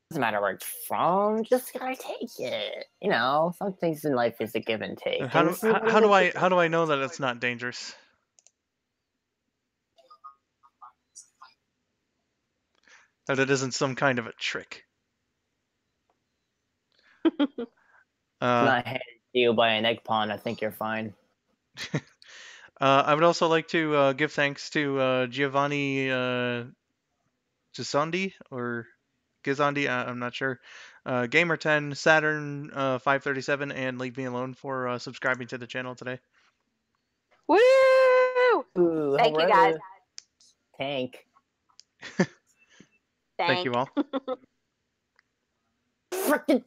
doesn't matter where it's from, just gotta take it. You know, some things in life is a give and take. How do I know that it's not dangerous? That it isn't some kind of a trick. Not handed to you by an egg pawn. I think you're fine. I would also like to give thanks to Giovanni Gisondi or Gizondi, I'm not sure. Gamer10, Saturn 537, and Leave Me Alone for subscribing to the channel today. Woo! Ooh, Thank you, guys. Tank. Thank you all. Frickin'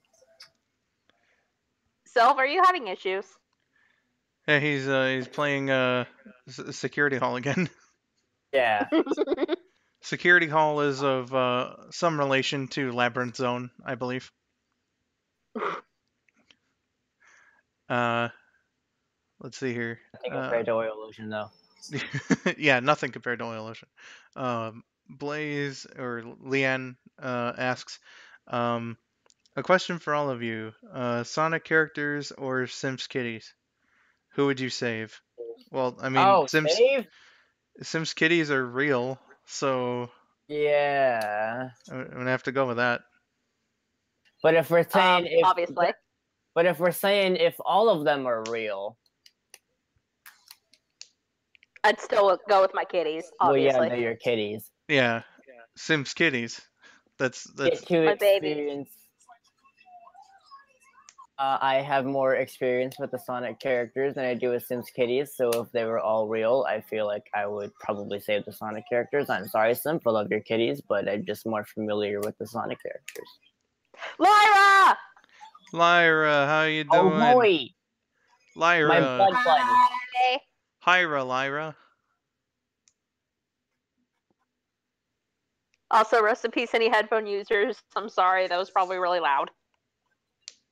Silv, are you having issues? Yeah, he's playing Security Hall again. Yeah. Security Hall is of some relation to Labyrinth Zone, I believe. Let's see here. Nothing compared to Oil Ocean, though. Yeah, nothing compared to Oil Ocean. Blaze or Leanne asks, a question for all of you: Sonic characters or Sims kitties? Who would you save? Well, I mean, Sims kitties are real, so yeah, I'm gonna have to go with that. But if we're saying obviously, if all of them are real, I'd still go with my kitties. Obviously. Well, yeah, they're your kitties. Yeah, Sims kitties. That's Get to my experience. I have more experience with the Sonic characters than I do with Sims kitties, so if they were all real, I feel like I would probably save the Sonic characters. I'm sorry, Symph, I love your kitties, but I'm just more familiar with the Sonic characters. Lyra! Lyra, how you Oh doing? boy! My Lyra. blood buddy. Hi. Hyra, Lyra. Also, rest in peace, any headphone users. I'm sorry, that was probably really loud.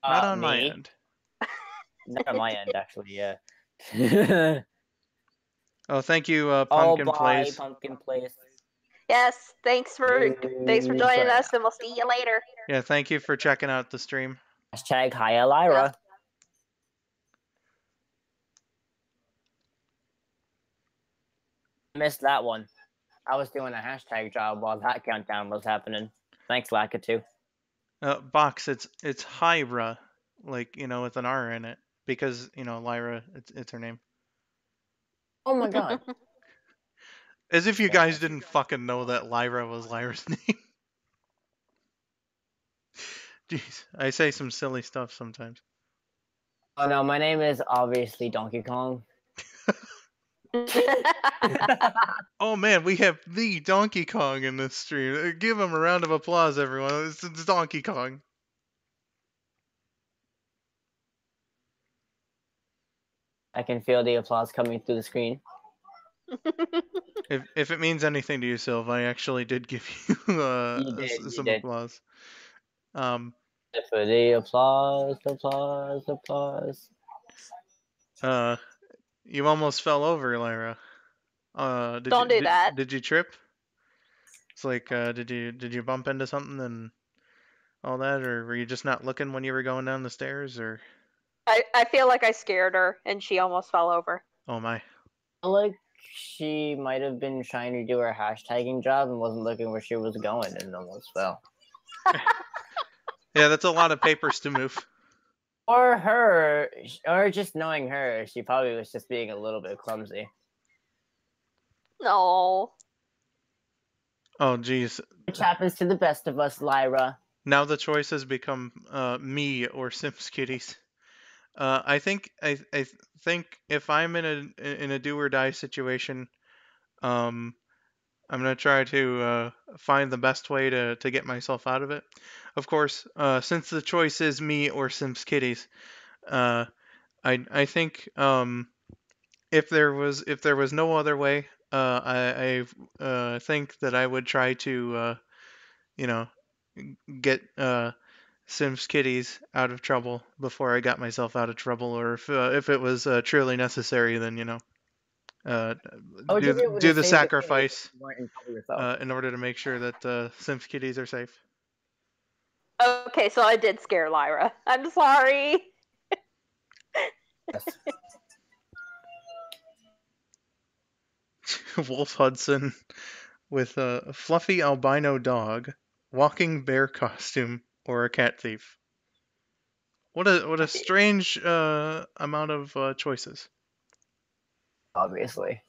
Not on my Me? end. Not on my end, actually, yeah. Oh, thank you, Oh, Pumpkin bye, Place. Pumpkin Place. Yes, thanks for joining us, and we'll see you later. Yeah, thank you for checking out the stream. Hashtag hi, Lyra. Missed that one. I was doing a hashtag job while that countdown was happening. Thanks, Lakitu. Box, it's Hyra, like, you know, with an R in it, because, you know, Lyra, it's her name. Oh my god. As if you guys didn't fucking know that Lyra was Lyra's name. Jeez, I say some silly stuff sometimes. Oh no, my name is obviously Donkey Kong. Oh man, we have the Donkey Kong in this stream. Give him a round of applause, everyone. It's Donkey Kong. I can feel the applause coming through the screen. If it means anything to you, Silv, I actually did give you some applause. For the applause. You almost fell over, Lyra. Don't do that. Did you trip? It's like, did you bump into something and all that, or were you just not looking when you were going down the stairs, or? I feel like I scared her, and she almost fell over. Oh my. Like she might have been trying to do her hashtagging job and wasn't looking where she was going and almost fell. Yeah, that's a lot of papers to move. Or just knowing her, she probably was just being a little bit clumsy. No. Oh, geez. Which happens to the best of us, Lyra. Now the choice has become me or Sims kitties. I think if I'm in a do or die situation, I'm gonna try to find the best way to get myself out of it. Of course, since the choice is me or Sims kitties, I think if there was no other way, I think that I would try to you know, get Sims kitties out of trouble before I got myself out of trouble, or if it was truly necessary, then, you know, do the sacrifice in order to make sure that Sims kitties are safe. Okay, so I did scare Lyra. I'm sorry. Wolf Hudson with a fluffy albino dog, walking bear costume, or a cat thief. What a strange amount of choices. Obviously.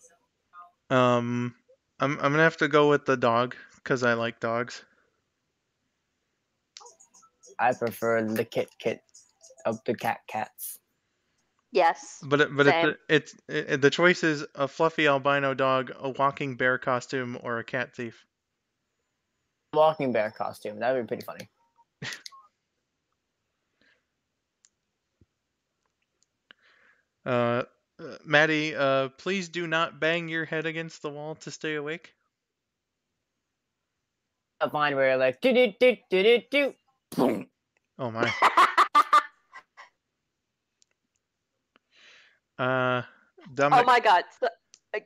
I'm gonna have to go with the dog because I like dogs. I prefer the kit of the cats. Yes. But it's the choice is a fluffy albino dog, a walking bear costume, or a cat thief. Walking bear costume. That would be pretty funny. Maddie, please do not bang your head against the wall to stay awake. A line where you're like do. Oh my. Oh my god. So,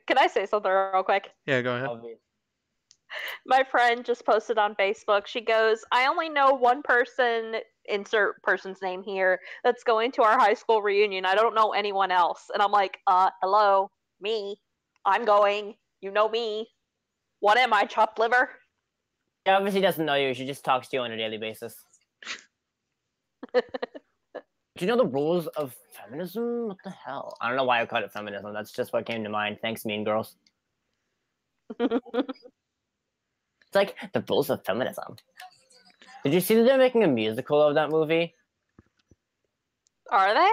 can I say something real quick? Yeah, go ahead. My friend just posted on Facebook. She goes, I only know one person, insert person's name here, that's going to our high school reunion. I don't know anyone else. And I'm like, hello, me. I'm going. You know me. What am I, chopped liver? She obviously doesn't know you. She just talks to you on a daily basis. Do you know the rules of feminism? What the hell? I don't know why I called it feminism. That's just what came to mind. Thanks, Mean Girls. It's like the rules of feminism. Did you see that they're making a musical of that movie? Are they?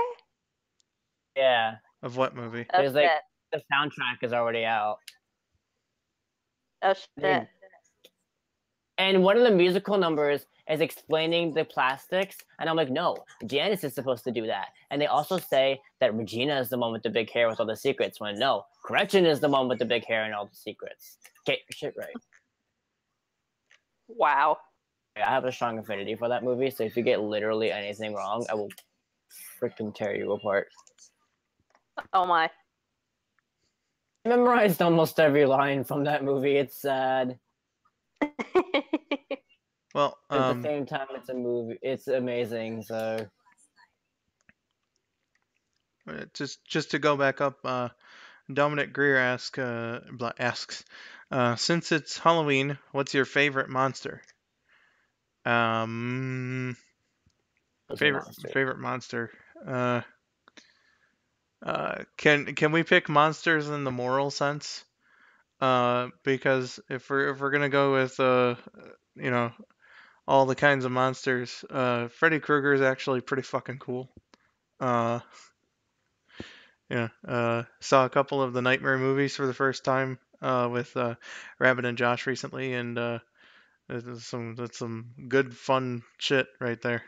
Yeah. Of what movie? Oh, There's like shit. the soundtrack is already out. Oh, shit. And one of the musical numbers is explaining the plastics, and I'm like, no, Janice is supposed to do that. And they also say that Regina is the one with the big hair with all the secrets, when no, Gretchen is the one with the big hair and all the secrets. Get your shit right. Wow. I have a strong affinity for that movie, so if you get literally anything wrong, I will freaking tear you apart. Oh my. I memorized almost every line from that movie. It's sad. Well, But at the same time, it's a movie. It's amazing. So just to go back up, Dominic Greer asks, since it's Halloween, what's your favorite monster? Favorite monster. Can we pick monsters in the moral sense? Because if we're gonna go with you know, all the kinds of monsters, Freddy Krueger is actually pretty fucking cool. Saw a couple of the Nightmare movies for the first time with Rabbit and Josh recently, and that's some good fun shit right there.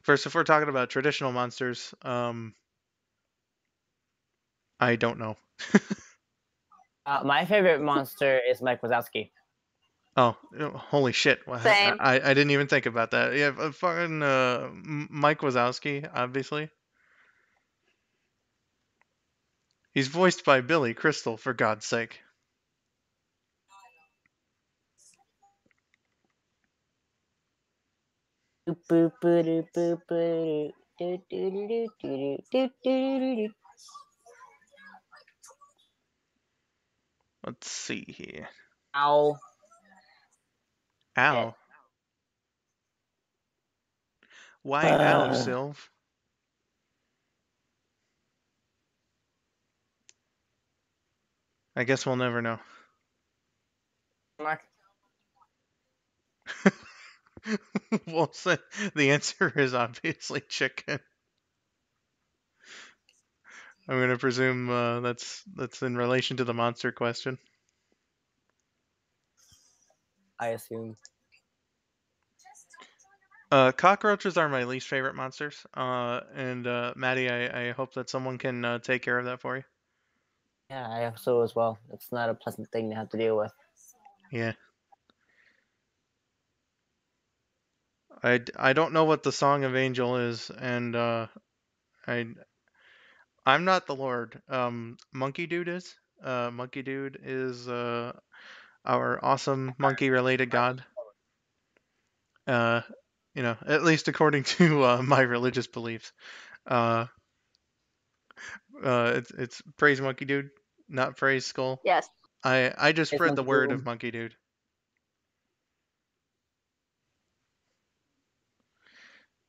First, if we're talking about traditional monsters, I don't know. my favorite monster is Mike Wazowski. Oh, holy shit! Same. I didn't even think about that. Yeah, fucking Mike Wazowski, obviously. He's voiced by Billy Crystal, for God's sake. Let's see here. Ow. Ow. Why ow, Silv? I guess we'll never know. Mark. Well, the answer is obviously chicken. I'm gonna presume that's in relation to the monster question. I assume. Cockroaches are my least favorite monsters. And Maddie, I hope that someone can take care of that for you. Yeah, I hope so as well. It's not a pleasant thing to have to deal with. Yeah. I don't know what the Song of Angel is, and I'm not the Lord. Monkey Dude is. Monkey Dude is our awesome monkey-related god. At least according to my religious beliefs. It's praise Monkey Dude, not praise Skull. Yes. I just Praise spread the Monkey word Dude. of Monkey Dude.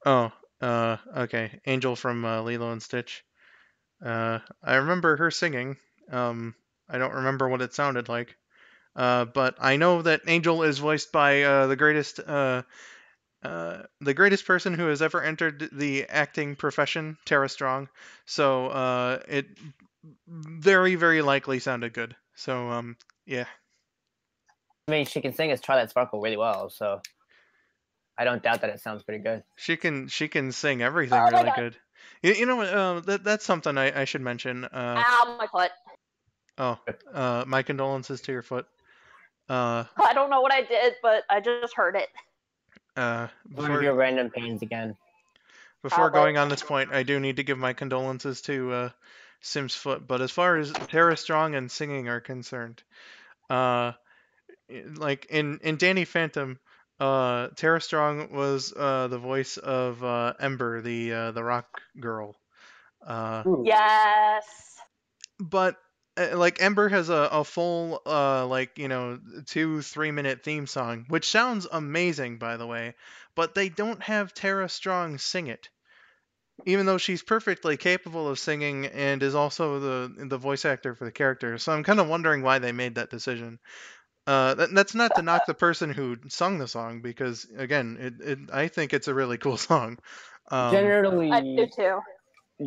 Oh, okay. Angel from Lilo and Stitch. I remember her singing. I don't remember what it sounded like. But I know that Angel is voiced by the greatest person who has ever entered the acting profession, Tara Strong. So it very, very likely sounded good. So yeah. I mean, she can sing as Twilight Sparkle really well, so I don't doubt that it sounds pretty good. She can sing everything Oh my really God. good. You know what? That's something I should mention. Ow, my foot. My condolences to your foot. I don't know what I did, but I just heard it. One of your random pains again. Before going on this point, I do need to give my condolences to Sim's foot. But as far as Tara Strong and singing are concerned, like in Danny Phantom, Tara Strong was the voice of Ember, the rock girl. Yes. But like Ember has a full 2-3 minute theme song, which sounds amazing, by the way. But they don't have Tara Strong sing it, even though she's perfectly capable of singing and is also the voice actor for the character. So I'm kind of wondering why they made that decision. That's not to knock the person who sung the song, because again, I think it's a really cool song. I do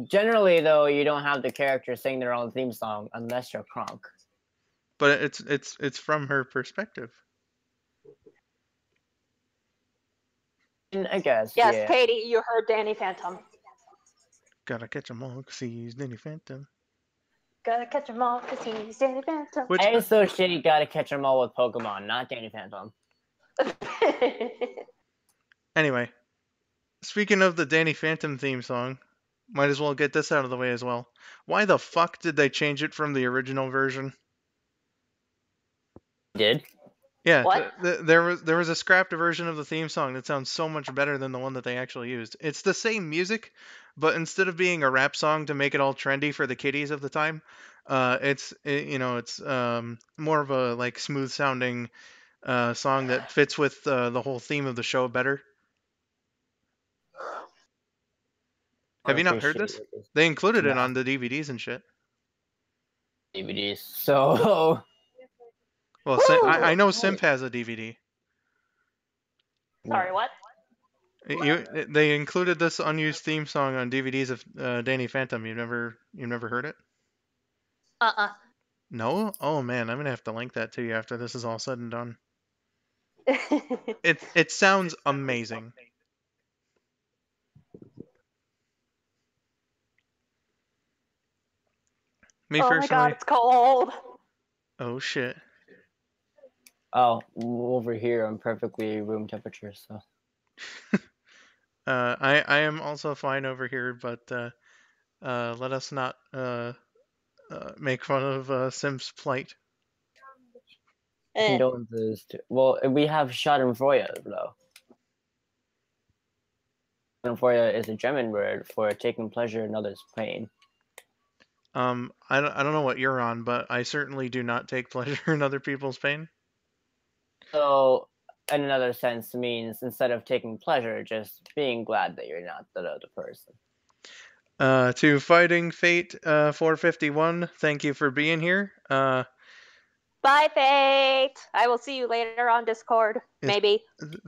Generally, too. though, you don't have the character sing their own theme song unless you're Kronk. But it's from her perspective. I guess, Yes, yeah. Katie, you heard Danny Phantom. Gotta catch 'em all 'cause he's Danny Phantom. Gotta catch 'em all 'cause he's Danny Phantom. Which, I associate you gotta catch them all with Pokemon, not Danny Phantom. anyway, speaking of the Danny Phantom theme song, might as well get this out of the way as well. Why the fuck did they change it from the original version? Did? Yeah, What? there was a scrapped version of the theme song that sounds so much better than the one that they actually used. It's the same music, but instead of being a rap song to make it all trendy for the kiddies of the time, it's more of a like smooth sounding song that fits with the whole theme of the show better. Have you not heard this? They included it on the DVDs and shit. DVDs. So. Well, I know Symph has a DVD. Sorry, what? They included this unused theme song on DVDs of Danny Phantom. You've never heard it? No? Oh man, I'm gonna have to link that to you after this is all said and done. It sounds amazing. Me Oh personally. my god, it's cold. Oh shit. Oh, over here I'm perfectly room temperature, so. I am also fine over here, but let us not make fun of Sim's plight. Condolences to. Well, we have Schadenfreude though. Schadenfreude is a German word for taking pleasure in others' pain. I don't know what you're on, but I certainly do not take pleasure in other people's pain. So, in another sense, means instead of taking pleasure, just being glad that you're not the other person. To Fighting Fate 451, thank you for being here. Bye, Fate. I will see you later on Discord. Maybe.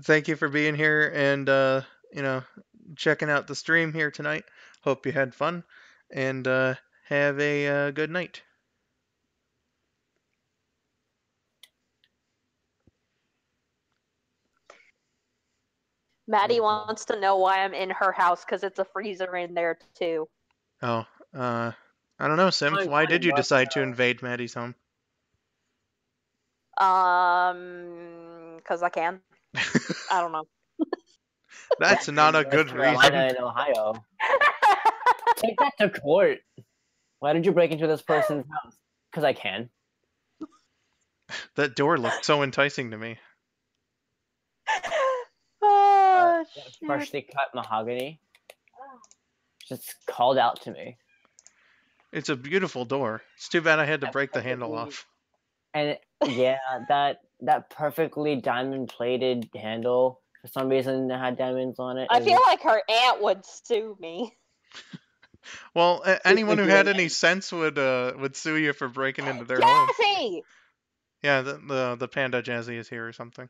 Thank you for being here and checking out the stream here tonight. Hope you had fun and have a good night. Maddie wants to know why I'm in her house because it's a freezer in there too. Oh, I don't know, Symph. Why did you decide to invade Maddie's home? Because I can. I don't know. That's not a good reason. In Ohio. Take that to court. Why did you break into this person's house? Because I can. That door looked so enticing to me. Freshly cut mahogany. Just called out to me. It's a beautiful door. It's too bad I had to break the handle off. And yeah, that perfectly diamond-plated handle, for some reason it had diamonds on it. I feel like her aunt would sue me. Well, anyone who had any sense would sue you for breaking into their home. Jazzy! Yeah, the panda Jazzy is here or something.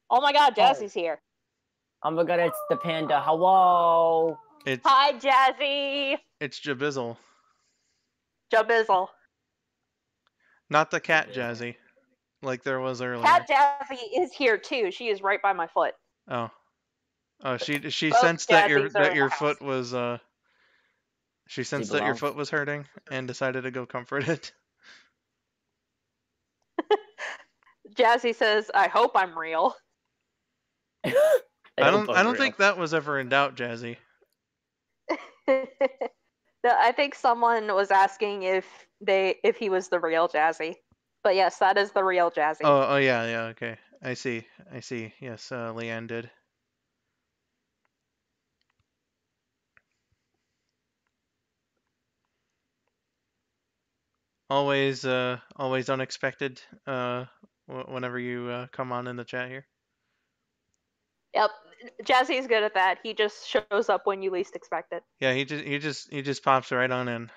Oh my god, Jazzy's here. Oh my god, it's the panda. Hello! Hi, Jazzy! It's Jabizzle. Jabizzle. Not the cat Jazzy, like there was earlier. Cat Jazzy is here too. She is right by my foot. Oh, she sensed that your foot was she sensed that your foot was hurting and decided to go comfort it. Jazzy says, "I hope I'm real." I don't think that was ever in doubt, Jazzy. I think someone was asking if he was the real Jazzy. But yes, that is the real Jazzy. Oh yeah, okay. I see. Yes, Leanne did. Always unexpected whenever you come on in the chat here. Yep, Jazzy's good at that. He just shows up when you least expect it. Yeah, he just pops right on in.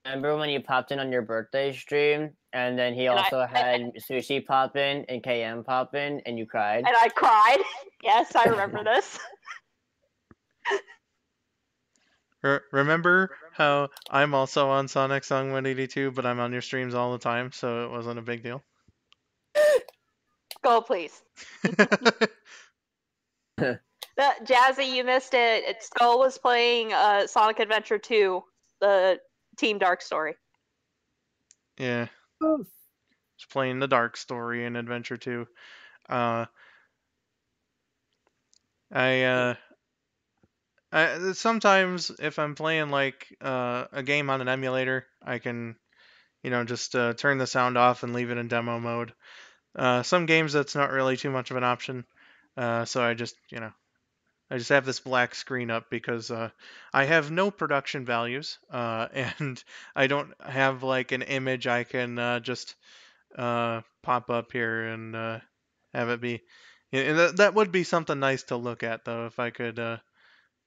Remember when you popped in on your birthday stream, and then he also had Sushi pop in and KM pop in, and you cried? And I cried. Yes, I remember this. Remember how I'm also on Sonic Song 182, but I'm on your streams all the time, so it wasn't a big deal? Go, please. Jazzy, you missed it. Skull was playing Sonic Adventure 2, the Team Dark story. Yeah. Just playing the Dark story in Adventure 2. I sometimes if I'm playing like a game on an emulator, I can just turn the sound off and leave it in demo mode. Some games that's not really too much of an option. So I just have this black screen up because I have no production values, and I don't have like an image I can just pop up here and have it be. And that would be something nice to look at, though, if I could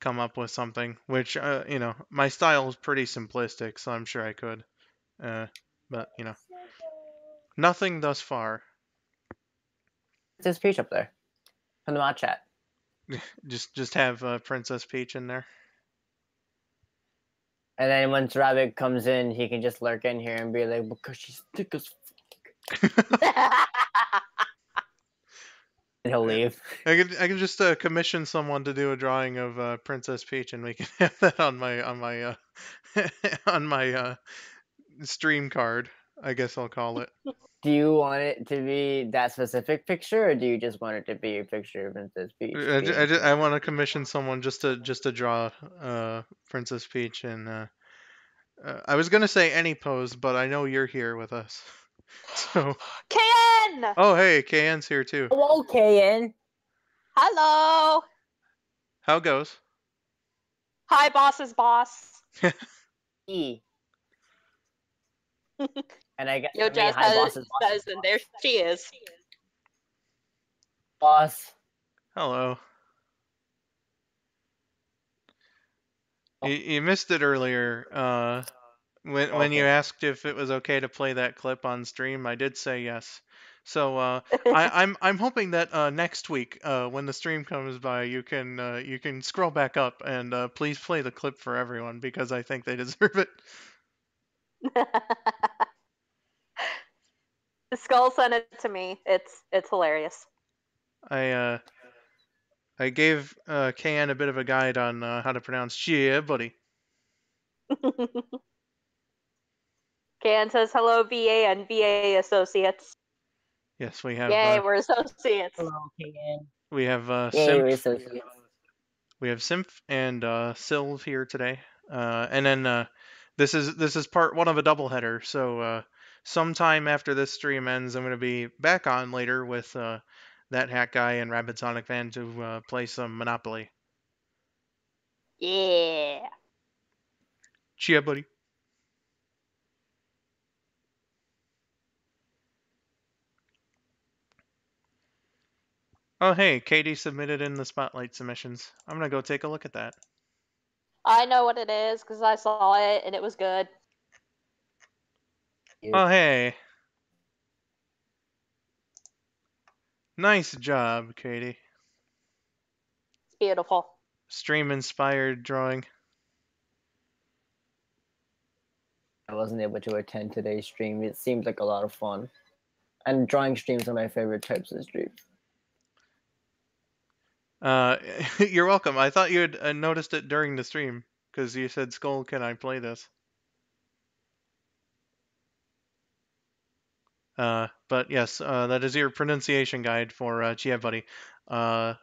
come up with something. Which my style is pretty simplistic, so I'm sure I could. But nothing thus far. There's Peach up there. From the mod chat. Just have Princess Peach in there. And then once Rabbit comes in, he can just lurk in here and be like, because she's thick as fuck. And he'll leave. I can just commission someone to do a drawing of Princess Peach, and we can have that on my on my stream card. I guess I'll call it. Do you want it to be that specific picture, or do you just want it to be a picture of Princess Peach? I want to commission someone just to draw Princess Peach, and I was gonna say any pose, but I know you're here with us, so. KN! Oh hey, KN's here too. Hello, KN. Hello. How goes? Hi, boss's boss. E. And I guess Yo, Jazz says, and there she is. Boss. Hello. You missed it earlier. When you asked if it was okay to play that clip on stream, I did say yes. So I'm hoping that next week, when the stream comes by, you can scroll back up and please play the clip for everyone because I think they deserve it. The Skull sent it to me. It's hilarious. I gave KN a bit of a guide on how to pronounce "yeah, buddy." KN says hello, VA and VA associates. Yes, we have. Yay, we're associates. Hello, KN. We have Symph. We have Symph and Silv here today, and then this is part one of a doubleheader. So sometime after this stream ends, I'm going to be back on later with that Hat Guy and Rabid Sonic Fan to play some Monopoly. Yeah. Cheer, buddy. Oh, hey, Katie submitted in the Spotlight submissions. I'm going to go take a look at that. I know what it is because I saw it and it was good. Oh, hey. Nice job, Katie. It's beautiful. Stream-inspired drawing. I wasn't able to attend today's stream. It seemed like a lot of fun. And drawing streams are my favorite types of streams. You're welcome. I thought you had noticed it during the stream because you said, "Skull, can I play this?" But yes, that is your pronunciation guide for Chia Buddy. I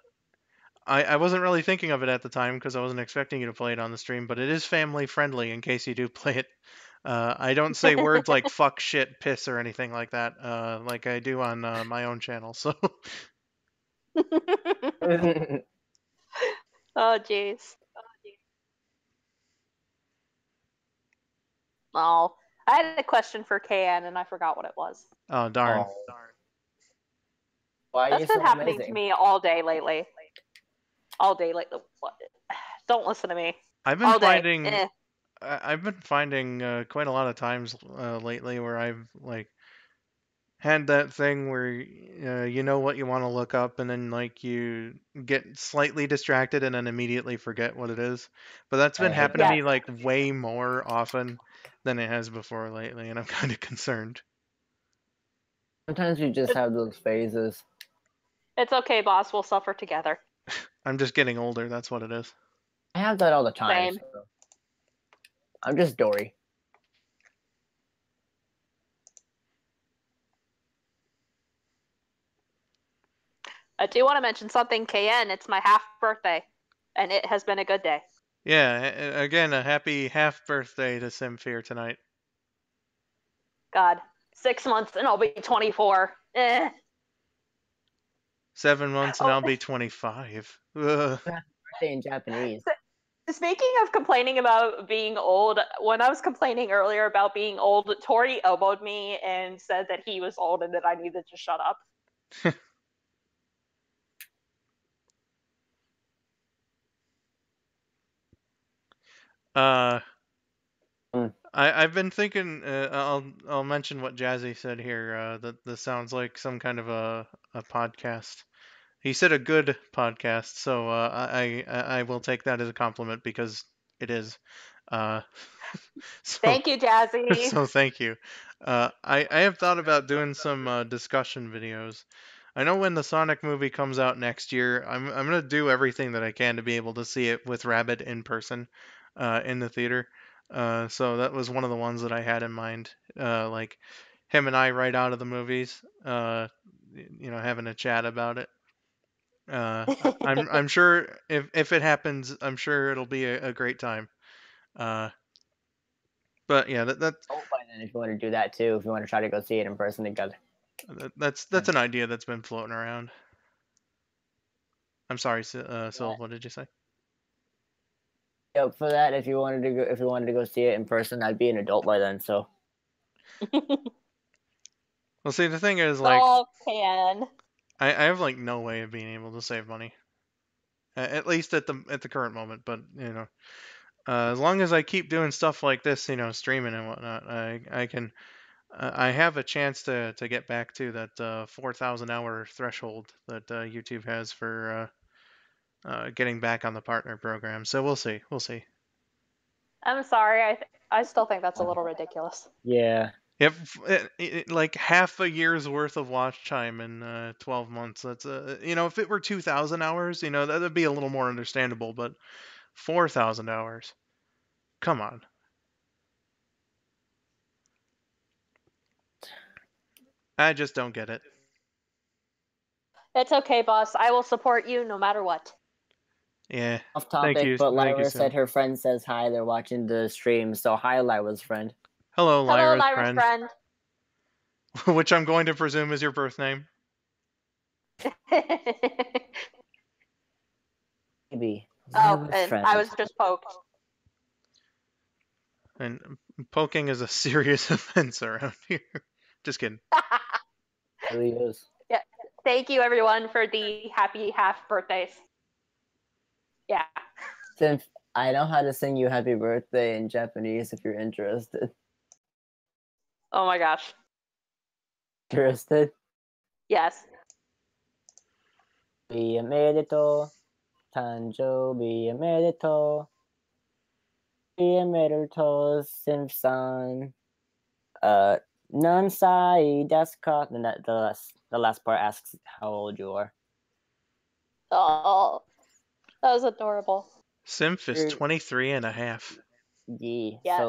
wasn't really thinking of it at the time because I wasn't expecting you to play it on the stream, but it is family friendly in case you do play it. I don't say words like fuck, shit, piss, or anything like that, like I do on my own channel. So. Oh, jeez. Oh, I had a question for KN and I forgot what it was. Oh, darn. Why That's been happening to me all day lately. All day lately. Don't listen to me. I've been finding quite a lot of times lately where I've like had that thing where you know what you want to look up, and then like you get slightly distracted and then immediately forget what it is. But that's been I hate happening to that. me Yes. like way more often than it has before lately, and I'm kind of concerned. Sometimes you just have those phases. It's okay, boss. We'll suffer together. I'm just getting older. That's what it is. I have that all the time. Same. So. I'm just Dory. I do want to mention something, KN. It's my half birthday, and it has been a good day. Yeah. Again, a happy half birthday to Symph here tonight. God, 6 months and I'll be 24. 7 months and Oh, I'll be 25. Ugh. Birthday in Japanese. speaking of complaining about being old, when I was complaining earlier about being old, Tori elbowed me and said that he was old and that I needed to shut up. I've been thinking. I'll mention what Jazzy said here. That this sounds like some kind of a podcast. He said a good podcast, so I will take that as a compliment because it is. Uh, so Thank you, Jazzy. so thank you. I have thought about doing some discussion videos. I know when the Sonic movie comes out next year, I'm gonna do everything that I can to be able to see it with Rabbit in person, in the theater. So that was one of the ones that I had in mind. Like him and I right out of the movies. Having a chat about it. I'm sure if it happens, I'm sure it'll be a great time. Uh, but yeah, Oh, by then, if you want to do that too, if you want to try to go see it in person together. that's an idea that's been floating around. I'm sorry, Sylv, what did you say? Yep, for that, if you wanted to go see it in person, I'd be an adult by then. So Well, see, the thing is, like, Oh, KN. I have like no way of being able to save money, at least at the current moment. But as long as I keep doing stuff like this, streaming and whatnot, I can. I have a chance to get back to that 4,000 hour threshold that YouTube has for getting back on the partner program. So we'll see. We'll see. I'm sorry. I still think that's a little ridiculous. yeah, Yep, like half a year's worth of watch time in 12 months. That's if it were 2,000 hours, that'd be a little more understandable. But 4,000 hours, come on. I just don't get it. It's okay, boss. I will support you no matter what. Yeah. off Thank topic, you. but Thank you, Lyra Sim. said her friend says hi. They're watching the stream, so hi, Lyra's friend. Hello, Hello, Lyra's Lyra's friend. which I'm going to presume is your birth name. Maybe. Oh, Lyra's and friend. I was just poked. And poking is a serious offense around here. Just kidding. It really is. Yeah. Thank you, everyone, for the happy half birthdays. Yeah. Symph, I know how to sing you happy birthday in Japanese if you're interested. Oh my gosh. Interested? Yes. おめでとう。誕生日おめでとう。おめでとう、Symph san. Nan sai desu ka? And the last part asks how old you are. Oh, that was adorable. Symph is 23 and a half. Yeah. Yes.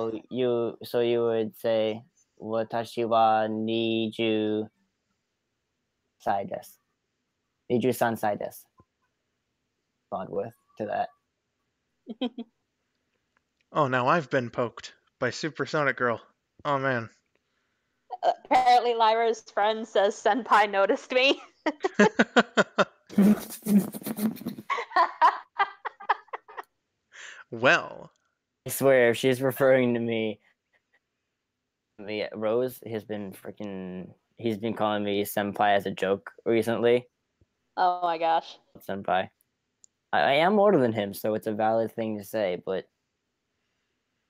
So you would say, 私は20歳です。23歳です。Gone with to that. Oh, now I've been poked by Supersonic Girl. Oh man. Apparently, Lyra's friend says Senpai noticed me. Well. I swear, if she's referring to me, Rose has been he's been calling me senpai as a joke recently. Oh my gosh. Senpai. I am older than him, so it's a valid thing to say, but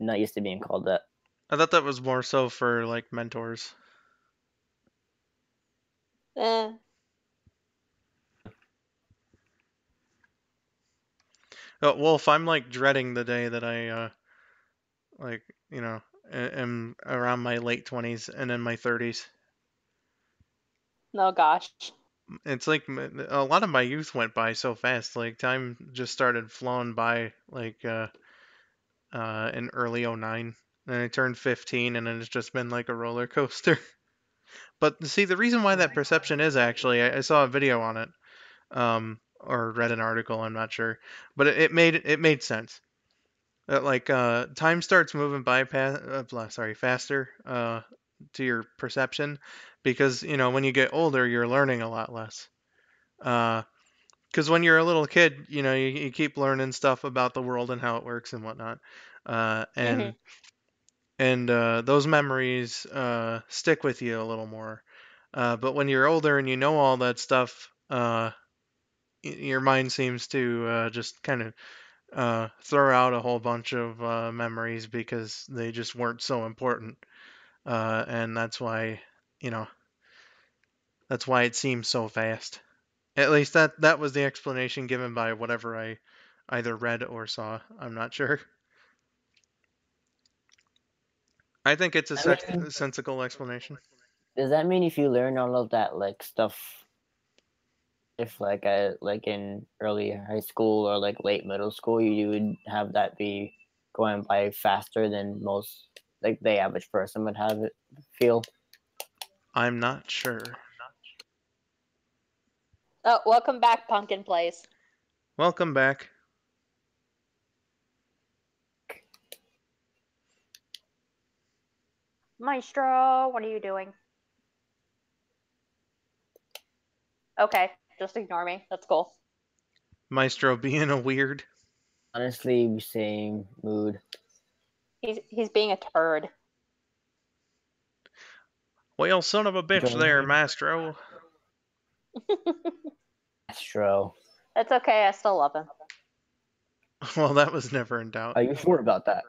I'm not used to being called that. I thought that was more so for like mentors. Eh. Wolf, I'm like dreading the day that I like you know am around my late 20s and in my 30s. Oh gosh. It's like a lot of my youth went by so fast. Like time just started flowing by. Like in early '09, and I turned 15, and then it's just been like a roller coaster. But see, the reason why that perception is actually, I saw a video on it, or read an article. I'm not sure, but it made sense. That like time starts moving by faster to your perception because when you get older you're learning a lot less. Because when you're a little kid, you keep learning stuff about the world and how it works and whatnot, uh, Hmm. and and those memories stick with you a little more. But when you're older and you know all that stuff, your mind seems to just kind of throw out a whole bunch of memories because they just weren't so important, and you know, that's why it seems so fast. At least that was the explanation given by whatever I either read or saw. I'm not sure. I think it's a I mean, sensical explanation. does that mean if you learn all of that like stuff, if like in early high school or like late middle school, you would have that be going by faster than most like the average person would have it feel? I'm not sure. Oh, welcome back, Pumpkin Place. Welcome back. Maestro, what are you doing? Okay, just ignore me. That's cool. Maestro being a weird. Honestly, same mood. He's being a turd. Well, son of a bitch there, Maestro. Astro. That's okay. I still love him. Well, that was never in doubt. Are you sure about that?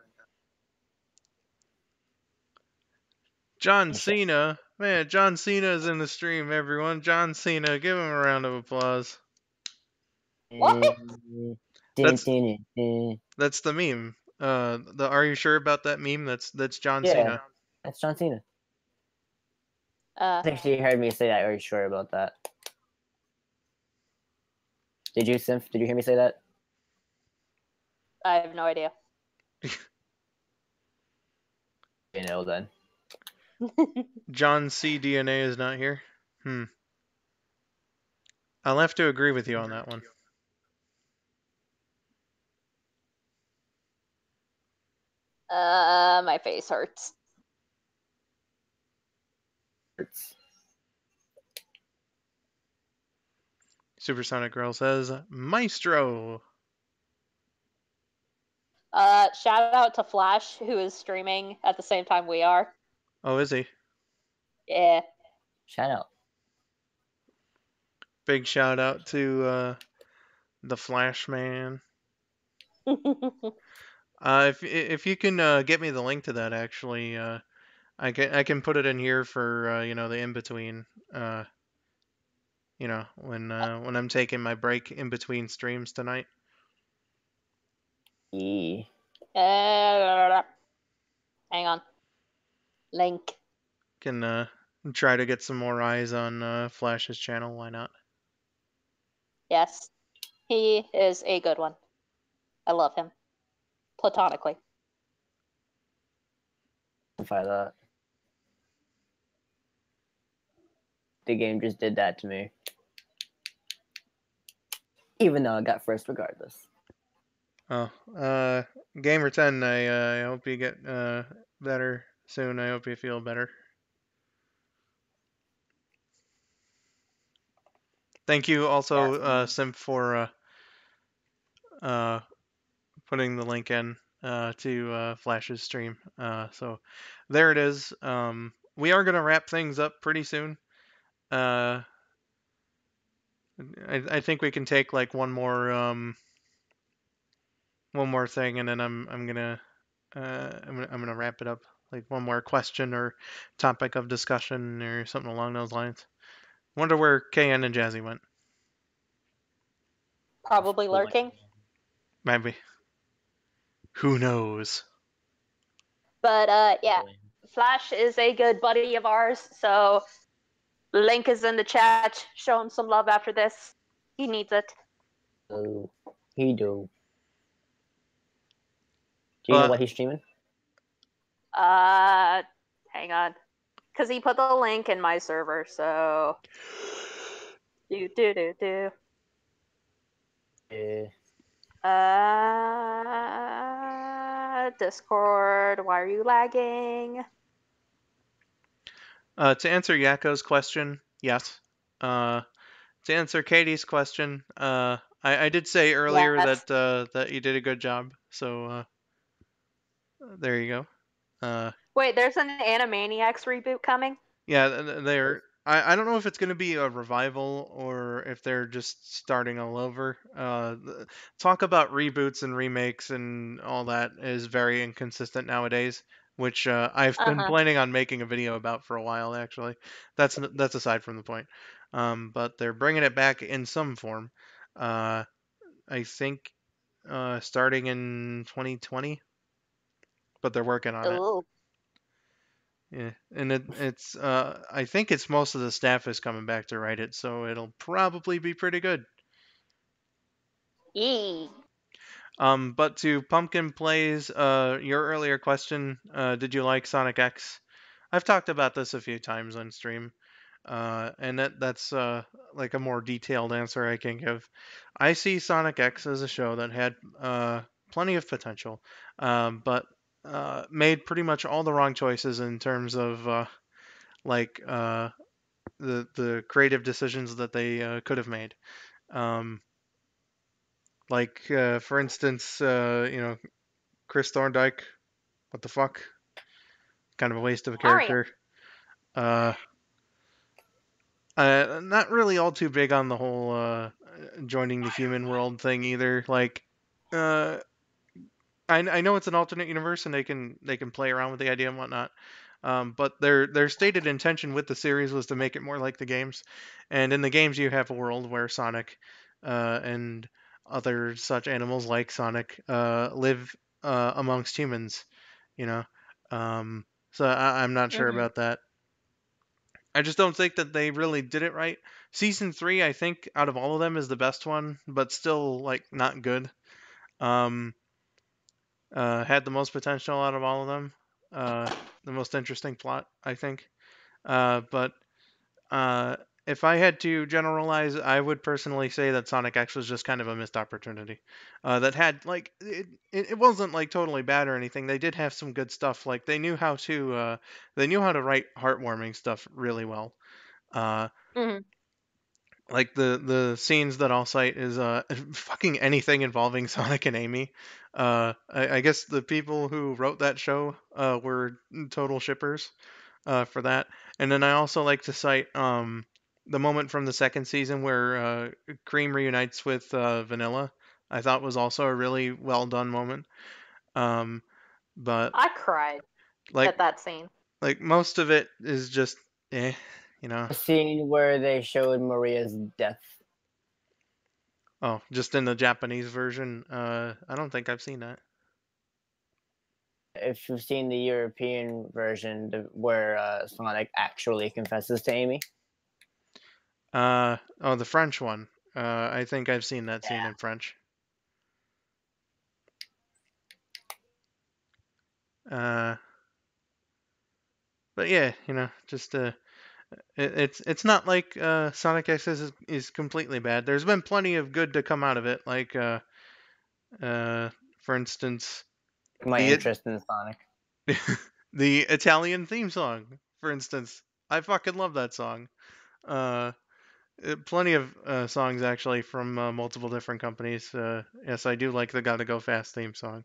John Cena. Man, John Cena is in the stream, everyone. John Cena. Give him a round of applause. What? That's the meme. Are you sure about that meme? That's John Cena. That's John Cena. Uh, I think she heard me say that. Are you sure about that? Did you, Symph? Did you hear me say that? I have no idea. You know then. John C. DNA is not here. I'll have to agree with you on that one. My face hurts. Supersonic Girl says, Maestro. Shout out to Flash, who is streaming at the same time we are. Oh, is he? Yeah. Shout out. Big shout out to the Flash Man. If you can get me the link to that, actually, I can put it in here for the in between. When I'm taking my break in between streams tonight. Yeah. Hang on. Link. Can try to get some more eyes on Flash's channel. Why not? Yes. He is a good one. I love him. Platonically. That. The game just did that to me. Even though I got first regardless. Oh, Gamer 10, I hope you get better soon. I hope you feel better. Thank you also, Symph, for putting the link in to Flash's stream. So there it is. We are gonna wrap things up pretty soon. I think we can take like one more thing, and then I'm gonna wrap it up. Like one more question or topic of discussion or something along those lines. Wonder where KN and Jazzy went. Probably lurking. Maybe. Who knows? But yeah, Flash is a good buddy of ours, so link is in the chat. Show him some love after this. He needs it. Oh, he do. Do you know what he's streaming? Hang on. Because he put the link in my server, so. Do. Discord, why are you lagging? To answer Yako's question, yes. To answer Katie's question, I did say earlier Yes. that you did a good job. So there you go. Wait, there's an Animaniacs reboot coming? Yeah, they're. I don't know if it's going to be a revival or if they're just starting all over. Talk about reboots and remakes and all that is very inconsistent nowadays, which I've been planning on making a video about for a while. Actually, that's aside from the point. But they're bringing it back in some form. I think starting in 2020, but they're working on it. Ooh. Yeah, and it's I think it's most of the staff is coming back to write it, so it'll probably be pretty good. Yee. But to Pumpkin Plays, your earlier question, did you like Sonic X? I've talked about this a few times on stream, and that's like a more detailed answer I can give. I see Sonic X as a show that had plenty of potential, but made pretty much all the wrong choices in terms of like the creative decisions that they could have made. Um, like for instance, Chris Thorndike, what the fuck? Kind of a waste of a character. Not really all too big on the whole joining the human world thing either. Like, uh, I know it's an alternate universe and they can play around with the idea and whatnot. But their stated intention with the series was to make it more like the games, and in the games you have a world where Sonic and other such animals like Sonic live amongst humans, you know. So I'm not sure about that. I just don't think that they really did it right. Season 3, I think, out of all of them, is the best one, but still like not good. Um, had the most potential out of all of them. The most interesting plot, I think. But uh, if I had to generalize, I would personally say that Sonic X was just kind of a missed opportunity. That had like it wasn't like totally bad or anything. They did have some good stuff. Like they knew how to write heartwarming stuff really well. Uh, like the scenes that I'll cite is fucking anything involving Sonic and Amy. I guess the people who wrote that show were total shippers for that. And then I also like to cite the moment from the second season where Cream reunites with Vanilla. I thought was also a really well done moment. But I cried like at that scene. like most of it is just you know. The scene where they showed Maria's death. Oh, just in the Japanese version. I don't think I've seen that. If you've seen the European version where Sonic actually confesses to Amy. Oh, the French one. I think I've seen that scene in French. But yeah, just it's not like Sonic X is completely bad. There's been plenty of good to come out of it. Like for instance, My interest in Sonic. The Italian theme song, for instance. I fucking love that song. Plenty of songs actually from multiple different companies. Yes, I do like the "Gotta Go Fast" theme song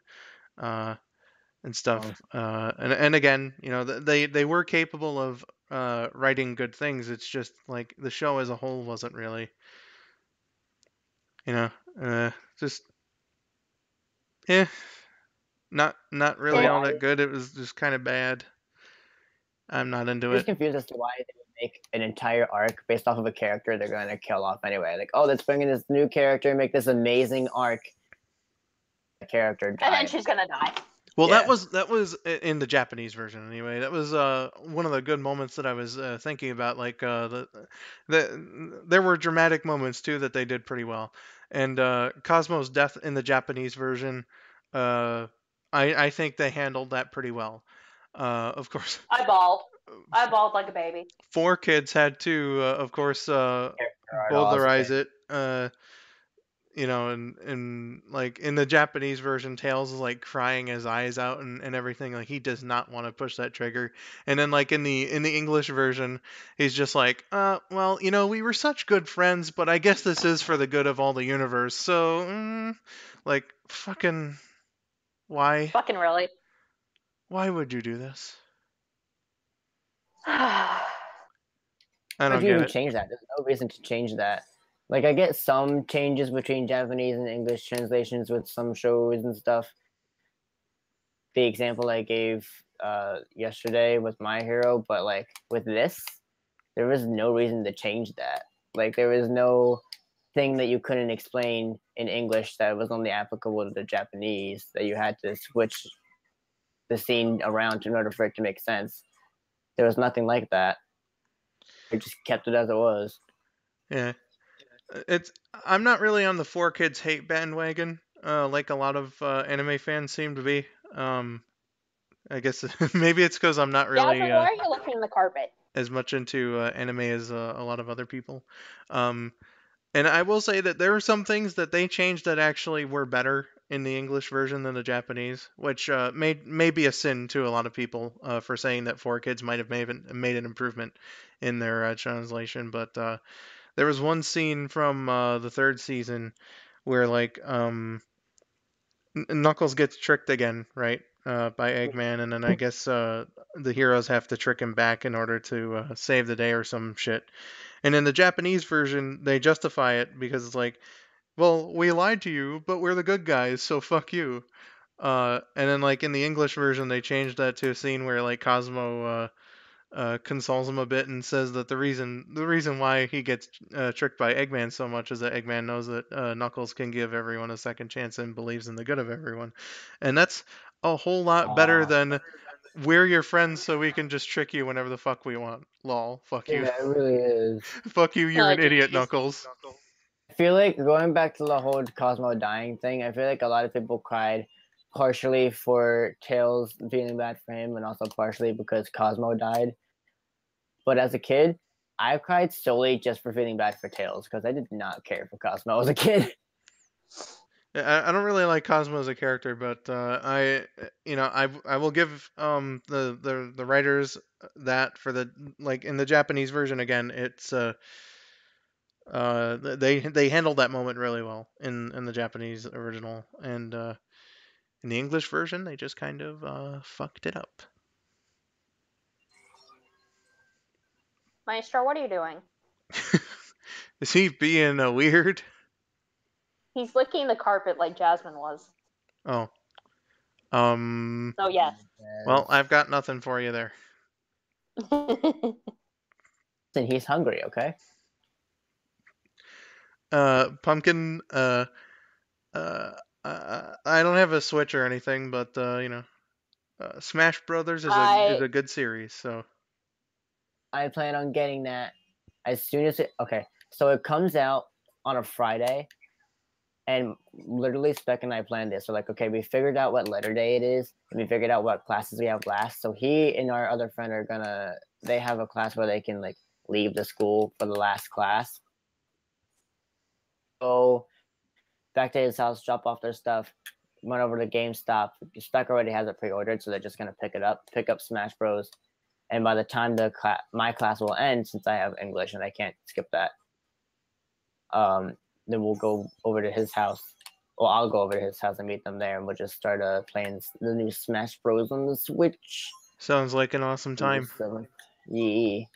and stuff. And again, they were capable of writing good things. It's just like the show as a whole wasn't really, just not really all that good. It was just kind of bad. I'm not into it. Confused as to why they would make an entire arc based off of a character they're going to kill off anyway. Like, oh, let's bring in this new character and make this amazing arc. The character died. And then she's gonna die. Well, Yeah. that was in the Japanese version anyway. That was one of the good moments that I was thinking about. Like there were dramatic moments too that they did pretty well. And Cosmo's death in the Japanese version, I think they handled that pretty well. Of course, I bawled like a baby. 4Kids had to, of course, bowdlerize it. You know, and like in the Japanese version, Tails is like crying his eyes out and everything. Like he does not want to push that trigger. And then like in the English version, he's just like, well, you know, we were such good friends, but I guess this is for the good of all the universe. So, like, fucking, why? Fucking really. Why would you do this? I I don't Why'd you get even it. change that? There's no reason to change that. Like, I get some changes between Japanese and English translations with some shows and stuff. The example I gave yesterday with My Hero, but like with this, there was no reason to change that. Like, there was no thing that you couldn't explain in English that was only applicable to the Japanese, that you had to switch the scene around in order for it to make sense. There was nothing like that. It just kept it as it was. Yeah. I'm not really on the 4Kids hate bandwagon, like a lot of anime fans seem to be. I guess maybe it's because I'm not really Jasmine, why are you licking the carpet? as much into anime as a lot of other people. And I will say that there were some things that they changed that actually were better in the English version than the Japanese, which may be a sin to a lot of people for saying that 4Kids might have made an improvement in their translation. But there was one scene from the third season where like Knuckles gets tricked again, right? By Eggman, and then I guess the heroes have to trick him back in order to save the day or some shit. And in the Japanese version, they justify it because it's like, well, we lied to you, but we're the good guys, so fuck you. And then like in the English version, they changed that to a scene where like Cosmo consoles him a bit and says that the reason why he gets tricked by Eggman so much is that Eggman knows that Knuckles can give everyone a second chance and believes in the good of everyone, and that's a whole lot better than we're your friends so we can just trick you whenever the fuck we want. Lol, fuck you. Yeah, it really is. Fuck you, you're an idiot, Knuckles. I feel like going back to the whole Cosmo dying thing, I feel like a lot of people cried partially for Tails feeling bad for him and also partially because Cosmo died. But as a kid, I cried solely just for feeling bad for Tails because I did not care for Cosmo as a kid. I don't really like Cosmo as a character, but I will give the writers that for the like in the Japanese version again, it's they handled that moment really well in the Japanese original, and in the English version they just kind of fucked it up. Maestro, what are you doing? Is he being weird? He's licking the carpet like Jasmine was. Oh. So yes. Well, I've got nothing for you there. And he's hungry, okay? Pumpkin, I don't have a Switch or anything, but Smash Brothers is a good series, so I plan on getting that as soon as it. Okay, so it comes out on a Friday, and literally Spec and I planned this. So like, okay, we figured out what letter day it is, and we figured out what classes we have last. So he and our other friend are gonna. They have a class where they can like leave the school for the last class. Go back to his house, drop off their stuff, went over to GameStop. Spec already has it pre-ordered, so they're just gonna pick up Smash Bros. And by the time my class will end, since I have English and I can't skip that, then we'll go over to his house. Well, I'll go over to his house and meet them there, and we'll just start playing the new Smash Bros. On the Switch. Sounds like an awesome time. Yeah.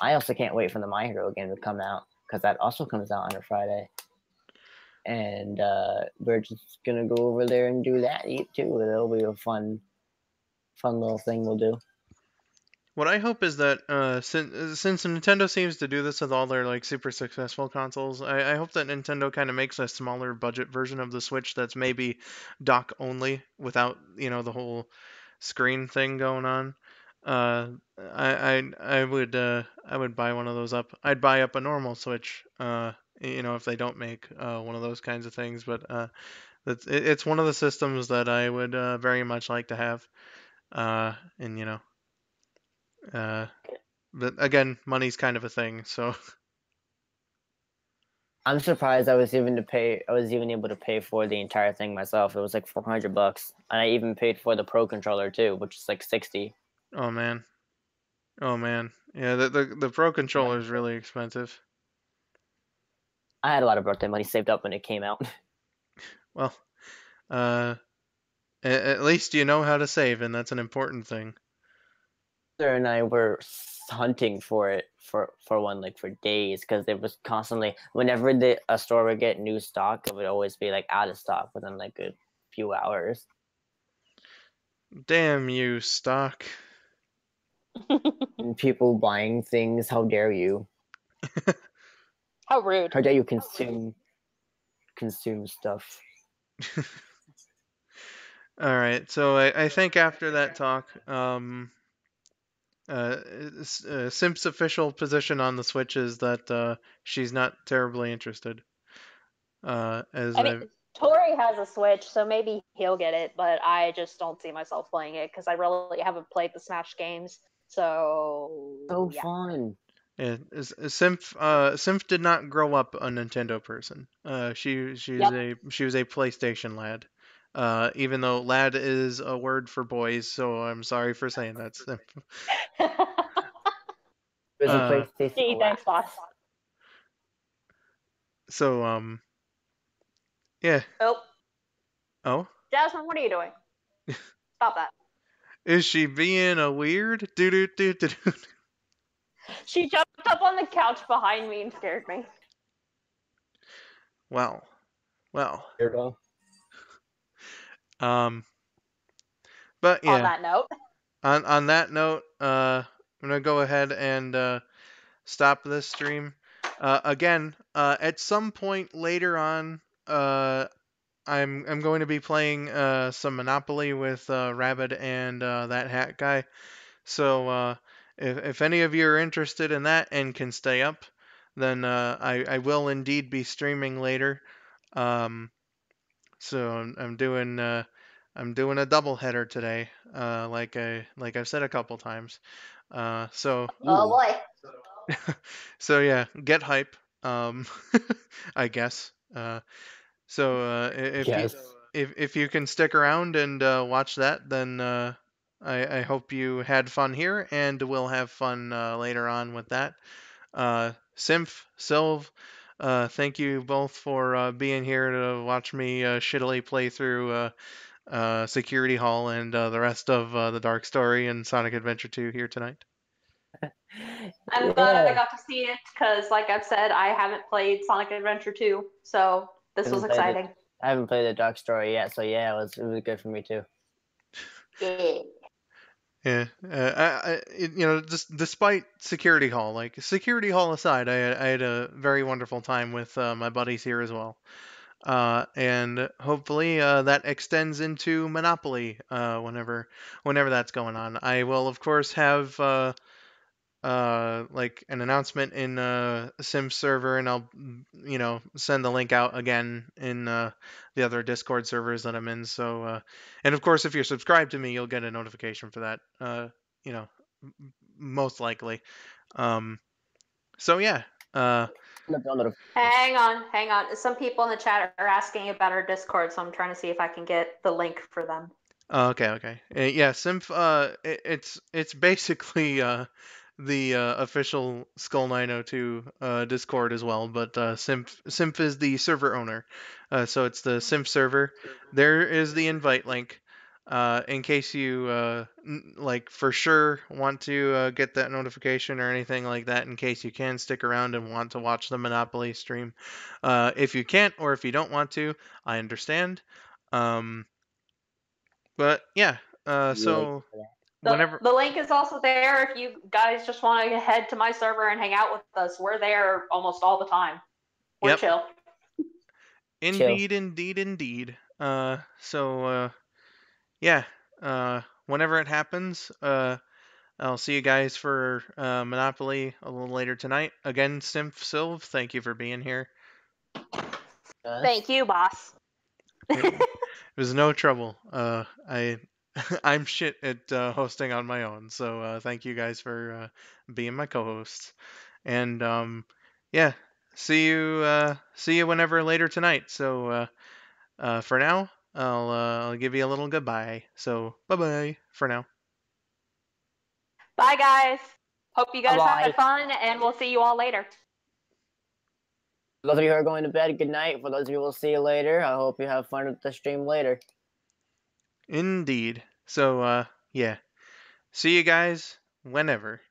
I also can't wait for the My Hero game to come out, because that also comes out on a Friday. And we're just going to go over there and do that too. It'll be a fun little thing we'll do. What I hope is that since Nintendo seems to do this with all their like super successful consoles, I hope that Nintendo kind of makes a smaller budget version of the Switch that's maybe dock only without the whole screen thing going on. I would buy one of those up. I'd buy up a normal Switch. If they don't make one of those kinds of things, but it's one of the systems that I would very much like to have. And uh, but again, money's kind of a thing, so I'm surprised I was even able to pay for the entire thing myself. It was like $400, and I even paid for the Pro controller too, which is like 60. oh man. Oh man. Yeah, the Pro controller is really expensive. I had a lot of birthday money saved up when it came out. Well, uh at least you know how to save, and that's an important thing. Sister and I were hunting for it for one like for days because it was constantly whenever a store would get new stock, it would always be like out of stock within like a few hours. Damn you, stock. And people buying things, how dare you? How rude. How dare you consume stuff? All right, so I think after that talk, Simp's official position on the Switch is that she's not terribly interested. As I mean, Tori has a Switch, so maybe he'll get it, but I just don't see myself playing it because I really haven't played the Smash games. So yeah. Fun. Yeah, Symph did not grow up a Nintendo person. She was a PlayStation lad. Even though lad is a word for boys, so I'm sorry for saying that, Symph. It was a PlayStation. Gee, thanks, boss. So yeah. Nope. Oh. Jasmine, what are you doing? Stop that. Is she being a weird? She jumped up on the couch behind me and scared me. Well. Weirdo. But yeah. On that note. On that note, I'm gonna go ahead and stop this stream. Again, at some point later on, I'm going to be playing some Monopoly with Rabbit and that hat guy. So if any of you are interested in that and can stay up, then I will indeed be streaming later. So I'm doing a double header today, like I've said a couple times. So oh boy. So yeah, get hype. I guess. If you can stick around and watch that, then I hope you had fun here, and we'll have fun later on with that. Symph, Silv, thank you both for being here to watch me shittily play through Security Hall and the rest of the Dark Story and Sonic Adventure 2 here tonight. I'm glad I got to see it because, like I've said, I haven't played Sonic Adventure 2, so this was exciting. I haven't played the Dark Story yet, so yeah, it was good for me too. Yeah, just despite Security Hall, like Security Hall aside, I had a very wonderful time with my buddies here as well. And hopefully that extends into Monopoly whenever that's going on. I will of course have like an announcement in Sim server, and I'll send the link out again in the other Discord servers that I'm in. So and of course if you're subscribed to me, you'll get a notification for that. Most likely. So yeah. Hang on. Some people in the chat are asking about our Discord, so I'm trying to see if I can get the link for them. Okay. Yeah, Symph. It's basically the official skull902 Discord as well, but Symph is the server owner, so it's the Symph server. There is the invite link. In case you like for sure want to get that notification or anything like that, in case you can stick around and want to watch the Monopoly stream. If you can't or if you don't want to, I understand. But yeah, so whenever. The link is also there if you guys just want to head to my server and hang out with us. We're there almost all the time. We're Yep. chill. Indeed, indeed, indeed. Yeah. Whenever it happens, I'll see you guys for Monopoly a little later tonight. Again, Symph Silv, thank you for being here. Thank you, boss. It was no trouble. I'm shit at hosting on my own, so thank you guys for being my co-hosts. And yeah, see you whenever later tonight. So for now, I'll give you a little goodbye. So bye bye for now. Bye, guys. Hope you guys Bye-bye. had fun, and we'll see you all later. For those of you who are going to bed, good night. For those of you who will see you later, I hope you have fun with the stream later. Indeed. So yeah, see you guys whenever.